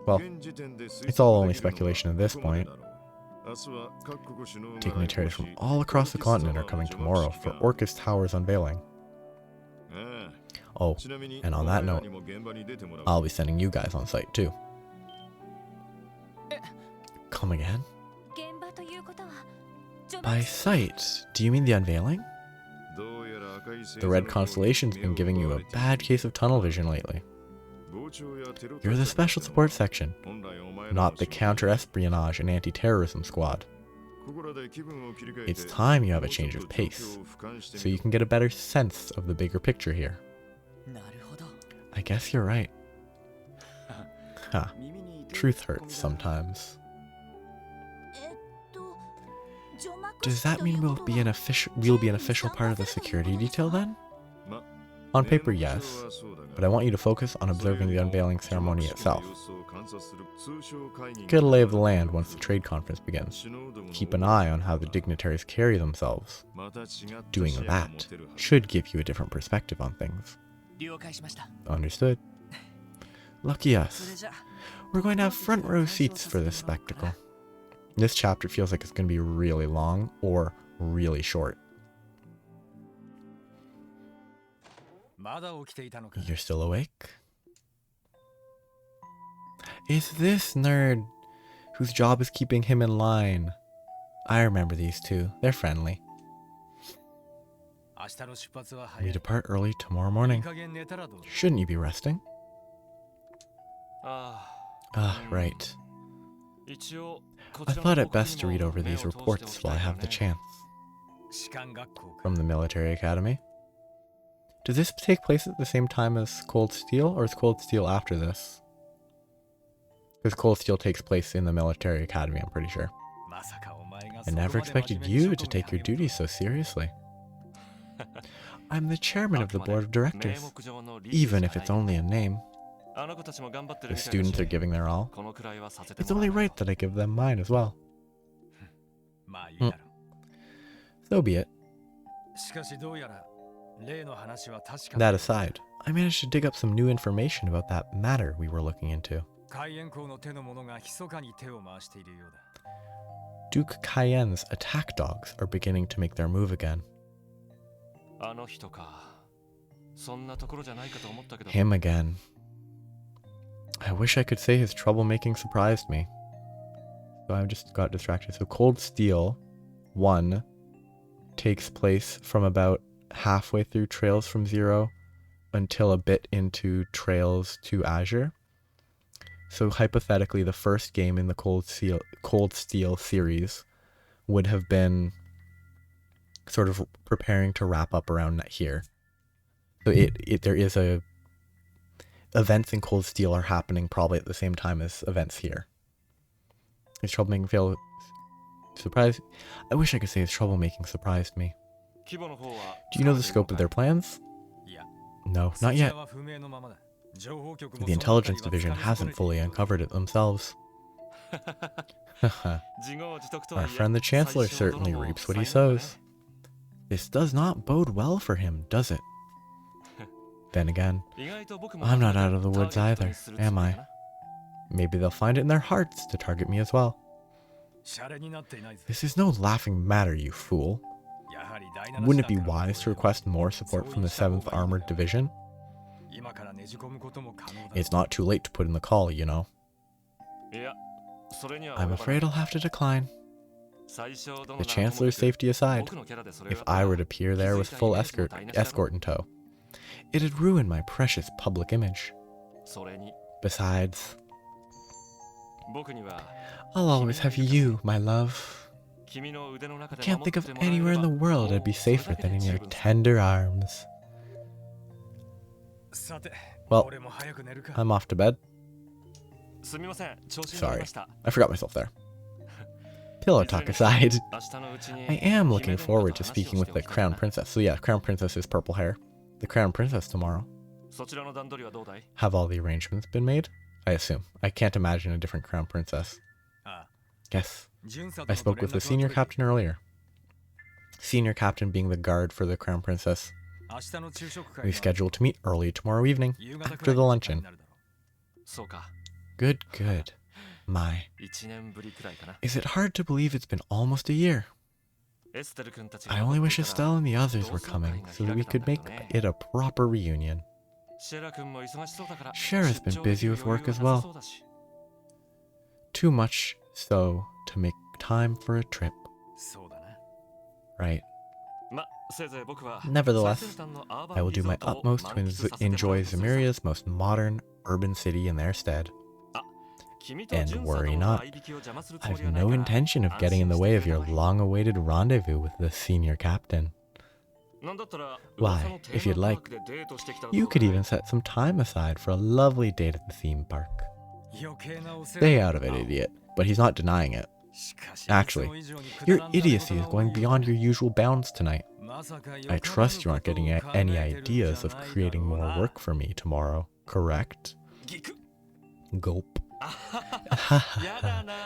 Well, it's all only speculation at this point. Dignitaries from all across the continent are coming tomorrow for Orcus Tower's unveiling. Oh, and on that note, I'll be sending you guys on site too. Come again? By site, do you mean the unveiling? The Red Constellation's been giving you a bad case of tunnel vision lately. You're the Special Support Section, not the Counter-Espionage and Anti-Terrorism Squad. It's time you have a change of pace, so you can get a better sense of the bigger picture here. I guess you're right. Huh. Truth hurts sometimes. Does that mean we'll be an official part of the security detail then? On paper, yes, but I want you to focus on observing the unveiling ceremony itself. Get a lay of the land once the trade conference begins. Keep an eye on how the dignitaries carry themselves. Doing that should give you a different perspective on things. Understood. Lucky us. We're going to have front row seats for this spectacle. This chapter feels like it's going to be really long or really short. You're still awake? It's this nerd whose job is keeping him in line. I remember these two. They're friendly. We depart early tomorrow morning. Shouldn't you be resting? Right. I thought it best to read over these reports while I have the chance. From the military academy. Does this take place at the same time as Cold Steel, or is Cold Steel after this? Because Cold Steel takes place in the military academy, I'm pretty sure. I never expected you to take your duties so seriously. I'm the chairman of the board of directors, even if it's only a name. The students are giving their all. It's only right that I give them mine as well. So be it. That aside, I managed to dig up some new information about that matter we were looking into. Duke Cayenne's attack dogs are beginning to make their move again. Him again. I wish I could say his troublemaking surprised me. So I just got distracted. So Cold Steel 1 takes place from about halfway through Trails from Zero until a bit into Trails to Azure. So hypothetically, the first game in the Cold Steel series would have been sort of preparing to wrap up around here. So there is a events in Cold Steel are happening probably at the same time as events here. His troublemaking fail surprised. I wish I could say his troublemaking surprised me. Do you know the scope of their plans? No, not yet. The intelligence division hasn't fully uncovered it themselves. Our friend the Chancellor certainly reaps what he sows. This does not bode well for him, does it? Then again, I'm not out of the woods either, am I? Maybe they'll find it in their hearts to target me as well. This is no laughing matter, you fool. Wouldn't it be wise to request more support from the 7th Armored Division? It's not too late to put in the call, you know. I'm afraid I'll have to decline. The Chancellor's safety aside, if I were to appear there with full escort in tow, it'd ruin my precious public image. Besides, I'll always have you, my love. I can't think of anywhere in the world I'd be safer than in your tender arms. Well, I'm off to bed. Sorry, I forgot myself there. Pillow talk aside, I am looking forward to speaking with the Crown Princess. So yeah, Crown Princess is purple hair. The Crown Princess tomorrow. Have all the arrangements been made? I assume. I can't imagine a different Crown Princess. Yes. I spoke with the senior captain earlier. Senior captain being the guard for the Crown Princess. We scheduled to meet early tomorrow evening, after the luncheon. Good, good. My. Is it hard to believe it's been almost a year? I only wish Estelle and the others were coming, so that we could make it a proper reunion. Shara's been busy with work as well. Too much so to make time for a trip. Right. Nevertheless, I will do my utmost to enjoy Zemiria's most modern urban city in their stead. And worry not, I've no intention of getting in the way of your long-awaited rendezvous with the senior captain. Why, if you'd like, you could even set some time aside for a lovely date at the theme park. Stay out of it, idiot, but he's not denying it. Actually, your idiocy is going beyond your usual bounds tonight. I trust you aren't getting any ideas of creating more work for me tomorrow, correct? Gulp.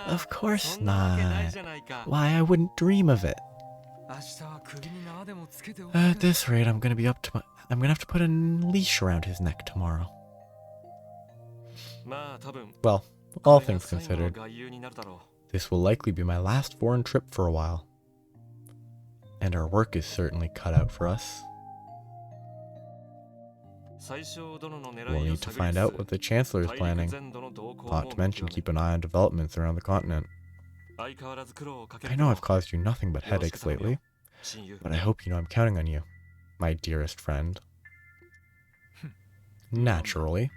Of course not. Why, I wouldn't dream of it. At this rate, I'm gonna have to put a leash around his neck tomorrow. Well, All things considered, this will likely be my last foreign trip for a while. And our work is certainly cut out for us. We'll need to find out what the Chancellor is planning, not to mention keep an eye on developments around the continent. I know I've caused you nothing but headaches lately, but I hope you know I'm counting on you, my dearest friend. Naturally.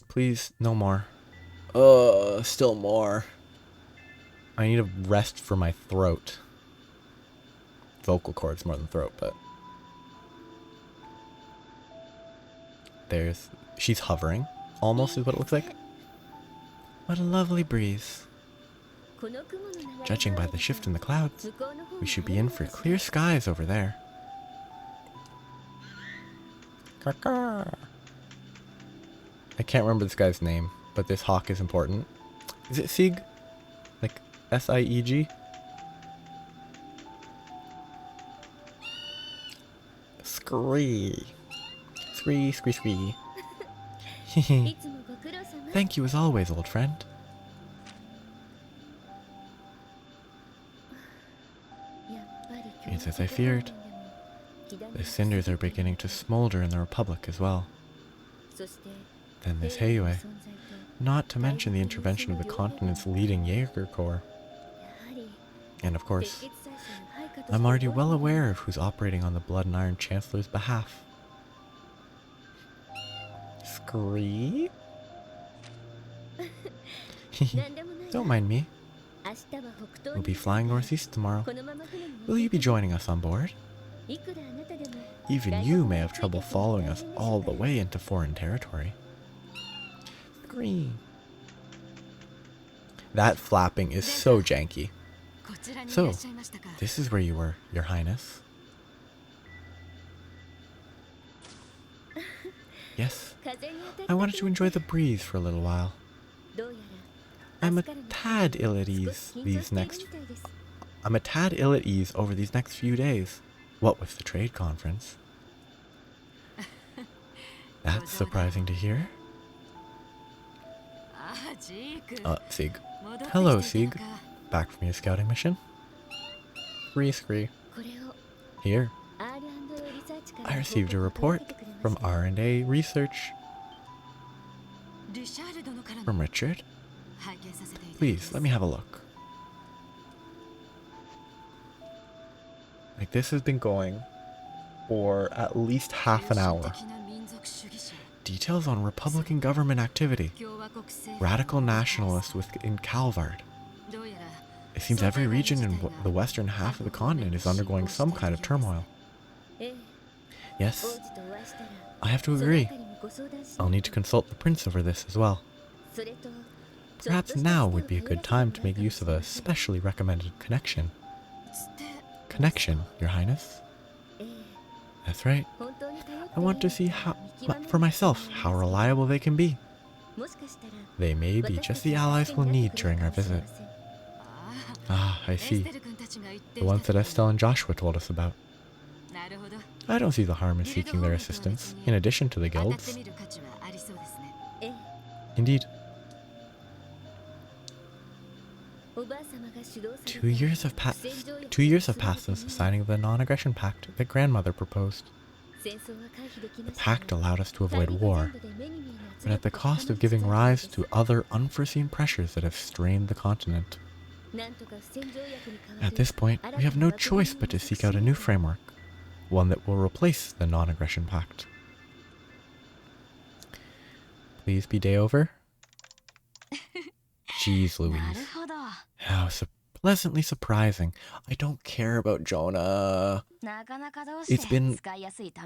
Please, no more. Still more. I need a rest for my throat. Vocal cords more than throat, but... She's hovering, almost is what it looks like. What a lovely breeze. Judging by the shift in the clouds, we should be in for clear skies over there. I can't remember this guy's name, but this hawk is important. Is it Sieg? Like S-I-E-G? Scree. Scree, scree, scree. Thank you as always, old friend. It's as I feared. The cinders are beginning to smolder in the Republic as well. Then there's Heiue. Not to mention the intervention of the continent's leading Jaeger Corps. And of course, I'm already well aware of who's operating on the Blood and Iron Chancellor's behalf. Scree? Don't mind me. We'll be flying northeast tomorrow. Will you be joining us on board? Even you may have trouble following us all the way into foreign territory. Scree. That flapping is so janky. So, this is where you were, Your Highness. Yes, I wanted to enjoy the breeze for a little while. I'm a tad ill at ease over these next few days. What with the trade conference? That's surprising to hear. Sieg. Hello, Sieg. Back from your scouting mission? Scree. Here. I received a report from R&A Research. From Richard? Please, let me have a look. Like, this has been going for at least half an hour. Details on Republican government activity. Radical nationalists in Calvard. It seems every region in the western half of the continent is undergoing some kind of turmoil. Yes, I have to agree. I'll need to consult the prince over this as well. Perhaps now would be a good time to make use of a specially recommended connection. Connection, Your Highness? That's right. I want to see for myself how reliable they can be. They may be just the allies we'll need during our visit. Ah, I see. The ones that Estelle and Joshua told us about. I don't see the harm in seeking their assistance, in addition to the guilds. Indeed. 2 years have passed since the signing of the non-aggression pact that Grandmother proposed. The pact allowed us to avoid war, but at the cost of giving rise to other unforeseen pressures that have strained the continent. At this point, we have no choice but to seek out a new framework, one that will replace the non-aggression pact. Please be day over. Jeez Louise. How pleasantly surprising. I don't care about Jonah. It's been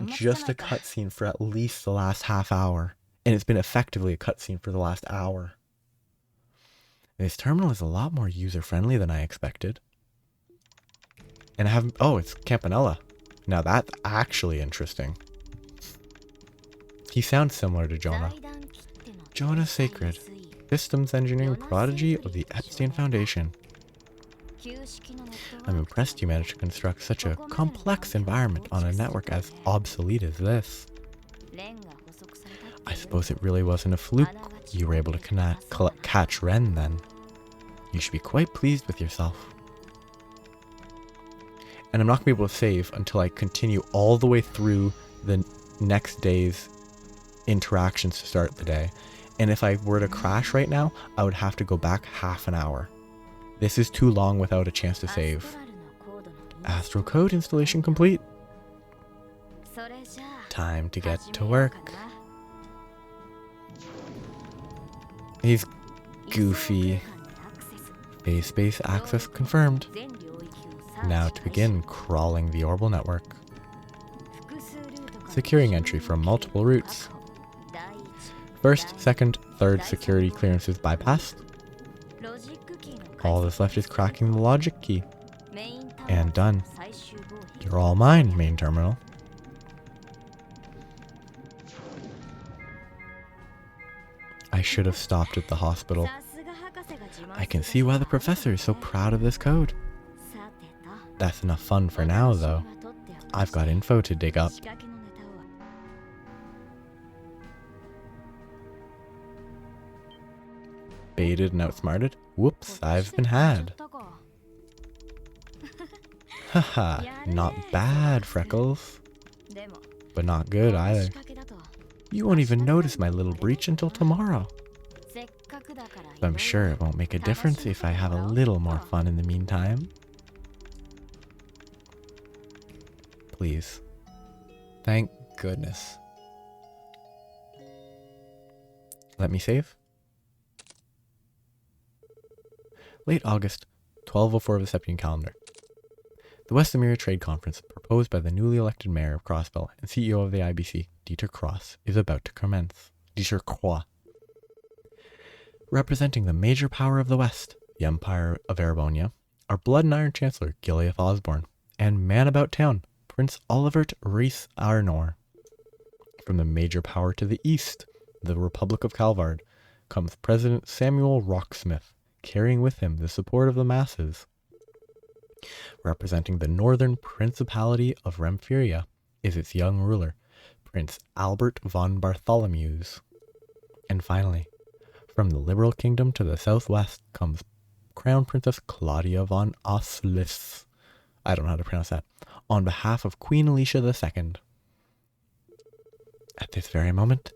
just a cutscene for at least the last half hour, and it's been effectively a cutscene for the last hour. This terminal is a lot more user-friendly than I expected. And it's Campanella. Now that's actually interesting. He sounds similar to Jonah. Jonah Sacred, systems engineering prodigy of the Epstein Foundation. I'm impressed you managed to construct such a complex environment on a network as obsolete as this. I suppose it really wasn't a fluke you were able to catch Ren then. You should be quite pleased with yourself. And I'm not going to be able to save until I continue all the way through the next day's interactions to start the day. And if I were to crash right now, I would have to go back half an hour. This is too long without a chance to save. Astral code installation complete. Time to get to work. He's goofy. Phase space access confirmed. Now to begin crawling the orbital network. Securing entry from multiple routes. First, second, third security clearances bypassed. All that's left is cracking the logic key. And done. You're all mine, main terminal. I should have stopped at the hospital. I can see why the professor is so proud of this code. That's enough fun for now, though. I've got info to dig up. Baited and outsmarted? Whoops, I've been had. Haha, not bad, Freckles. But not good either. You won't even notice my little breach until tomorrow. But I'm sure it won't make a difference if I have a little more fun in the meantime. Please. Thank goodness. Let me save. Late August, 1204 of the Septian calendar. The West Emira Trade Conference, proposed by the newly elected mayor of Crossbell and CEO of the IBC, Dieter Cross, is about to commence. Dieter Croix. Representing the major power of the West, the Empire of Erebonia, are Blood and Iron Chancellor Gileath Osborne, and man about town, Prince Olivert Rhys Arnor. From the major power to the east, the Republic of Calvard, comes President Samuel Rocksmith, carrying with him the support of the masses. Representing the northern Principality of Remphiria is its young ruler, Prince Albert von Bartholomews. And finally, from the Liberal Kingdom to the southwest comes Crown Princess Claudia von Oslis. I don't know how to pronounce that. On behalf of Queen Alicia II. At this very moment,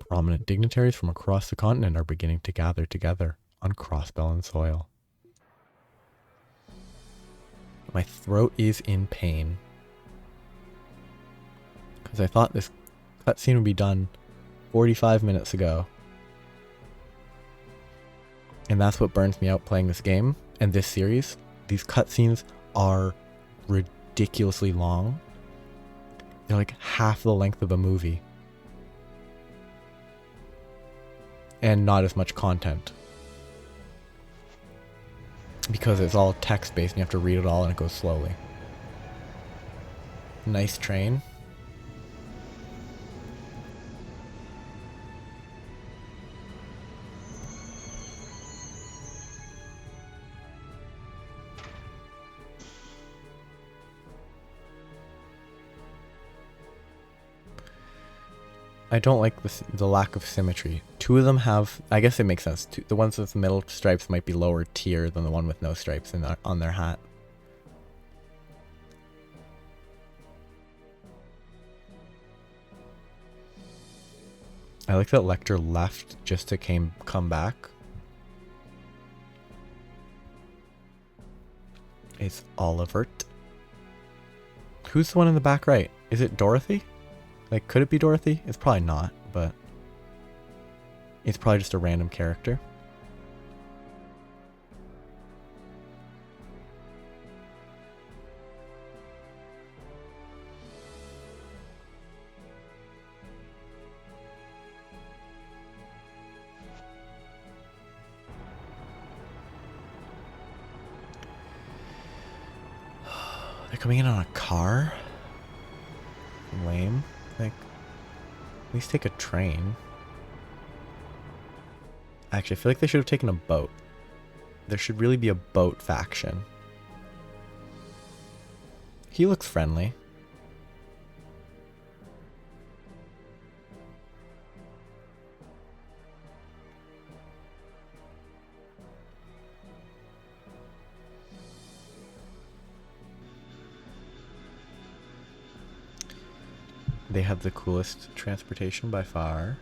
prominent dignitaries from across the continent are beginning to gather together on Crossbell soil. My throat is in pain. Because I thought this cutscene would be done 45 minutes ago. And that's what burns me out playing this game and this series. These cutscenes are ridiculously long. They're like half the length of a movie. And not as much content. Because it's all text-based and you have to read it all and it goes slowly. Nice train. I don't like the lack of symmetry. Two of them have, I guess it makes sense. The ones with middle stripes might be lower tier than the one with no stripes on their hat. I like that Lecter left just to come back. It's Olivert. Who's the one in the back right? Is it Dorothy? Like, could it be Dorothy? It's probably not, but it's probably just a random character. They're coming in on a car? Lame. Like, at least take a train. Actually, I feel like they should have taken a boat. There should really be a boat faction. He looks friendly. They have the coolest transportation by far.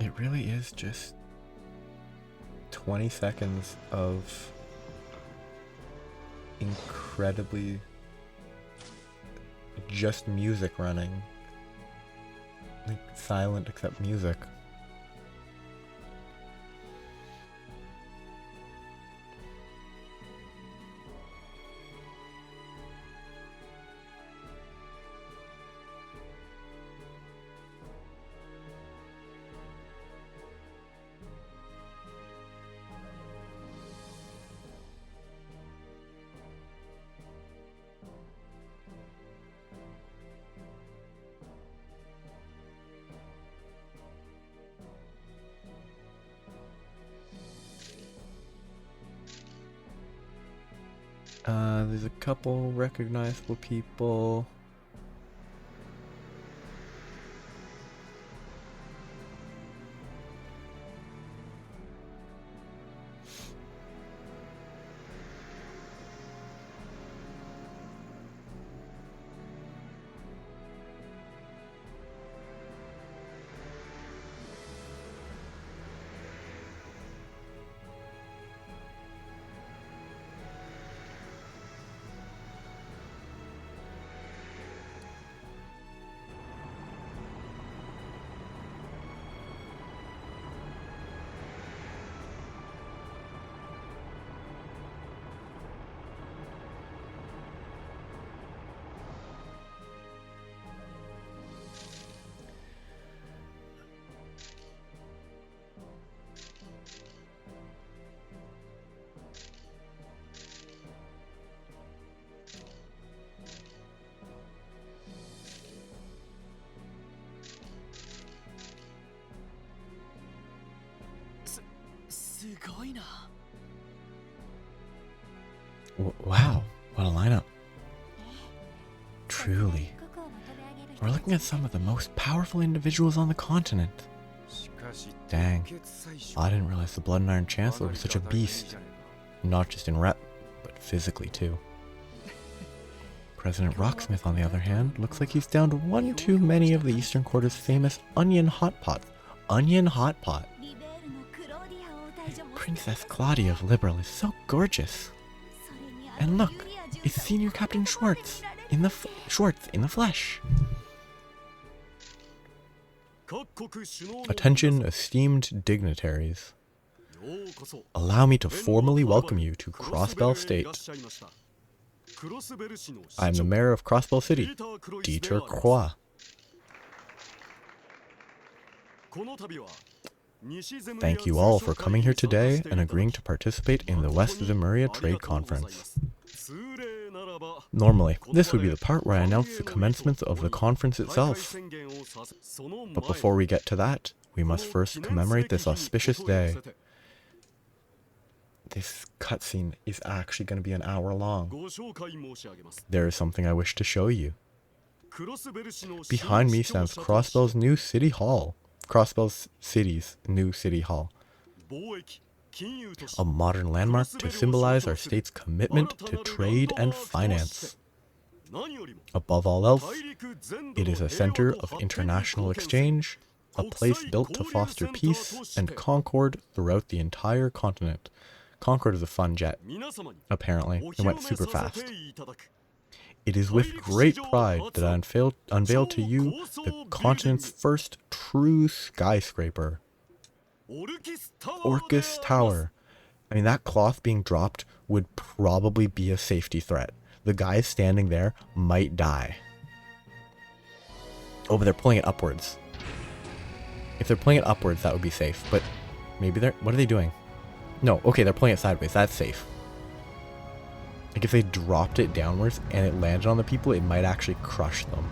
It really is just 20 seconds of incredibly just music running. Like silent except music. There's a couple recognizable people. Wow, what a lineup. Truly. We're looking at some of the most powerful individuals on the continent. Dang. I didn't realize the Blood and Iron Chancellor was such a beast. Not just in rep, but physically too. President Rocksmith, on the other hand, looks like he's downed one too many of the Eastern Quarter's famous onion hot pots. Onion hot pot. Princess Claudia of Liberal is so gorgeous. And look, it's Senior Captain Schwartz in the flesh. Attention, esteemed dignitaries. Allow me to formally welcome you to Crossbell State. I am the mayor of Crossbell City, Dieter Croix. Thank you all for coming here today and agreeing to participate in the West Zemuria Trade Conference. Normally, this would be the part where I announce the commencement of the conference itself. But before we get to that, we must first commemorate this auspicious day. This cutscene is actually going to be an hour long. There is something I wish to show you. Behind me stands Crossbell's new city hall. Crossbell City's new city hall. A modern landmark to symbolize our state's commitment to trade and finance. Above all else, it is a center of international exchange, a place built to foster peace and concord throughout the entire continent. Concord is a fun jet, apparently. It went super fast. It is with great pride that I unveil to you the continent's first true skyscraper. Orcus Tower. I mean, that cloth being dropped would probably be a safety threat. The guy standing there might die. Oh, but they're pulling it upwards. If they're pulling it upwards, that would be safe. But maybe they're... What are they doing? No, okay, they're pulling it sideways. That's safe. Like, if they dropped it downwards and it landed on the people, it might actually crush them.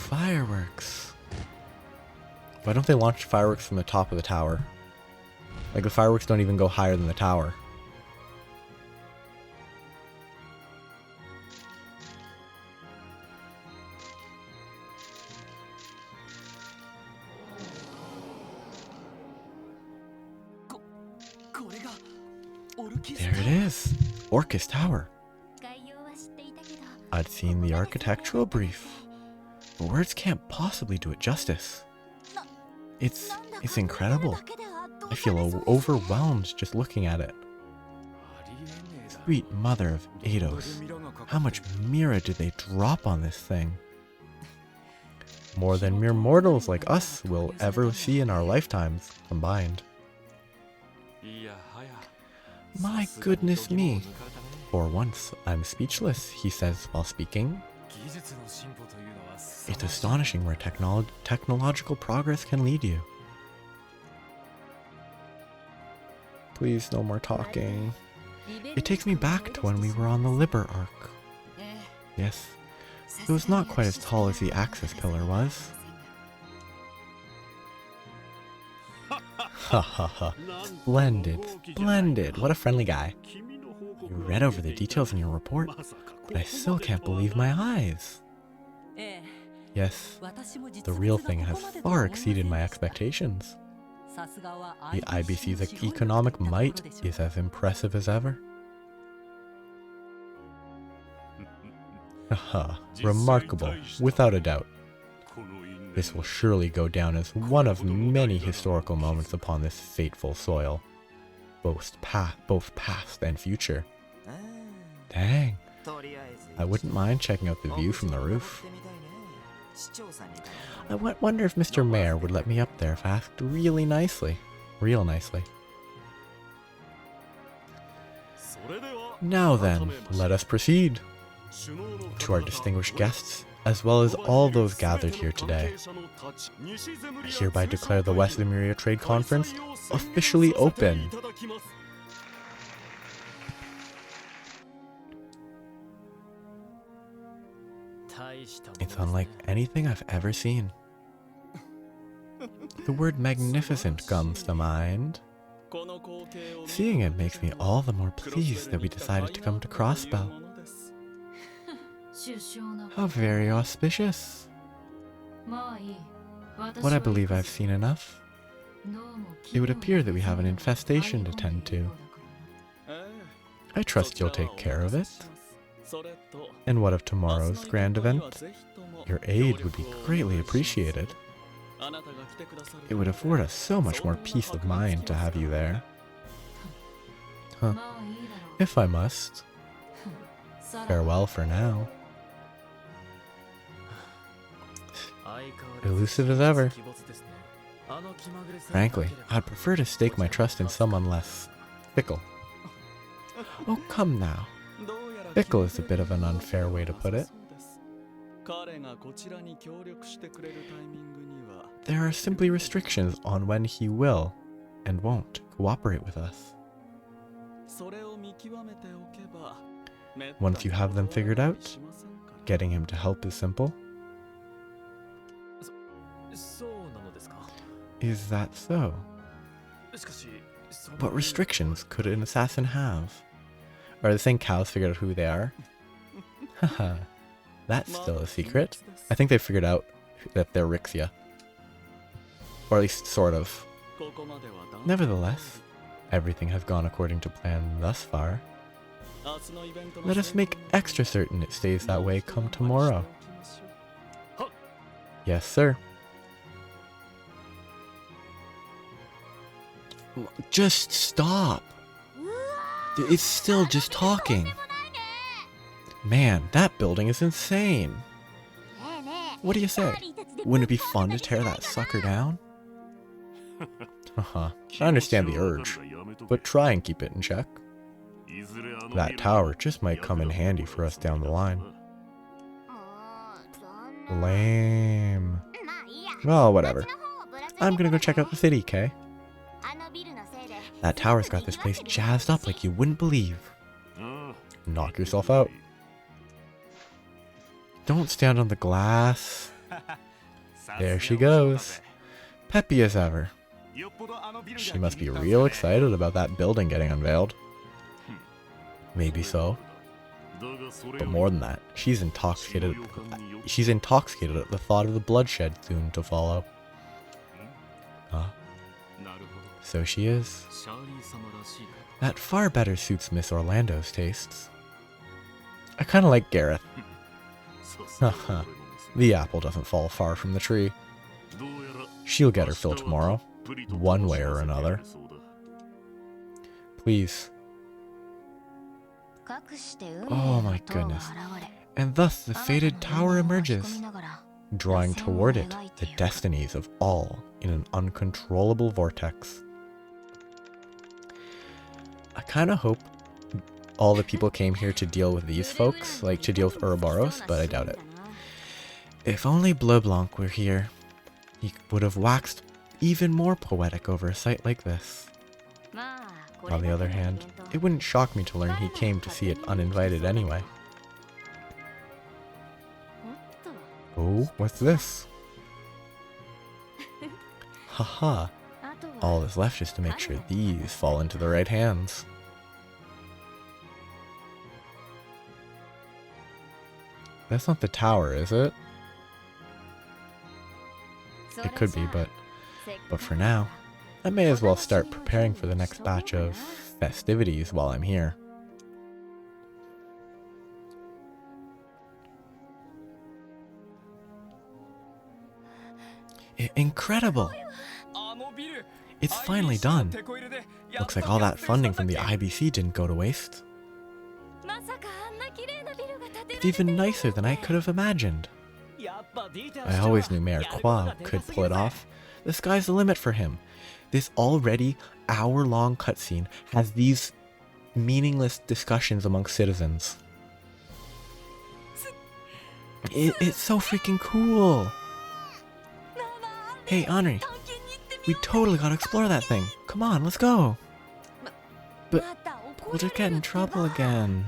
fireworks. Why don't they launch fireworks from the top of the tower? Like, the fireworks don't even go higher than the tower. There it is! Orcus Tower. I'd seen the architectural brief, but words can't possibly do it justice. It's incredible. I feel overwhelmed just looking at it. Sweet mother of Eidos, how much Mira did they drop on this thing? More than mere mortals like us will ever see in our lifetimes combined. My goodness me. For once, I'm speechless, he says while speaking. It's astonishing where technological progress can lead you. Please, no more talking. It takes me back to when we were on the Liber Arc. Yes, it was not quite as tall as the Axis Pillar was. Ha ha ha. Splendid, splendid. What a friendly guy. You read over the details in your report, but I still can't believe my eyes. Yes, the real thing has far exceeded my expectations. The IBC's economic might is as impressive as ever. Haha, remarkable, without a doubt. This will surely go down as one of many historical moments upon this fateful soil, both past and future. Dang, I wouldn't mind checking out the view from the roof. I wonder if Mr. Mayor would let me up there if asked really nicely. Real nicely. Now then, let us proceed. To our distinguished guests, as well as all those gathered here today, I hereby declare the West Lemuria Trade Conference officially open. It's unlike anything I've ever seen. The word magnificent comes to mind. Seeing it makes me all the more pleased that we decided to come to Crossbell. How very auspicious. What I believe I've seen enough. It would appear that we have an infestation to tend to. I trust you'll take care of it. And what of tomorrow's grand event? Your aid would be greatly appreciated. It would afford us so much more peace of mind to have you there. Huh. If I must. Farewell for now. Elusive as ever. Frankly, I'd prefer to stake my trust in someone less fickle. Oh, come now. Fickle is a bit of an unfair way to put it. There are simply restrictions on when he will and won't cooperate with us. Once you have them figured out, getting him to help is simple. Is that so? What restrictions could an assassin have? Are the same cows figured out who they are? Haha, that's still a secret. I think they figured out that they're Rixia. Or at least sort of. Nevertheless, everything has gone according to plan thus far. Let us make extra certain it stays that way come tomorrow. Yes, sir. Just stop. It's still just talking. Man, that building is insane. What do you say? Wouldn't it be fun to tear that sucker down? I understand the urge, but try and keep it in check. That tower just might come in handy for us down the line. Lame. Well, whatever. I'm gonna go check out the city, Kay. That tower's got this place jazzed up like you wouldn't believe. Knock yourself out. Don't stand on the glass. There she goes. Peppy as ever. She must be real excited about that building getting unveiled. Maybe so. But more than that, she's intoxicated. She's intoxicated at the thought of the bloodshed soon to follow. So she is. That far better suits Miss Orlando's tastes. I kinda like Gareth. Haha, the apple doesn't fall far from the tree. She'll get her fill tomorrow, one way or another. Please. Oh my goodness. And thus the fated tower emerges, drawing toward it the destinies of all in an uncontrollable vortex. I kinda hope all the people came here to deal with these folks, like to deal with Ouroboros, but I doubt it. If only Bleu-Blanc were here, he would have waxed even more poetic over a sight like this. On the other hand, it wouldn't shock me to learn he came to see it uninvited anyway. Oh, what's this? Haha, all that's left is to make sure these fall into the right hands. That's not the tower, is it? It could be, but for now, I may as well start preparing for the next batch of festivities while I'm here. Incredible! It's finally done. Looks like all that funding from the IBC didn't go to waste. It's even nicer than I could have imagined. I always knew Mayor Kwa could pull it off. The sky's the limit for him. This already hour-long cutscene has these meaningless discussions amongst citizens. It's so freaking cool! Hey, Henri, we totally gotta explore that thing. Come on, let's go! But we'll just get in trouble again.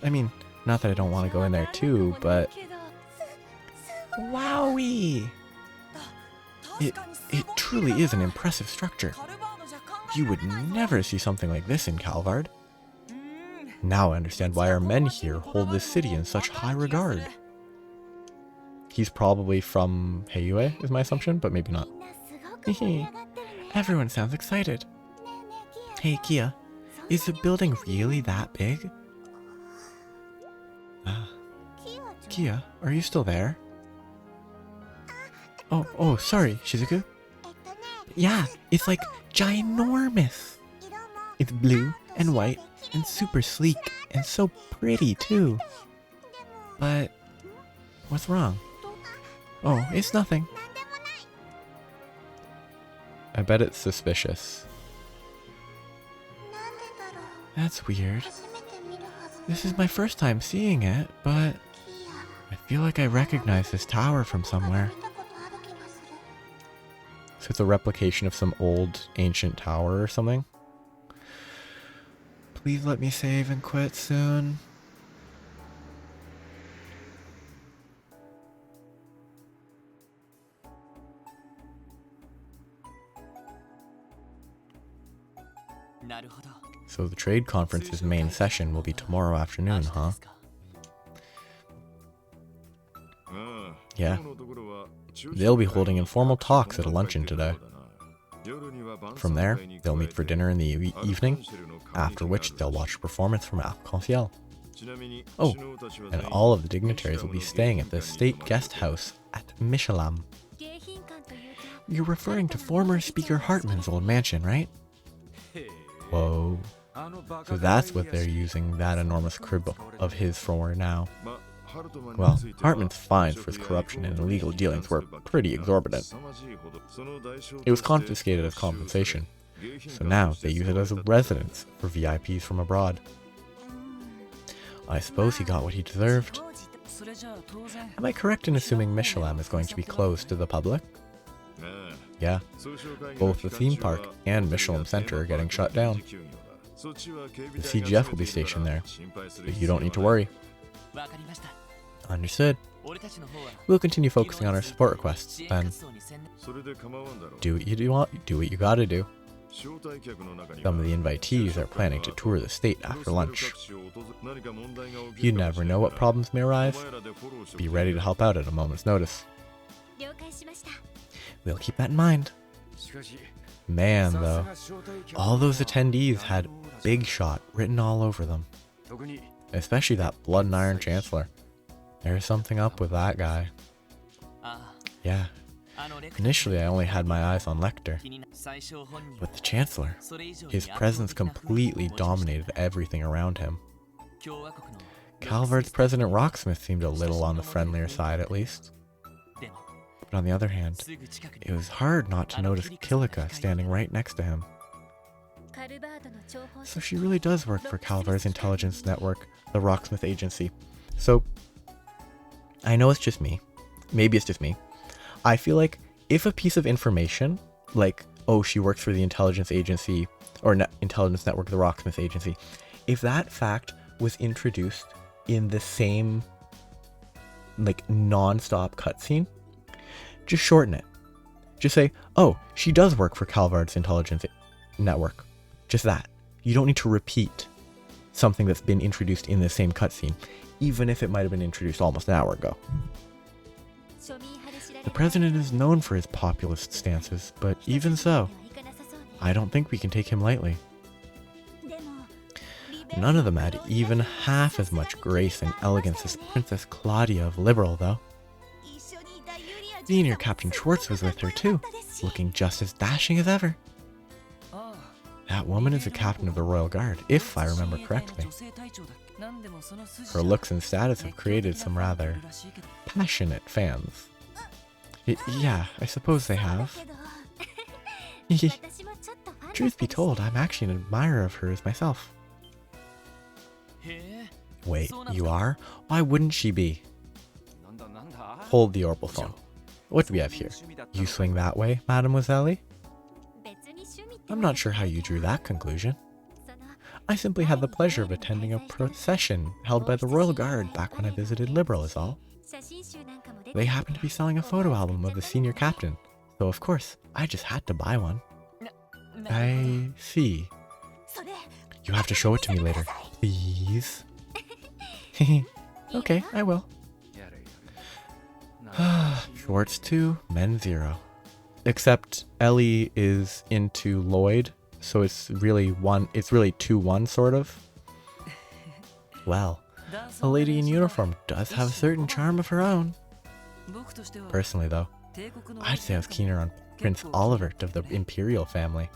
I mean, not that I don't want to go in there too, but... Wowee! It truly is an impressive structure. You would never see something like this in Calvard. Now I understand why our men here hold this city in such high regard. He's probably from Heiue, is my assumption, but maybe not. Everyone sounds excited. Hey, Kia, is the building really that big? Kia, are you still there? Oh, sorry, Shizuku. Yeah, it's like ginormous. It's blue and white and super sleek and so pretty too. But what's wrong? Oh, it's nothing. I bet it's suspicious. That's weird. This is my first time seeing it, but I feel like I recognize this tower from somewhere. So it's a replication of some old ancient tower or something. Please let me save and quit soon. So the trade conference's main session will be tomorrow afternoon, huh? Yeah. They'll be holding informal talks at a luncheon today. From there, they'll meet for dinner in the evening, after which they'll watch a performance from Arc-en-Ciel. Oh, and all of the dignitaries will be staying at the state guest house at Michelam. You're referring to former Speaker Hartman's old mansion, right? Whoa. So that's what they're using that enormous crib of his for now. Well, Hartman's fines for his corruption and illegal dealings were pretty exorbitant. It was confiscated as compensation, so now they use it as a residence for VIPs from abroad. I suppose he got what he deserved. Am I correct in assuming Michelam is going to be closed to the public? Yeah, both the theme park and Michelin Center are getting shut down. The CGF will be stationed there, but you don't need to worry. Understood. We'll continue focusing on our support requests, then. Do what you want, do what you gotta do. Some of the invitees are planning to tour the state after lunch. You never know what problems may arise. Be ready to help out at a moment's notice. We'll keep that in mind. Man, though, all those attendees had Big Shot written all over them. Especially that Blood and Iron Chancellor. There's something up with that guy. Yeah. Initially, I only had my eyes on Lecter. But the Chancellor, his presence completely dominated everything around him. Calvard's President Rocksmith seemed a little on the friendlier side, at least. But on the other hand, it was hard not to notice Kilika standing right next to him. So she really does work for Calvar's intelligence network, the Rocksmith Agency. So, I know it's just me. Maybe it's just me. I feel like if a piece of information, like, oh, she works for the intelligence agency, or intelligence network, the Rocksmith Agency, if that fact was introduced in the same, like, non-stop cutscene, just shorten it. Just say, oh, she does work for Calvard's intelligence network. Just that. You don't need to repeat something that's been introduced in the same cutscene, even if it might have been introduced almost an hour ago. The president is known for his populist stances, but even so, I don't think we can take him lightly. None of them had even half as much grace and elegance as Princess Claudia of Liberal, though. Senior Captain Schwartz was with her too, looking just as dashing as ever. That woman is a captain of the Royal Guard, if I remember correctly. Her looks and status have created some rather passionate fans. Yeah, I suppose they have. Truth be told, I'm actually an admirer of hers myself. Wait, you are? Why wouldn't she be? Hold the orbital phone. What do we have here? You swing that way, Mademoiselle? I'm not sure how you drew that conclusion. I simply had the pleasure of attending a procession held by the Royal Guard back when I visited Liberal is all. They happened to be selling a photo album of the senior captain, so of course, I just had to buy one. I see. You have to show it to me later, please. Okay, I will. Schwartz 2, Men 0. Except Ellie is into Lloyd, so it's really 2-1 sort of. Well, a lady in uniform does have a certain charm of her own. Personally though, I'd say I was keener on Prince Olivert of the Imperial family.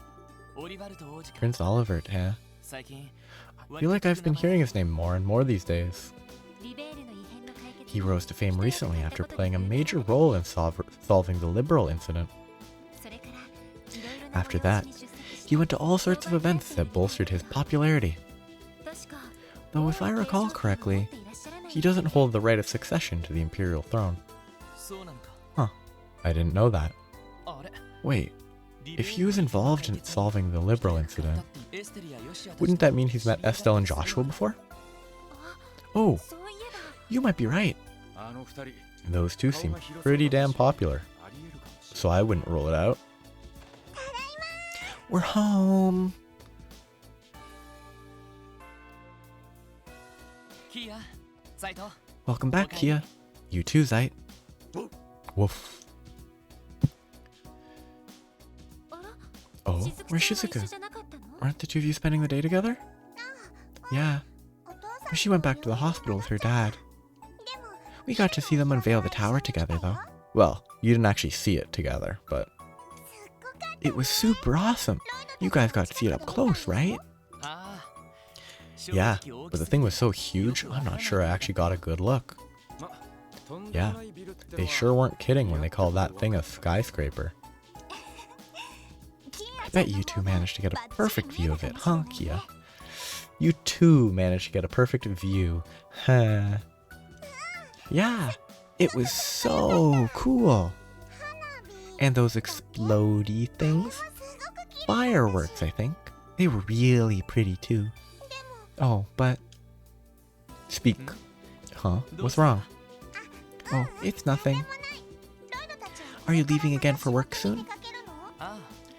Prince Olivert, huh? I feel like I've been hearing his name more and more these days. He rose to fame recently after playing a major role in solving the Liberal incident. After that, he went to all sorts of events that bolstered his popularity. Though if I recall correctly, he doesn't hold the right of succession to the Imperial throne. Huh, I didn't know that. Wait, if he was involved in solving the Liberal incident, wouldn't that mean he's met Estelle and Joshua before? Oh, you might be right. Those two seem pretty damn popular, so I wouldn't rule it out. We're home! Welcome back, Kia. You too, Zeit. Woof. Oh, where's Shizuku? Aren't the two of you spending the day together? Yeah. She went back to the hospital with her dad. We got to see them unveil the tower together, though. Well, you didn't actually see it together, but... It was super awesome. You guys got to see it up close, right? Yeah, but the thing was so huge, I'm not sure I actually got a good look. Yeah, they sure weren't kidding when they called that thing a skyscraper. I bet you two managed to get a perfect view of it, huh, Kia? You two managed to get a perfect view, huh? Yeah, it was so cool. And those explodey things? Fireworks, I think. They were really pretty too. Oh, but... Speak. Huh? What's wrong? Oh, it's nothing. Are you leaving again for work soon?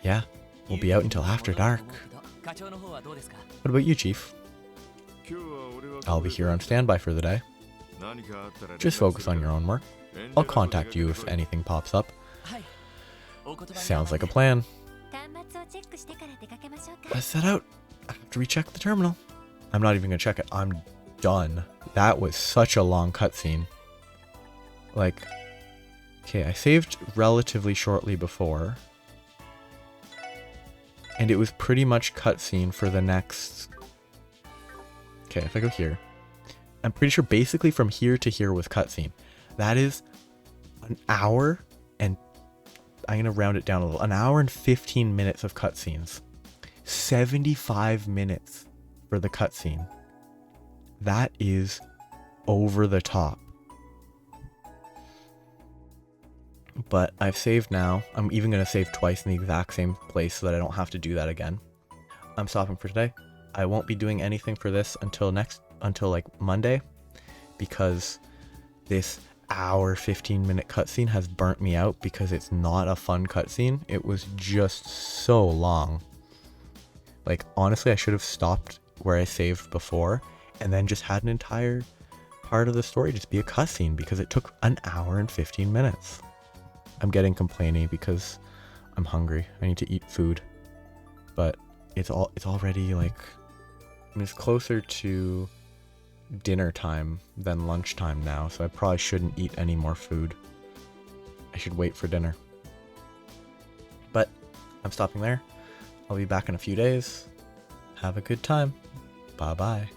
Yeah, we'll be out until after dark. What about you, Chief? I'll be here on standby for the day. Just focus on your own work. I'll contact you if anything pops up. Sounds like a plan. Let's set out. I have to recheck the terminal. I'm not even gonna check it. I'm done. That was such a long cutscene. Like, okay, I saved relatively shortly before. And it was pretty much cutscene for the next... Okay, if I go here, I'm pretty sure basically from here to here was cutscene. That is an hour and... I'm gonna round it down a little. An hour and 15 minutes of cutscenes. 75 minutes for the cutscene. That is over the top. But I've saved now. I'm even going to save twice in the exact same place so that I don't have to do that again. I'm stopping for today. I won't be doing anything for this until like Monday, because this hour 15-minute cutscene has burnt me out because it's not a fun cutscene. It was just so long. Like, honestly, I should have stopped where I saved before and then just had an entire part of the story just be a cutscene, because it took an hour and 15 minutes. I'm getting complainy because I'm hungry. I need to eat food. But it's already like, I mean, it's closer to dinner time than lunchtime now, so I probably shouldn't eat any more food. I should wait for dinner. But I'm stopping there. I'll be back in a few days. Have a good time. Bye bye.